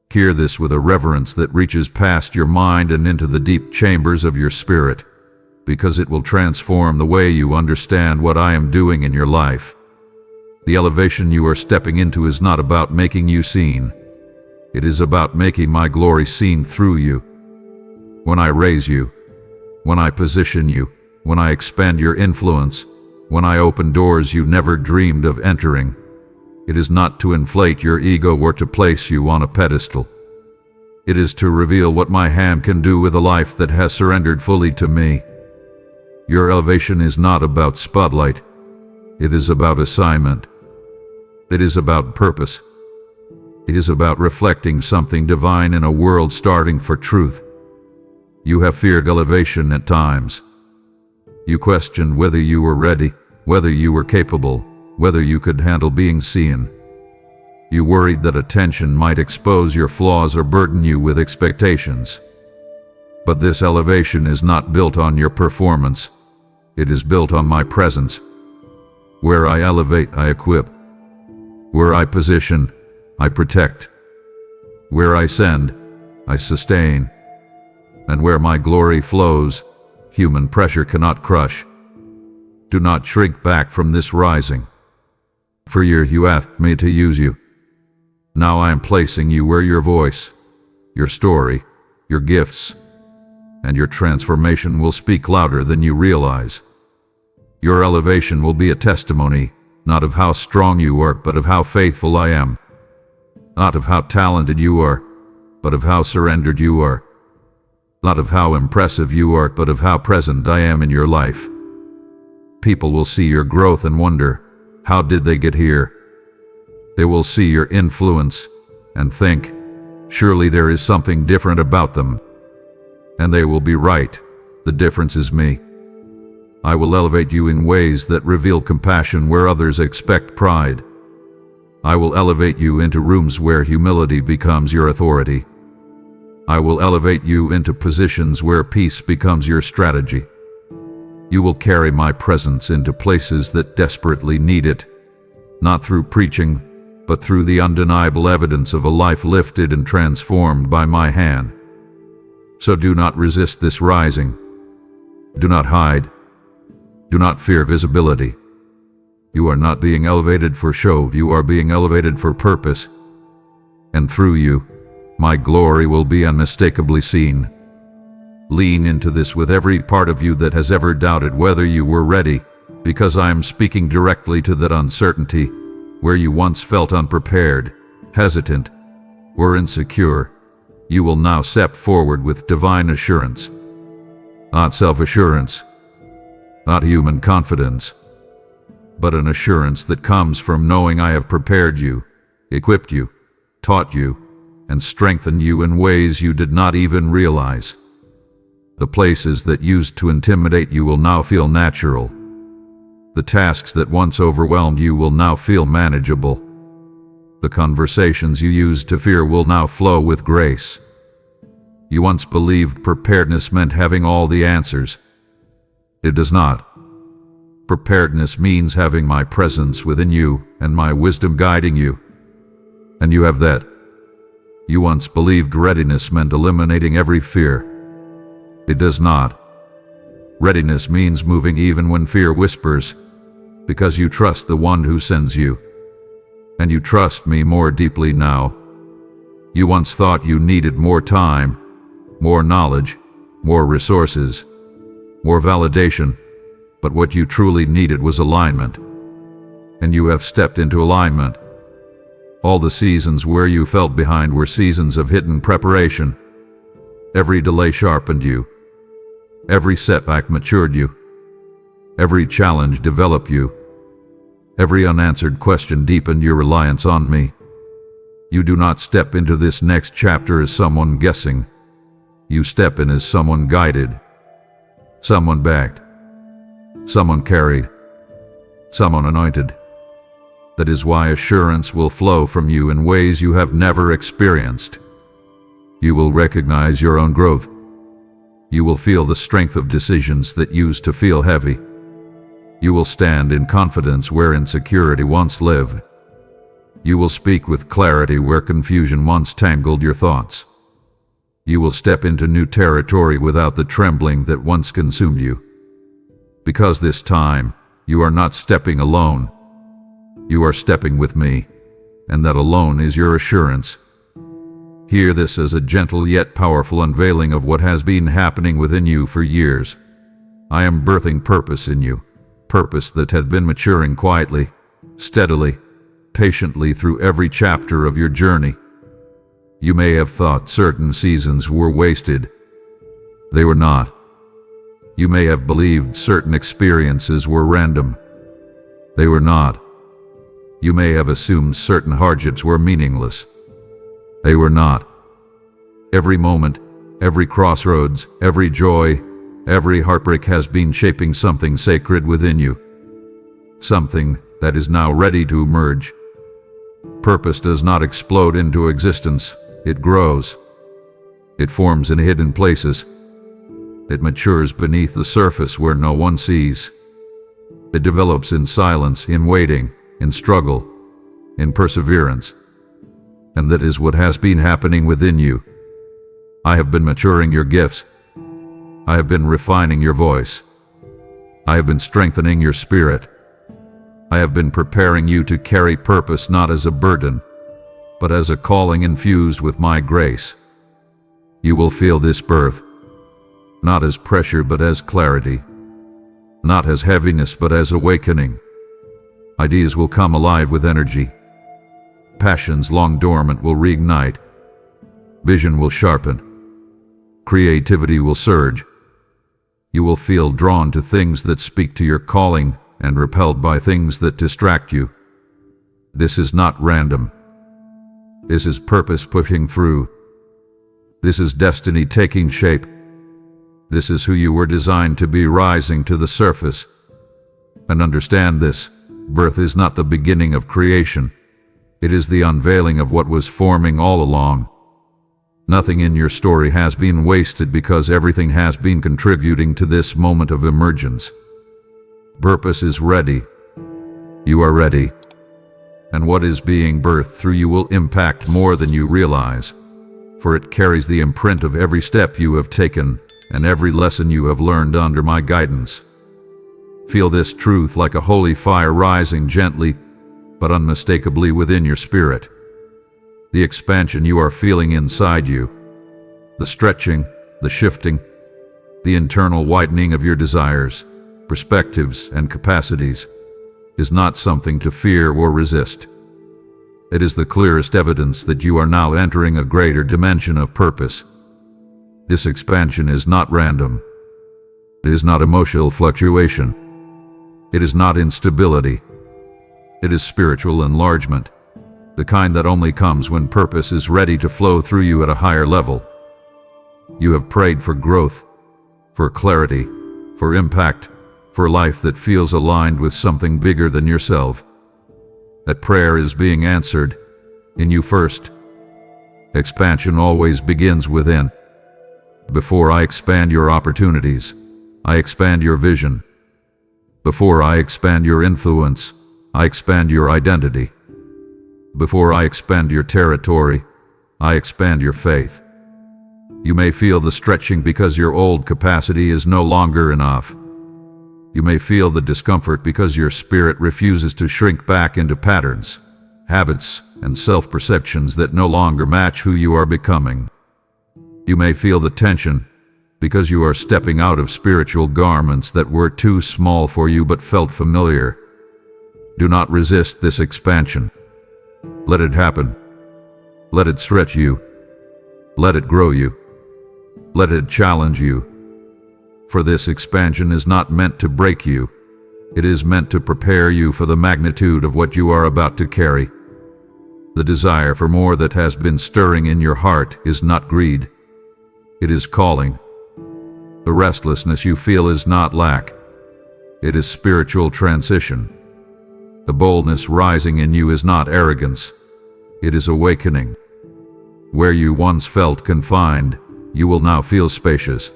A: Hear this with a reverence that reaches past your mind and into the deep chambers of your spirit, because it will transform the way you understand what I am doing in your life. The elevation you are stepping into is not about making you seen. It is about making my glory seen through you. When I raise you, when I position you, when I expand your influence, when I open doors you never dreamed of entering, it is not to inflate your ego or to place you on a pedestal. It is to reveal what my hand can do with a life that has surrendered fully to me. Your elevation is not about spotlight. It is about assignment. It is about purpose. It is about reflecting something divine in a world starving for truth. You have feared elevation at times. You questioned whether you were ready, whether you were capable, whether you could handle being seen. You worried that attention might expose your flaws or burden you with expectations. But this elevation is not built on your performance. It is built on my presence. Where I elevate, I equip. Where I position, I protect. Where I send, I sustain. And where my glory flows, human pressure cannot crush. Do not shrink back from this rising. For years you asked me to use you. Now I am placing you where your voice, your story, your gifts, and your transformation will speak louder than you realize. Your elevation will be a testimony, not of how strong you are, but of how faithful I am. Not of how talented you are, but of how surrendered you are. Not of how impressive you are, but of how present I am in your life. People will see your growth and wonder, how did they get here? They will see your influence and think, surely there is something different about them. And they will be right. The difference is me. I will elevate you in ways that reveal compassion where others expect pride. I will elevate you into rooms where humility becomes your authority. I will elevate you into positions where peace becomes your strategy. You will carry my presence into places that desperately need it, not through preaching, but through the undeniable evidence of a life lifted and transformed by my hand. So do not resist this rising. Do not hide. Do not fear visibility. You are not being elevated for show, you are being elevated for purpose. And through you, my glory will be unmistakably seen. Lean into this with every part of you that has ever doubted whether you were ready, because I am speaking directly to that uncertainty, where you once felt unprepared, hesitant, or insecure. You will now step forward with divine assurance. Not self-assurance, not human confidence, but an assurance that comes from knowing I have prepared you, equipped you, taught you, and strengthened you in ways you did not even realize. The places that used to intimidate you will now feel natural. The tasks that once overwhelmed you will now feel manageable. The conversations you used to fear will now flow with grace. You once believed preparedness meant having all the answers. It does not. Preparedness means having my presence within you and my wisdom guiding you. And you have that. You once believed readiness meant eliminating every fear. It does not. Readiness means moving even when fear whispers, because you trust the one who sends you. And you trust me more deeply now. You once thought you needed more time, more knowledge, more resources, more validation, but what you truly needed was alignment. And you have stepped into alignment. All the seasons where you felt behind were seasons of hidden preparation. Every delay sharpened you. Every setback matured you. Every challenge developed you. Every unanswered question deepened your reliance on me. You do not step into this next chapter as someone guessing. You step in as someone guided, someone backed, someone carried, someone anointed. That is why assurance will flow from you in ways you have never experienced. You will recognize your own growth. You will feel the strength of decisions that used to feel heavy. You will stand in confidence where insecurity once lived. You will speak with clarity where confusion once tangled your thoughts. You will step into new territory without the trembling that once consumed you. Because this time, you are not stepping alone. You are stepping with me, and that alone is your assurance. Hear this as a gentle yet powerful unveiling of what has been happening within you for years. I am birthing purpose in you, purpose that has been maturing quietly, steadily, patiently through every chapter of your journey. You may have thought certain seasons were wasted. They were not. You may have believed certain experiences were random. They were not. You may have assumed certain hardships were meaningless. They were not. Every moment, every crossroads, every joy, every heartbreak has been shaping something sacred within you. Something that is now ready to emerge. Purpose does not explode into existence. It grows. It forms in hidden places. It matures beneath the surface where no one sees. It develops in silence, in waiting, in struggle, in perseverance. And that is what has been happening within you. I have been maturing your gifts. I have been refining your voice. I have been strengthening your spirit. I have been preparing you to carry purpose not as a burden, but as a calling infused with my grace. You will feel this birth, not as pressure but as clarity, not as heaviness but as awakening. Ideas will come alive with energy. Passions long dormant will reignite. Vision will sharpen. Creativity will surge. You will feel drawn to things that speak to your calling and repelled by things that distract you. This is not random. This is purpose pushing through. This is destiny taking shape. This is who you were designed to be, rising to the surface. And understand this: birth is not the beginning of creation. It is the unveiling of what was forming all along. Nothing in your story has been wasted, because everything has been contributing to this moment of emergence. Purpose is ready. You are ready. And what is being birthed through you will impact more than you realize, for it carries the imprint of every step you have taken and every lesson you have learned under my guidance. Feel this truth like a holy fire rising gently but unmistakably within your spirit. The expansion you are feeling inside you, the stretching, the shifting, the internal widening of your desires, perspectives, and capacities is not something to fear or resist. It is the clearest evidence that you are now entering a greater dimension of purpose. This expansion is not random. It is not emotional fluctuation. It is not instability. It is spiritual enlargement, the kind that only comes when purpose is ready to flow through you at a higher level. You have prayed for growth, for clarity, for impact, for life that feels aligned with something bigger than yourself. That prayer is being answered in you first. Expansion always begins within. Before I expand your opportunities, I expand your vision. Before I expand your influence, I expand your identity. Before I expand your territory, I expand your faith. You may feel the stretching because your old capacity is no longer enough. You may feel the discomfort because your spirit refuses to shrink back into patterns, habits, and self-perceptions that no longer match who you are becoming. You may feel the tension because you are stepping out of spiritual garments that were too small for you but felt familiar. Do not resist this expansion. Let it happen. Let it stretch you. Let it grow you. Let it challenge you. For this expansion is not meant to break you. It is meant to prepare you for the magnitude of what you are about to carry. The desire for more that has been stirring in your heart is not greed. It is calling. The restlessness you feel is not lack. It is spiritual transition. The boldness rising in you is not arrogance. It is awakening. Where you once felt confined, you will now feel spacious.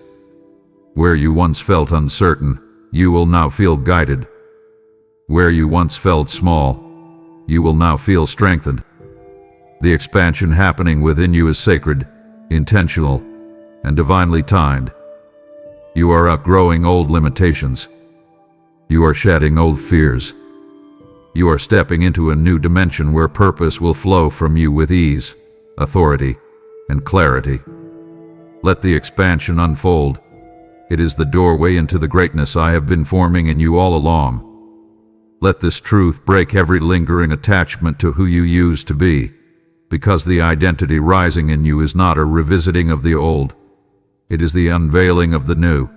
A: Where you once felt uncertain, you will now feel guided. Where you once felt small, you will now feel strengthened. The expansion happening within you is sacred, intentional, and divinely timed. You are outgrowing old limitations. You are shedding old fears. You are stepping into a new dimension where purpose will flow from you with ease, authority, and clarity. Let the expansion unfold. It is the doorway into the greatness I have been forming in you all along. Let this truth break every lingering attachment to who you used to be, because the identity rising in you is not a revisiting of the old. It is the unveiling of the new.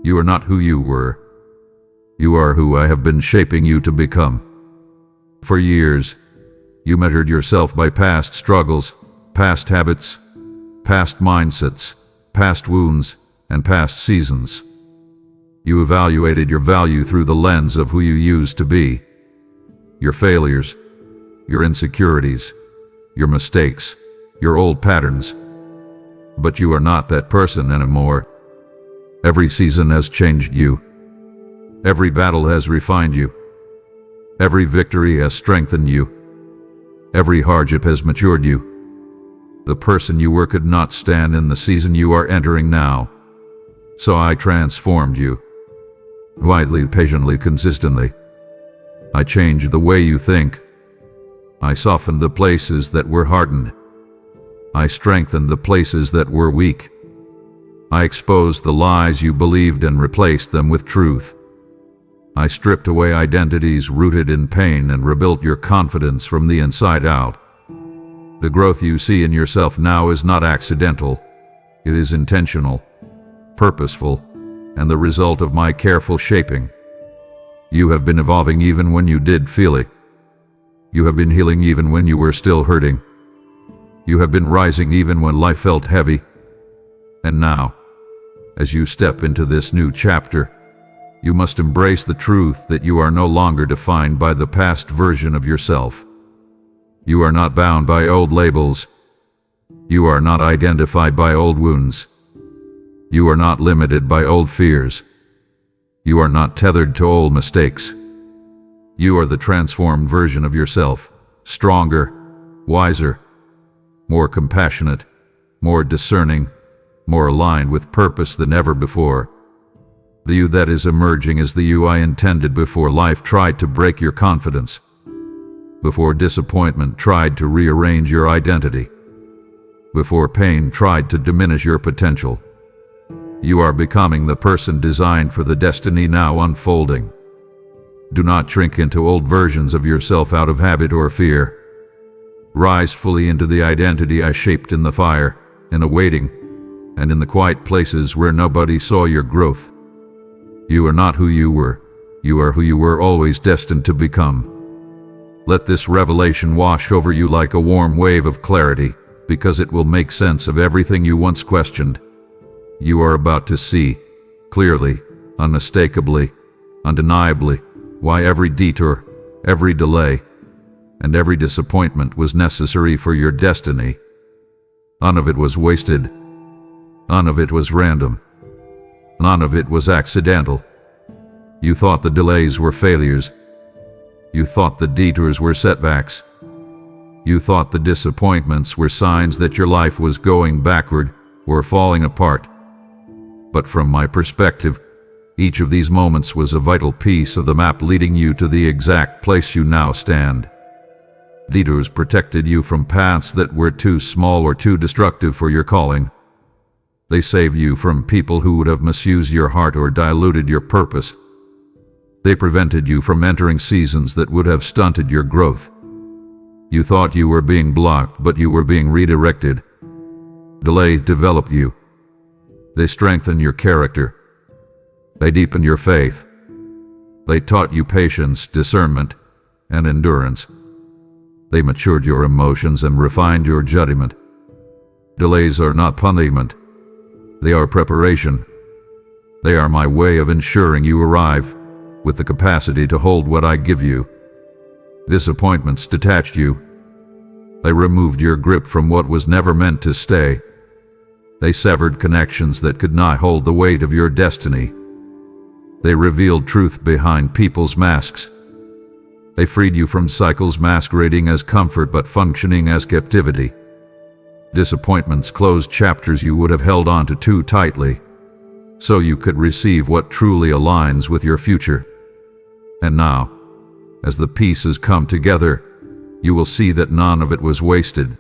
A: You are not who you were. You are who I have been shaping you to become. For years, you measured yourself by past struggles, past habits, past mindsets, past wounds, and past seasons. You evaluated your value through the lens of who you used to be. Your failures, your insecurities, your mistakes, your old patterns. But you are not that person anymore. Every season has changed you. Every battle has refined you. Every victory has strengthened you. Every hardship has matured you. The person you were could not stand in the season you are entering now. So I transformed you. Widely, patiently, consistently. I changed the way you think. I softened the places that were hardened. I strengthened the places that were weak. I exposed the lies you believed and replaced them with truth. I stripped away identities rooted in pain and rebuilt your confidence from the inside out. The growth you see in yourself now is not accidental. It is intentional, purposeful, and the result of my careful shaping. You have been evolving even when you did feel it. You have been healing even when you were still hurting. You have been rising even when life felt heavy. And now, as you step into this new chapter, you must embrace the truth that you are no longer defined by the past version of yourself. You are not bound by old labels. You are not identified by old wounds. You are not limited by old fears. You are not tethered to old mistakes. You are the transformed version of yourself, stronger, wiser, more compassionate, more discerning, more aligned with purpose than ever before. The you that is emerging is the you I intended before life tried to break your confidence, before disappointment tried to rearrange your identity, before pain tried to diminish your potential. You are becoming the person designed for the destiny now unfolding. Do not shrink into old versions of yourself out of habit or fear. Rise fully into the identity I shaped in the fire, in the waiting, and in the quiet places where nobody saw your growth. You are not who you were. You are who you were always destined to become. Let this revelation wash over you like a warm wave of clarity, because it will make sense of everything you once questioned. You are about to see, clearly, unmistakably, undeniably, why every detour, every delay, and every disappointment was necessary for your destiny. None of it was wasted. None of it was random. None of it was accidental. You thought the delays were failures. You thought the detours were setbacks. You thought the disappointments were signs that your life was going backward or falling apart. But from my perspective, each of these moments was a vital piece of the map leading you to the exact place you now stand. Detours protected you from paths that were too small or too destructive for your calling. They saved you from people who would have misused your heart or diluted your purpose. They prevented you from entering seasons that would have stunted your growth. You thought you were being blocked, but you were being redirected. Delays develop you. They strengthen your character. They deepen your faith. They taught you patience, discernment, and endurance. They matured your emotions and refined your judgment. Delays are not punishment. They are preparation. They are my way of ensuring you arrive with the capacity to hold what I give you. Disappointments detached you. They removed your grip from what was never meant to stay. They severed connections that could not hold the weight of your destiny. They revealed truth behind people's masks. They freed you from cycles masquerading as comfort but functioning as captivity. Disappointments closed chapters you would have held on to too tightly, so you could receive what truly aligns with your future. And now, as the pieces come together, you will see that none of it was wasted.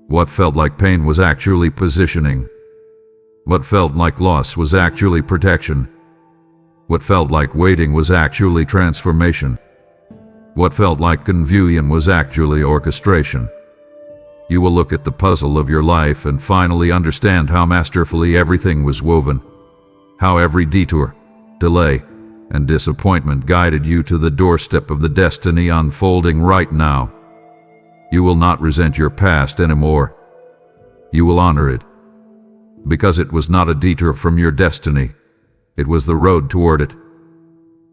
A: What felt like pain was actually positioning. What felt like loss was actually protection. What felt like waiting was actually transformation. What felt like confusion was actually orchestration. You will look at the puzzle of your life and finally understand how masterfully everything was woven, how every detour, delay, and disappointment guided you to the doorstep of the destiny unfolding right now. You will not resent your past anymore. You will honor it, because it was not a detour from your destiny. It was the road toward it.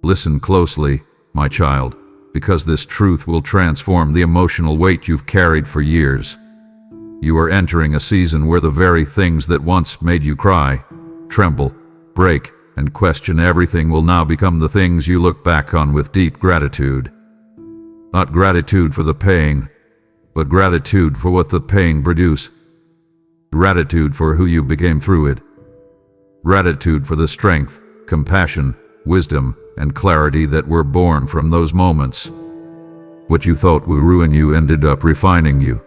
A: Listen closely, my child, because this truth will transform the emotional weight you've carried for years. You are entering a season where the very things that once made you cry, tremble, break, and question everything will now become the things you look back on with deep gratitude. Not gratitude for the pain, but gratitude for what the pain produced. Gratitude for who you became through it. Gratitude for the strength, compassion, wisdom, and clarity that were born from those moments. What you thought would ruin you ended up refining you.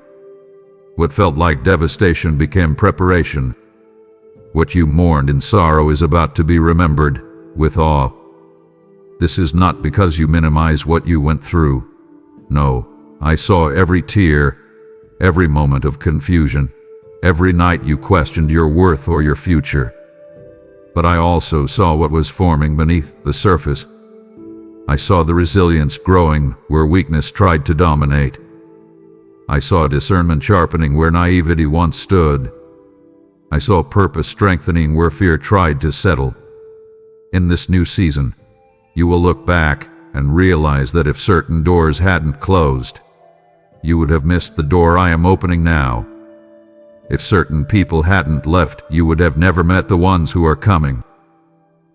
A: What felt like devastation became preparation. What you mourned in sorrow is about to be remembered with awe. This is not because you minimize what you went through. No, I saw every tear, every moment of confusion, Every night you questioned your worth or your future. But I also saw what was forming beneath the surface. I saw the resilience growing where weakness tried to dominate. I saw discernment sharpening where naivety once stood. I saw purpose strengthening where fear tried to settle. In this new season, you will look back and realize that if certain doors hadn't closed, you would have missed the door I am opening now. If certain people hadn't left, you would have never met the ones who are coming.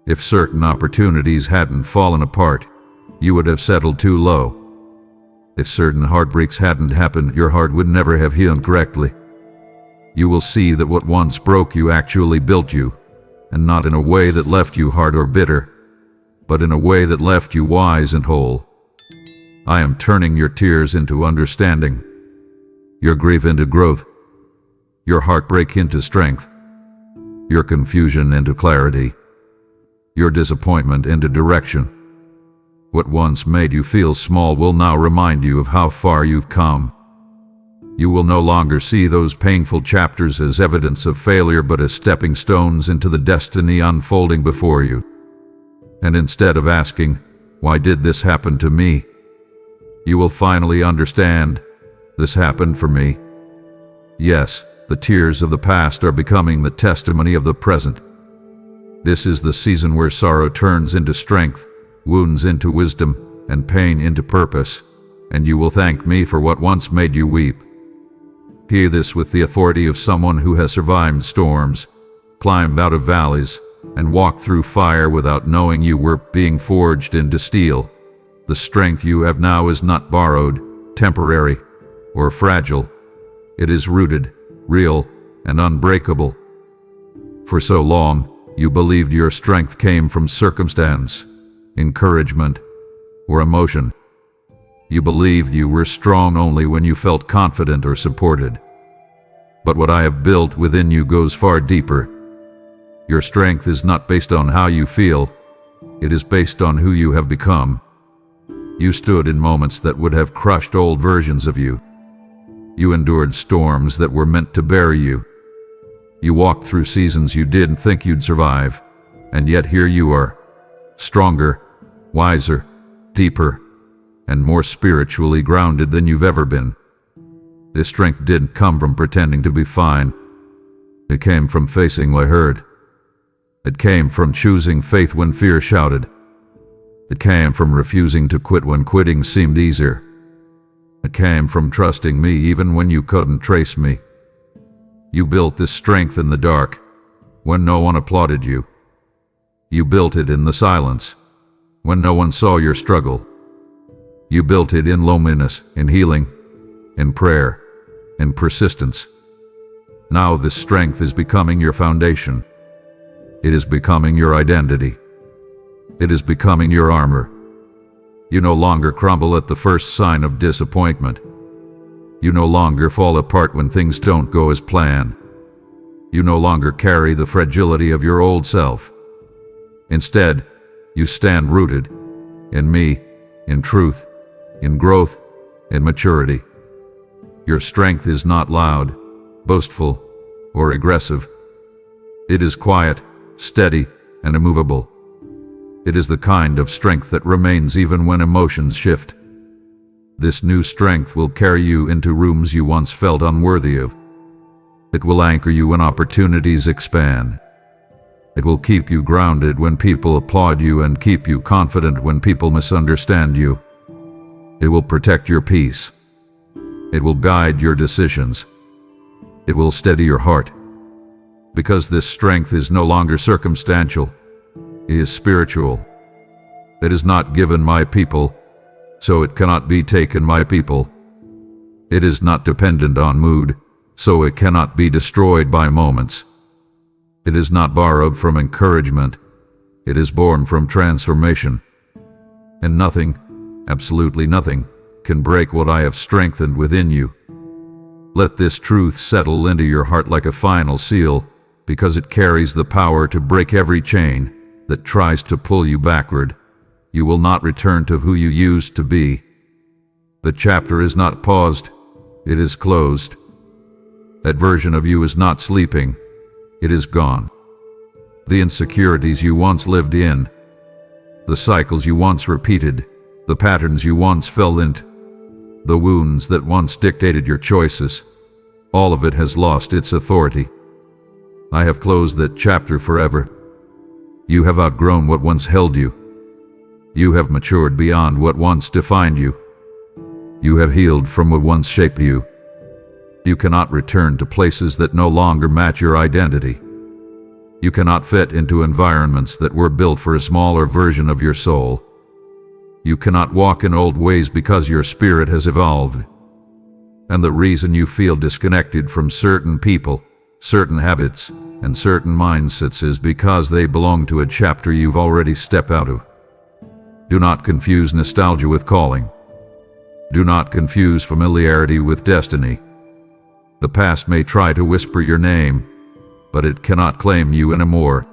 A: If certain opportunities hadn't fallen apart, you would have settled too low. If certain heartbreaks hadn't happened, your heart would never have healed correctly. You will see that what once broke you actually built you, and not in a way that left you hard or bitter, but in a way that left you wise and whole. I am turning your tears into understanding, your grief into growth, your heartbreak into strength, your confusion into clarity, your disappointment into direction. What once made you feel small will now remind you of how far you've come. You will no longer see those painful chapters as evidence of failure, but as stepping stones into the destiny unfolding before you. And instead of asking, "Why did this happen to me?" you will finally understand, "This happened for me." Yes, the tears of the past are becoming the testimony of the present. This is the season where sorrow turns into strength, wounds into wisdom, and pain into purpose, and you will thank me for what once made you weep. Hear this with the authority of someone who has survived storms, climbed out of valleys, and walked through fire without knowing you were being forged into steel. The strength you have now is not borrowed, temporary, or fragile. It is rooted, real, and unbreakable. For so long, you believed your strength came from circumstance, encouragement, or emotion. You believed you were strong only when you felt confident or supported. But what I have built within you goes far deeper. Your strength is not based on how you feel, it is based on who you have become. You stood in moments that would have crushed old versions of you. You endured storms that were meant to bury you. You walked through seasons you didn't think you'd survive, and yet here you are, stronger, wiser, deeper, and more spiritually grounded than you've ever been. This strength didn't come from pretending to be fine. It came from facing what hurt. It came from choosing faith when fear shouted. It came from refusing to quit when quitting seemed easier. It came from trusting me even when you couldn't trace me. You built this strength in the dark, when no one applauded you. You built it in the silence, when no one saw your struggle. You built it in loneliness, in healing, in prayer, in persistence. Now this strength is becoming your foundation. It is becoming your identity. It is becoming your armor. You no longer crumble at the first sign of disappointment. You no longer fall apart when things don't go as planned. You no longer carry the fragility of your old self. Instead, you stand rooted in me, in truth, in growth, in maturity. Your strength is not loud, boastful, or aggressive. It is quiet, steady, and immovable. It is the kind of strength that remains even when emotions shift. This new strength will carry you into rooms you once felt unworthy of. It will anchor you when opportunities expand. It will keep you grounded when people applaud you and keep you confident when people misunderstand you. It will protect your peace. It will guide your decisions. It will steady your heart. Because this strength is no longer circumstantial, it is spiritual. It is not given my people, so it cannot be taken my people. It is not dependent on mood, so it cannot be destroyed by moments. It is not borrowed from encouragement, it is born from transformation. And nothing, absolutely nothing, can break what I have strengthened within you. Let this truth settle into your heart like a final seal, because it carries the power to break every chain that tries to pull you backward. You will not return to who you used to be. The chapter is not paused, it is closed. That version of you is not sleeping. It is gone. The insecurities you once lived in, the cycles you once repeated, the patterns you once fell into, the wounds that once dictated your choices, all of it has lost its authority. I have closed that chapter forever. You have outgrown what once held you. You have matured beyond what once defined you. You have healed from what once shaped you. You cannot return to places that no longer match your identity. You cannot fit into environments that were built for a smaller version of your soul. You cannot walk in old ways because your spirit has evolved. And the reason you feel disconnected from certain people, certain habits, and certain mindsets is because they belong to a chapter you've already stepped out of. Do not confuse nostalgia with calling. Do not confuse familiarity with destiny. The past may try to whisper your name, but it cannot claim you anymore.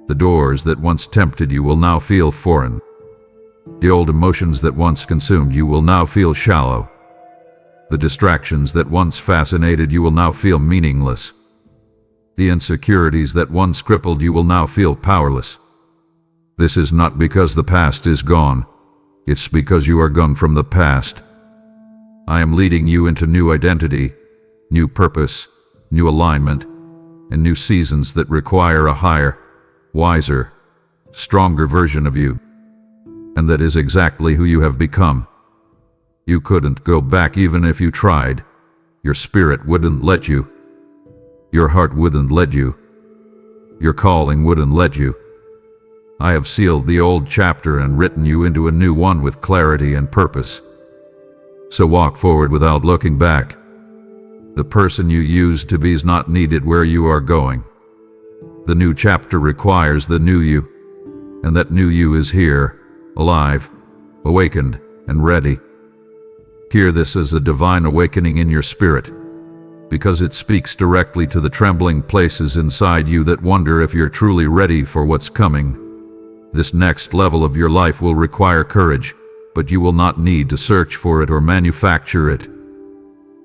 A: The doors that once tempted you will now feel foreign. The old emotions that once consumed you will now feel shallow. The distractions that once fascinated you will now feel meaningless. The insecurities that once crippled you will now feel powerless. This is not because the past is gone. It's because you are gone from the past. I am leading you into new identity, new purpose, new alignment, and new seasons that require a higher, wiser, stronger version of you. And that is exactly who you have become. You couldn't go back even if you tried. Your spirit wouldn't let you. Your heart wouldn't let you. Your calling wouldn't let you. I have sealed the old chapter and written you into a new one with clarity and purpose. So walk forward without looking back. The person you used to be is not needed where you are going. The new chapter requires the new you, and that new you is here, alive, awakened, and ready. Hear this as a divine awakening in your spirit, because it speaks directly to the trembling places inside you that wonder if you're truly ready for what's coming. This next level of your life will require courage, but you will not need to search for it or manufacture it.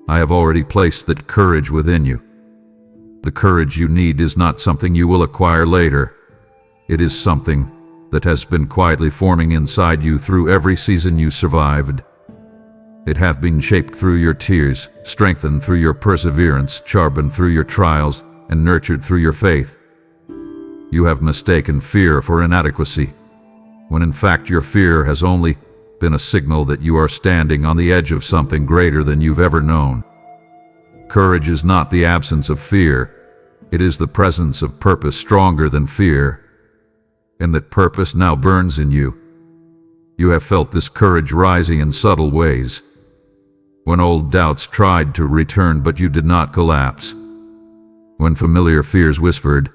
A: I have already placed that courage within you. The courage you need is not something you will acquire later. It is something that has been quietly forming inside you through every season you survived. It hath been shaped through your tears, strengthened through your perseverance, sharpened through your trials, and nurtured through your faith. You have mistaken fear for inadequacy, when in fact your fear has only been a signal that you are standing on the edge of something greater than you've ever known. Courage is not the absence of fear. It is the presence of purpose stronger than fear. And that purpose now burns in you. You have felt this courage rising in subtle ways. When old doubts tried to return but you did not collapse. When familiar fears whispered,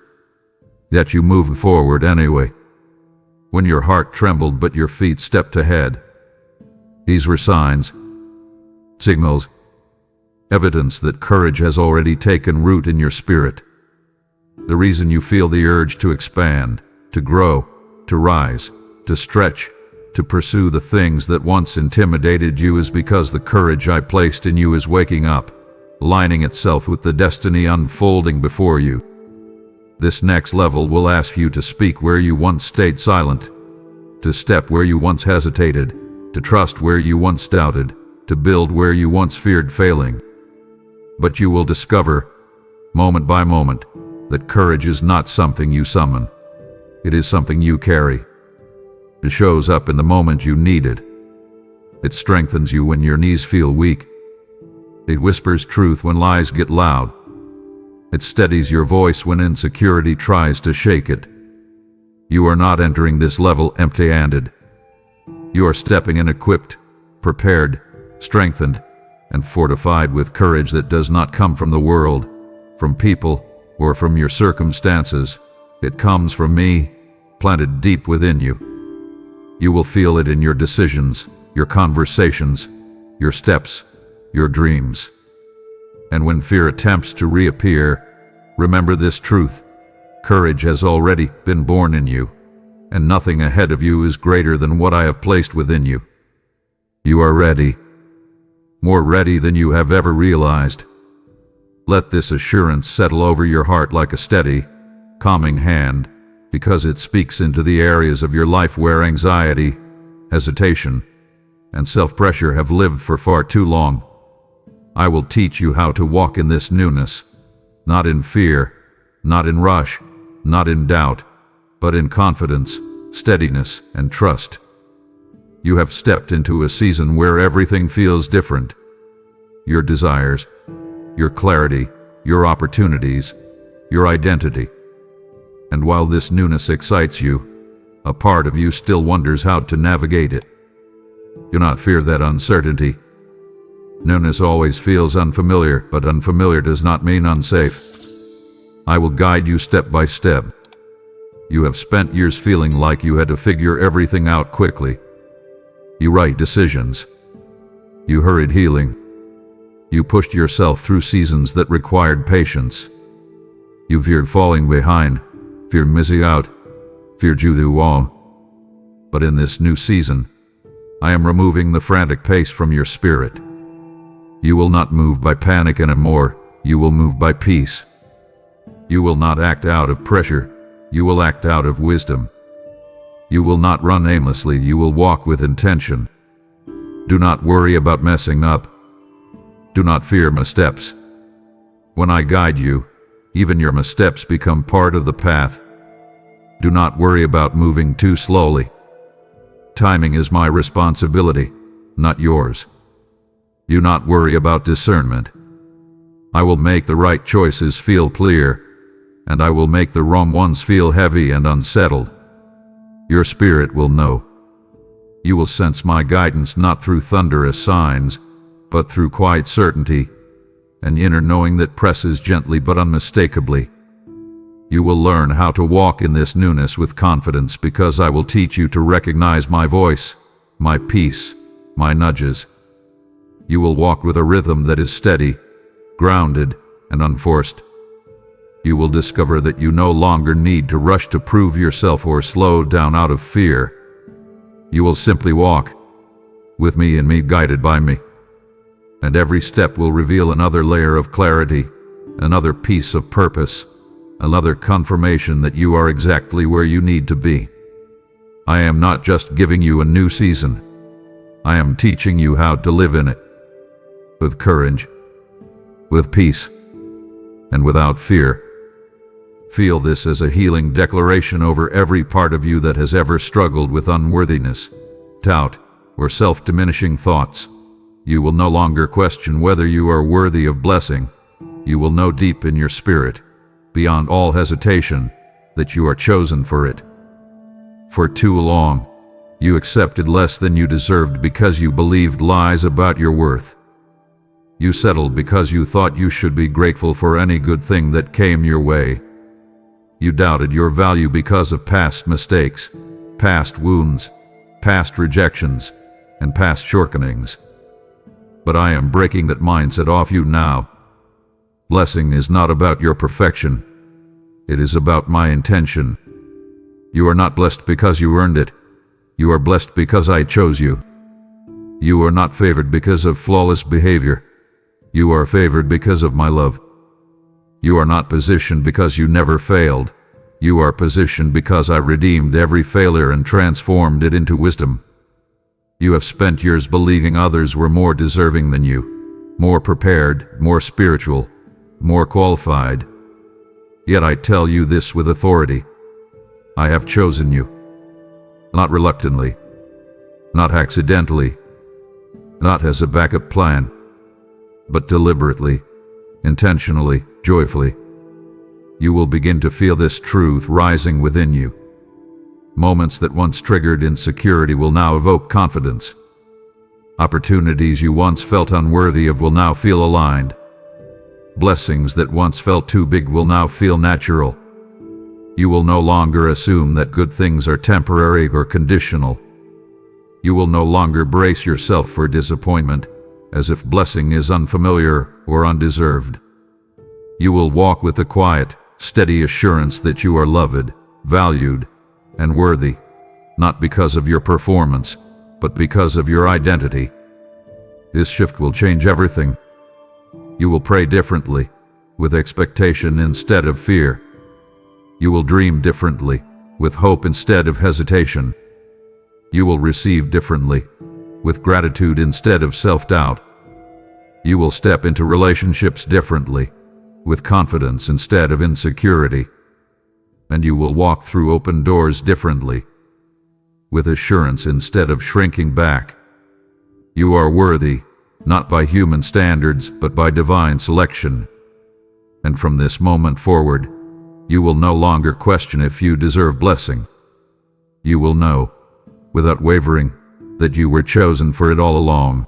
A: yet you moved forward anyway. When your heart trembled but your feet stepped ahead. These were signs, signals, evidence that courage has already taken root in your spirit. The reason you feel the urge to expand, to grow, to rise, to stretch, to pursue the things that once intimidated you is because the courage I placed in you is waking up, aligning itself with the destiny unfolding before you. This next level will ask you to speak where you once stayed silent, to step where you once hesitated, to trust where you once doubted, to build where you once feared failing. But you will discover, moment by moment, that courage is not something you summon. It is something you carry. It shows up in the moment you need it. It strengthens you when your knees feel weak. It whispers truth when lies get loud. It steadies your voice when insecurity tries to shake it. You are not entering this level empty-handed. You are stepping in equipped, prepared, strengthened, and fortified with courage that does not come from the world, from people, or from your circumstances. It comes from me, planted deep within you. You will feel it in your decisions, your conversations, your steps, your dreams. And when fear attempts to reappear, remember this truth. Courage has already been born in you, and nothing ahead of you is greater than what I have placed within you. You are ready, more ready than you have ever realized. Let this assurance settle over your heart like a steady, calming hand, because it speaks into the areas of your life where anxiety, hesitation, and self-pressure have lived for far too long. I will teach you how to walk in this newness, not in fear, not in rush, not in doubt, but in confidence, steadiness, and trust. You have stepped into a season where everything feels different. Your desires, your clarity, your opportunities, your identity. And while this newness excites you, a part of you still wonders how to navigate it. Do not fear that uncertainty. Newness always feels unfamiliar, but unfamiliar does not mean unsafe. I will guide you step by step. You have spent years feeling like you had to figure everything out quickly. You right decisions. You hurried healing. You pushed yourself through seasons that required patience. You feared falling behind, feared missing out, feared you do wrong. But in this new season, I am removing the frantic pace from your spirit. You will not move by panic anymore, you will move by peace. You will not act out of pressure, you will act out of wisdom. You will not run aimlessly, you will walk with intention. Do not worry about messing up. Do not fear missteps. When I guide you, even your missteps become part of the path. Do not worry about moving too slowly. Timing is my responsibility, not yours. Do not worry about discernment. I will make the right choices feel clear, and I will make the wrong ones feel heavy and unsettled. Your spirit will know. You will sense my guidance not through thunderous signs, but through quiet certainty, an inner knowing that presses gently but unmistakably. You will learn how to walk in this newness with confidence because I will teach you to recognize my voice, my peace, my nudges. You will walk with a rhythm that is steady, grounded, and unforced. You will discover that you no longer need to rush to prove yourself or slow down out of fear. You will simply walk, with me and me guided by me. And every step will reveal another layer of clarity, another piece of purpose, another confirmation that you are exactly where you need to be. I am not just giving you a new season. I am teaching you how to live in it. With courage, with peace, and without fear. Feel this as a healing declaration over every part of you that has ever struggled with unworthiness, doubt, or self-diminishing thoughts. You will no longer question whether you are worthy of blessing. You will know deep in your spirit, beyond all hesitation, that you are chosen for it. For too long, you accepted less than you deserved because you believed lies about your worth. You settled because you thought you should be grateful for any good thing that came your way. You doubted your value because of past mistakes, past wounds, past rejections, and past shortcomings. But I am breaking that mindset off you now. Blessing is not about your perfection. It is about my intention. You are not blessed because you earned it. You are blessed because I chose you. You are not favored because of flawless behavior. You are favored because of my love. You are not positioned because you never failed. You are positioned because I redeemed every failure and transformed it into wisdom. You have spent years believing others were more deserving than you, more prepared, more spiritual, more qualified. Yet I tell you this with authority. I have chosen you. Not reluctantly, not accidentally, not as a backup plan, but deliberately, intentionally, joyfully. You will begin to feel this truth rising within you. Moments that once triggered insecurity will now evoke confidence. Opportunities you once felt unworthy of will now feel aligned. Blessings that once felt too big will now feel natural. You will no longer assume that good things are temporary or conditional. You will no longer brace yourself for disappointment, as if blessing is unfamiliar or undeserved. You will walk with a quiet, steady assurance that you are loved, valued, and worthy, not because of your performance, but because of your identity. This shift will change everything. You will pray differently. with expectation instead of fear. You will dream differently, with hope instead of hesitation. You will receive differently, with gratitude instead of self-doubt. You will step into relationships differently, with confidence instead of insecurity. And you will walk through open doors differently, with assurance instead of shrinking back. You are worthy, not by human standards, but by divine selection. And from this moment forward, you will no longer question if you deserve blessing. You will know, without wavering, that you were chosen for it all along.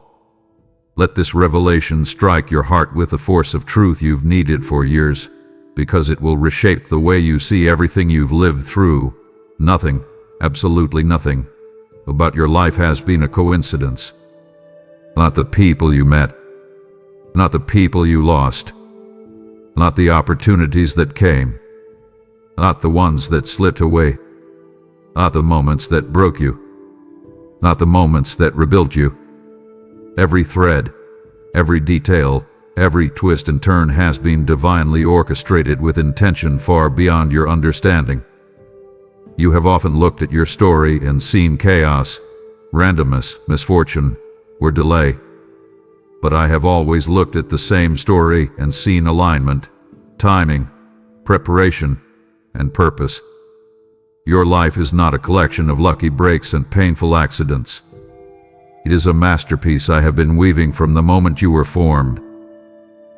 A: Let this revelation strike your heart with the force of truth you've needed for years, because it will reshape the way you see everything you've lived through. Nothing, absolutely nothing, about your life has been a coincidence. Not the people you met, not the people you lost, not the opportunities that came, not the ones that slipped away, not the moments that broke you, not the moments that rebuilt you. Every thread, every detail, every twist and turn has been divinely orchestrated with intention far beyond your understanding. You have often looked at your story and seen chaos, randomness, misfortune, or delay. But I have always looked at the same story and seen alignment, timing, preparation, and purpose. Your life is not a collection of lucky breaks and painful accidents. It is a masterpiece I have been weaving from the moment you were formed.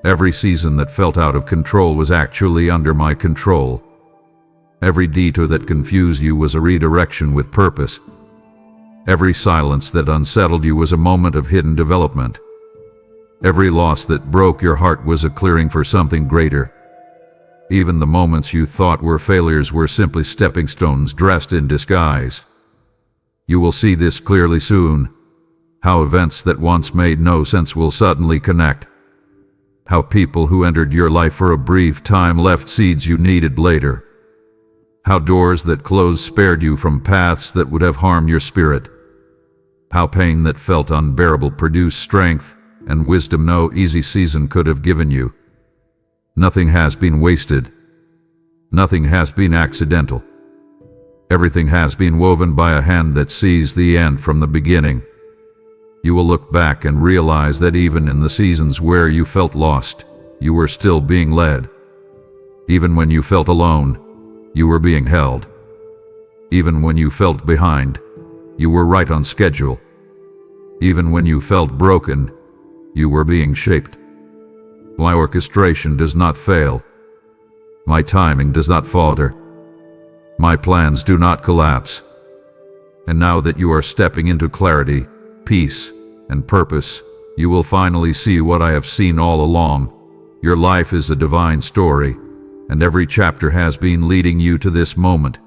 A: Every season that felt out of control was actually under my control. Every detour that confused you was a redirection with purpose. Every silence that unsettled you was a moment of hidden development. Every loss that broke your heart was a clearing for something greater. Even the moments you thought were failures were simply stepping stones dressed in disguise. You will see this clearly soon, how events that once made no sense will suddenly connect. How people who entered your life for a brief time left seeds you needed later. How doors that closed spared you from paths that would have harmed your spirit. How pain that felt unbearable produced strength and wisdom no easy season could have given you. Nothing has been wasted. Nothing has been accidental. Everything has been woven by a hand that sees the end from the beginning. You will look back and realize that even in the seasons where you felt lost, you were still being led. Even when you felt alone, you were being held. Even when you felt behind, you were right on schedule. Even when you felt broken, you were being shaped. My orchestration does not fail. My timing does not falter. My plans do not collapse. And now that you are stepping into clarity, peace, and purpose, you will finally see what I have seen all along. Your life is a divine story, and every chapter has been leading you to this moment.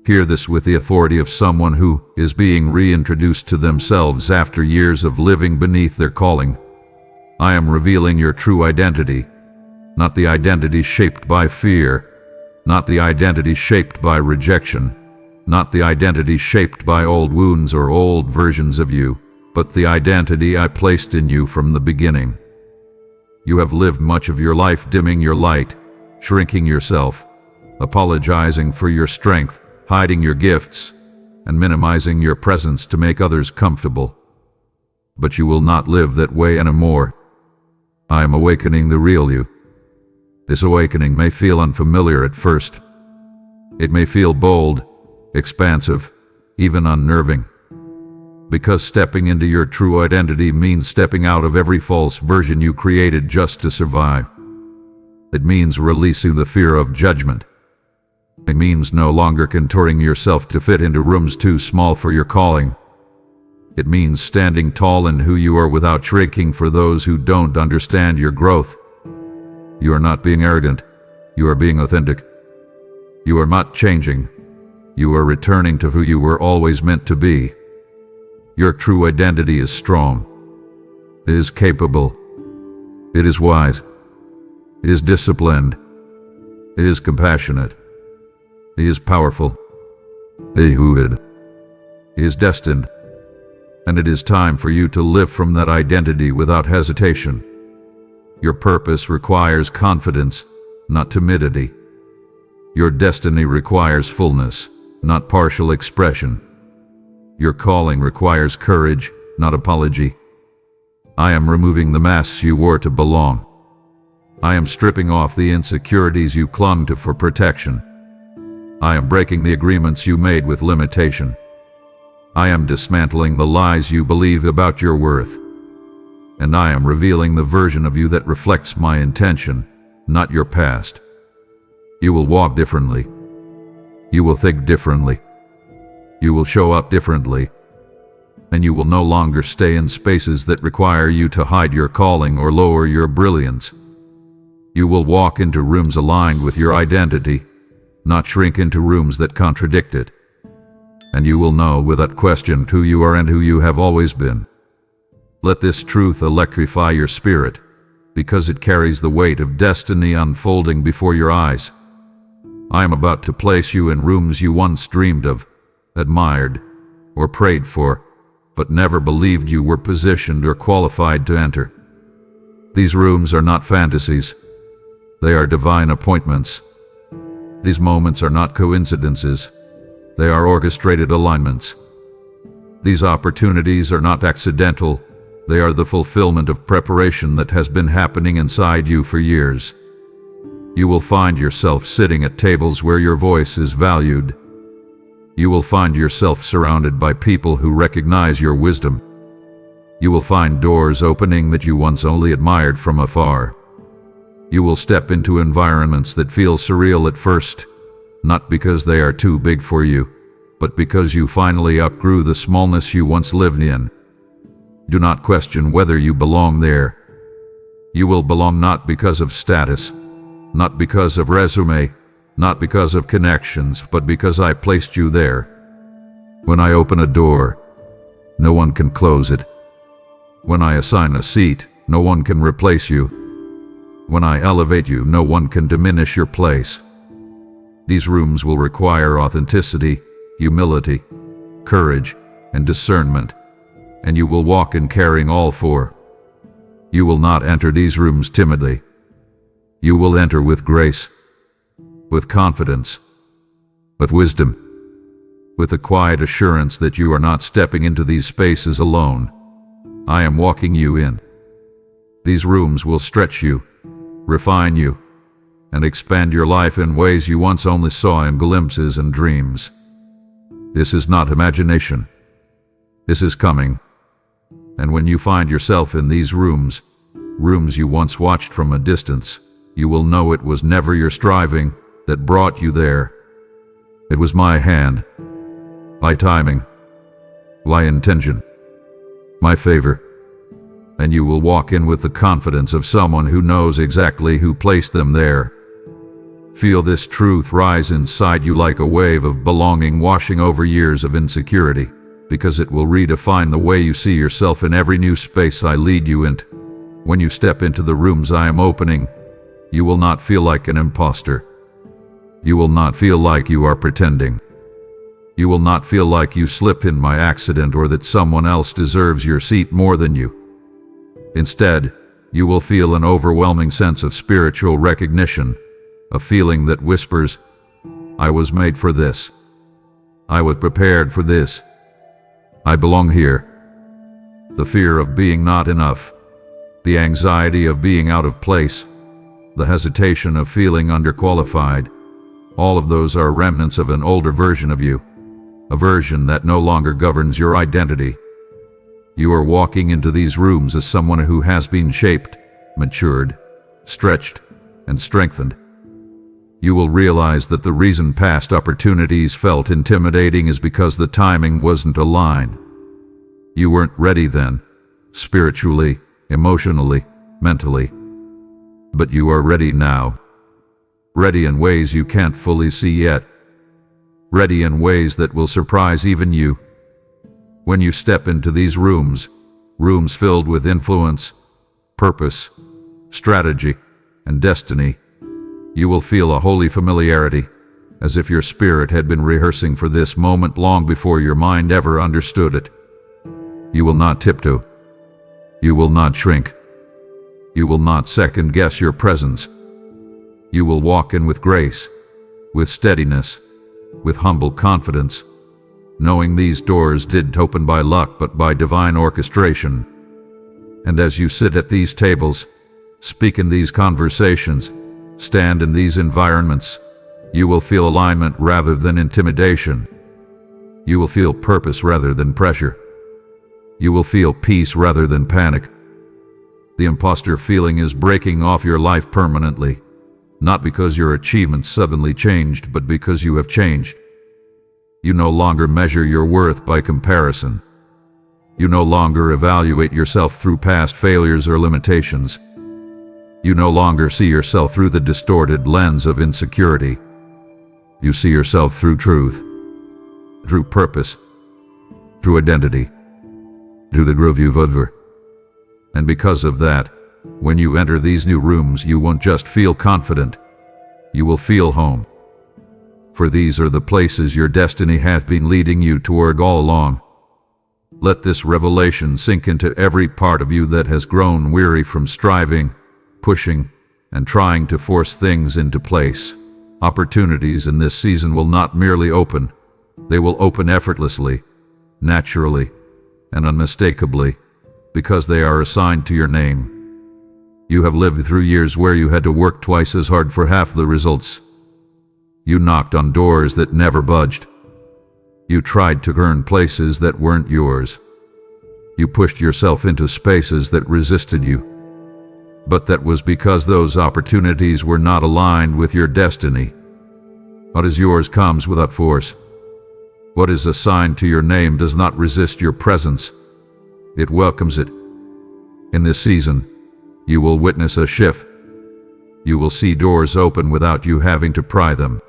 A: Hear this with the authority of someone who is being reintroduced to themselves after years of living beneath their calling. I am revealing your true identity, not the identity shaped by fear, not the identity shaped by rejection, not the identity shaped by old wounds or old versions of you, but the identity I placed in you from the beginning. You have lived much of your life dimming your light, shrinking yourself, apologizing for your strength, hiding your gifts, and minimizing your presence to make others comfortable. But you will not live that way anymore. I am awakening the real you. This awakening may feel unfamiliar at first. It may feel bold, expansive, even unnerving. Because stepping into your true identity means stepping out of every false version you created just to survive. It means releasing the fear of judgment. It means no longer contouring yourself to fit into rooms too small for your calling. It means standing tall in who you are without shrinking for those who don't understand your growth. You are not being arrogant. You are being authentic. You are not changing. You are returning to who you were always meant to be. Your true identity is strong. It is capable. It is wise. It is disciplined. It is compassionate. It is powerful. It is destined. And it is time for you to live from that identity without hesitation. Your purpose requires confidence, not timidity. Your destiny requires fullness, not partial expression. Your calling requires courage, not apology. I am removing the masks you wore to belong. I am stripping off the insecurities you clung to for protection. I am breaking the agreements you made with limitation. I am dismantling the lies you believe about your worth. And I am revealing the version of you that reflects my intention, not your past. You will walk differently. You will think differently. You will show up differently. And you will no longer stay in spaces that require you to hide your calling or lower your brilliance. You will walk into rooms aligned with your identity, not shrink into rooms that contradict it. And you will know without question who you are and who you have always been. Let this truth electrify your spirit, because it carries the weight of destiny unfolding before your eyes. I am about to place you in rooms you once dreamed of, admired, or prayed for, but never believed you were positioned or qualified to enter. These rooms are not fantasies. They are divine appointments. These moments are not coincidences. They are orchestrated alignments. These opportunities are not accidental. They are the fulfillment of preparation that has been happening inside you for years. You will find yourself sitting at tables where your voice is valued. You will find yourself surrounded by people who recognize your wisdom. You will find doors opening that you once only admired from afar. You will step into environments that feel surreal at first, not because they are too big for you, but because you finally outgrew the smallness you once lived in. Do not question whether you belong there. You will belong not because of status, not because of resume, not because of connections, but because I placed you there. When I open a door, no one can close it. When I assign a seat, no one can replace you. When I elevate you, no one can diminish your place. These rooms will require authenticity, humility, courage, and discernment, and you will walk in carrying all four. You will not enter these rooms timidly. You will enter with grace, with confidence, with wisdom, with a quiet assurance that you are not stepping into these spaces alone. I am walking you in. These rooms will stretch you, refine you, and expand your life in ways you once only saw in glimpses and dreams. This is not imagination. This is coming. And when you find yourself in these rooms you once watched from a distance, you will know it was never your striving that brought you there. It was my hand, my timing, my intention, my favor. And you will walk in with the confidence of someone who knows exactly who placed them there. Feel this truth rise inside you like a wave of belonging washing over years of insecurity, because it will redefine the way you see yourself in every new space I lead you into. When you step into the rooms I am opening, you will not feel like an imposter. You will not feel like you are pretending. You will not feel like you slipped in by accident or that someone else deserves your seat more than you. Instead, you will feel an overwhelming sense of spiritual recognition, a feeling that whispers, I was made for this. I was prepared for this. I belong here. The fear of being not enough, the anxiety of being out of place, the hesitation of feeling underqualified, all of those are remnants of an older version of you, a version that no longer governs your identity. You are walking into these rooms as someone who has been shaped, matured, stretched, and strengthened. You will realize that the reason past opportunities felt intimidating is because the timing wasn't aligned. You weren't ready then, spiritually, emotionally, mentally. But you are ready now. Ready in ways you can't fully see yet. Ready in ways that will surprise even you. When you step into these rooms filled with influence, purpose, strategy, and destiny, you will feel a holy familiarity, as if your spirit had been rehearsing for this moment long before your mind ever understood it. You will not tiptoe. You will not shrink. You will not second-guess your presence. You will walk in with grace, with steadiness, with humble confidence, knowing these doors didn't open by luck but by divine orchestration. And as you sit at these tables, speak in these conversations, stand in these environments, you will feel alignment rather than intimidation. You will feel purpose rather than pressure. You will feel peace rather than panic. The imposter feeling is breaking off your life permanently, not because your achievements suddenly changed, but because you have changed. You no longer measure your worth by comparison. You no longer evaluate yourself through past failures or limitations. You no longer see yourself through the distorted lens of insecurity. You see yourself through truth, through purpose, through identity, through the growth you've over. And because of that, when you enter these new rooms, you won't just feel confident, you will feel home. For these are the places your destiny hath been leading you toward all along. Let this revelation sink into every part of you that has grown weary from striving, pushing, and trying to force things into place. Opportunities in this season will not merely open, they will open effortlessly, naturally, and unmistakably, because they are assigned to your name. You have lived through years where you had to work twice as hard for half the results. You knocked on doors that never budged. You tried to earn places that weren't yours. You pushed yourself into spaces that resisted you. But that was because those opportunities were not aligned with your destiny. What is yours comes without force. What is assigned to your name does not resist your presence. It welcomes it. In this season, you will witness a shift. You will see doors open without you having to pry them.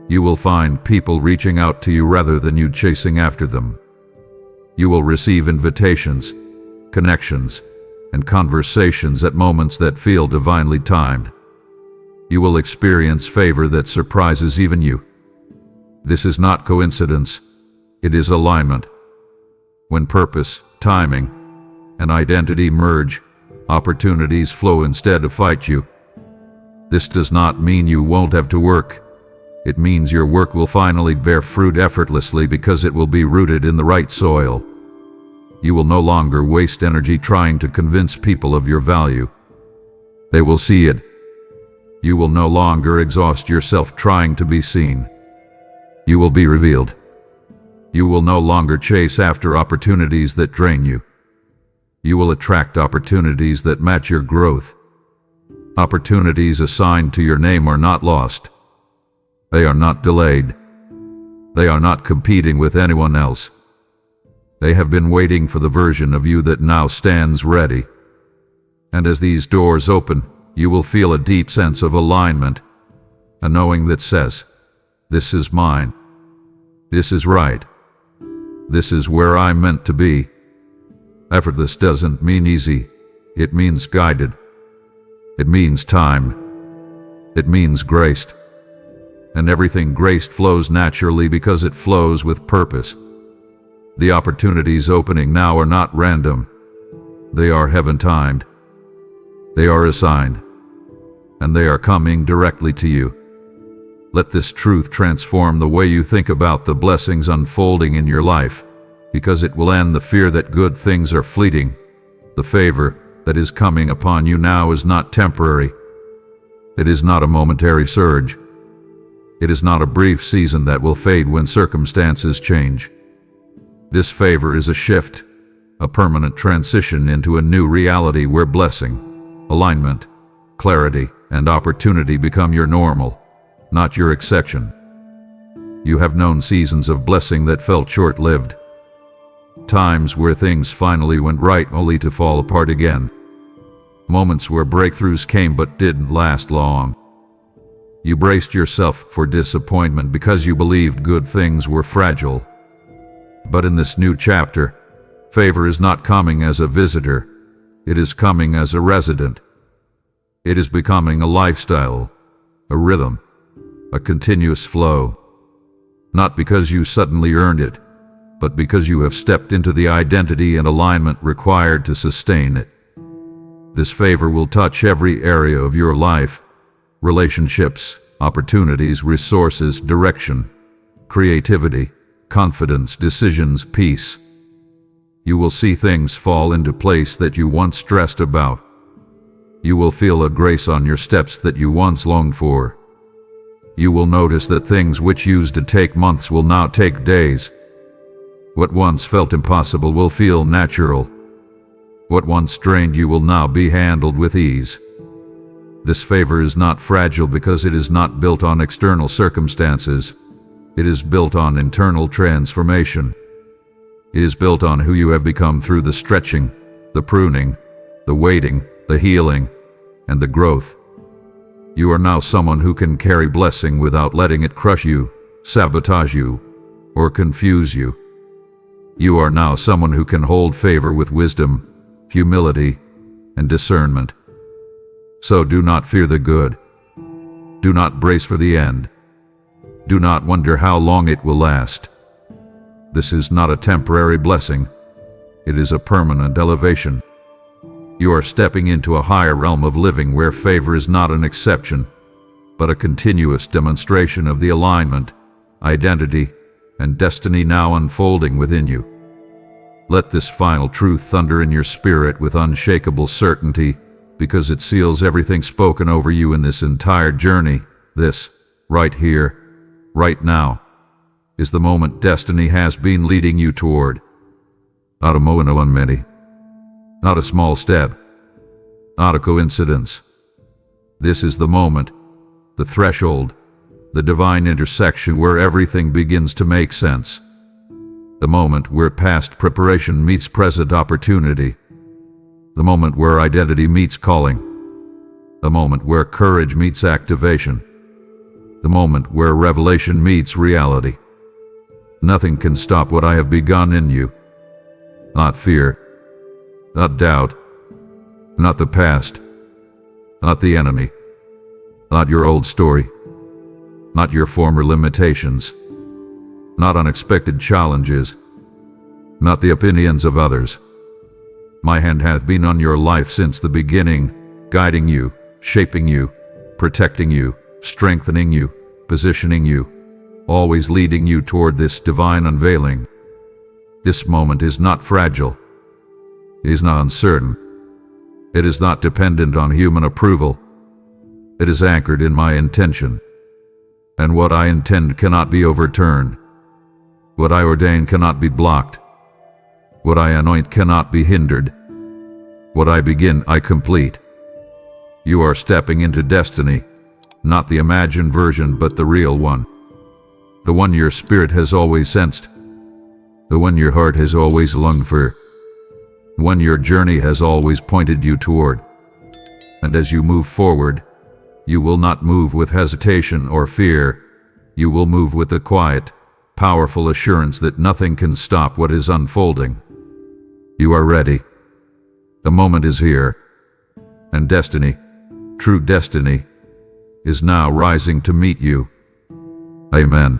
A: You will find people reaching out to you rather than you chasing after them. You will receive invitations, connections, and conversations at moments that feel divinely timed. You will experience favor that surprises even you. This is not coincidence, it is alignment. When purpose, timing, and identity merge, opportunities flow instead of fight you. This does not mean you won't have to work. It means your work will finally bear fruit effortlessly because it will be rooted in the right soil. You will no longer waste energy trying to convince people of your value. They will see it. You will no longer exhaust yourself trying to be seen. You will be revealed. You will no longer chase after opportunities that drain you. You will attract opportunities that match your growth. Opportunities assigned to your name are not lost. They are not delayed. They are not competing with anyone else. They have been waiting for the version of you that now stands ready. And as these doors open, you will feel a deep sense of alignment, a knowing that says, "This is mine. This is right. This is where I'm meant to be." Effortless doesn't mean easy. It means guided. It means timed. It means graced. And everything graced flows naturally because it flows with purpose. The opportunities opening now are not random. They are heaven-timed. They are assigned. And they are coming directly to you. Let this truth transform the way you think about the blessings unfolding in your life, because it will end the fear that good things are fleeting. The favor that is coming upon you now is not temporary. It is not a momentary surge. It is not a brief season that will fade when circumstances change. This favor is a shift, a permanent transition into a new reality where blessing, alignment, clarity, and opportunity become your normal, not your exception. You have known seasons of blessing that felt short-lived. Times where things finally went right only to fall apart again. Moments where breakthroughs came but didn't last long. You braced yourself for disappointment because you believed good things were fragile. But in this new chapter, favor is not coming as a visitor. It is coming as a resident. It is becoming a lifestyle, a rhythm, a continuous flow. Not because you suddenly earned it, but because you have stepped into the identity and alignment required to sustain it. This favor will touch every area of your life: relationships, opportunities, resources, direction, creativity, confidence, decisions, peace. You will see things fall into place that you once stressed about. You will feel a grace on your steps that you once longed for. You will notice that things which used to take months will now take days. What once felt impossible will feel natural. What once strained you will now be handled with ease. This favor is not fragile because it is not built on external circumstances. It is built on internal transformation. It is built on who you have become through the stretching, the pruning, the waiting, the healing, and the growth. You are now someone who can carry blessing without letting it crush you, sabotage you, or confuse you. You are now someone who can hold favor with wisdom, humility, and discernment. So do not fear the good. Do not brace for the end. Do not wonder how long it will last. This is not a temporary blessing. It is a permanent elevation. You are stepping into a higher realm of living where favor is not an exception, but a continuous demonstration of the alignment, identity, and destiny now unfolding within you. Let this final truth thunder in your spirit with unshakable certainty, because it seals everything spoken over you in this entire journey. This, right here, right now, is the moment destiny has been leading you toward. Not a moment on many. Not a small step. Not a coincidence. This is the moment, the threshold, the divine intersection where everything begins to make sense. The moment where past preparation meets present opportunity. The moment where identity meets calling. The moment where courage meets activation. The moment where revelation meets reality. Nothing can stop what I have begun in you. Not fear. Not doubt. Not the past. Not the enemy. Not your old story. Not your former limitations. Not unexpected challenges. Not the opinions of others. My hand hath been on your life since the beginning, guiding you, shaping you, protecting you, strengthening you, positioning you, always leading you toward this divine unveiling. This moment is not fragile. It is not uncertain. It is not dependent on human approval. It is anchored in my intention. And what I intend cannot be overturned. What I ordain cannot be blocked. What I anoint cannot be hindered. What I begin, I complete. You are stepping into destiny, not the imagined version, but the real one. The one your spirit has always sensed. The one your heart has always longed for. The one your journey has always pointed you toward. And as you move forward, you will not move with hesitation or fear. You will move with the quiet, powerful assurance that nothing can stop what is unfolding. You are ready. The moment is here. And destiny, true destiny, is now rising to meet you. Amen.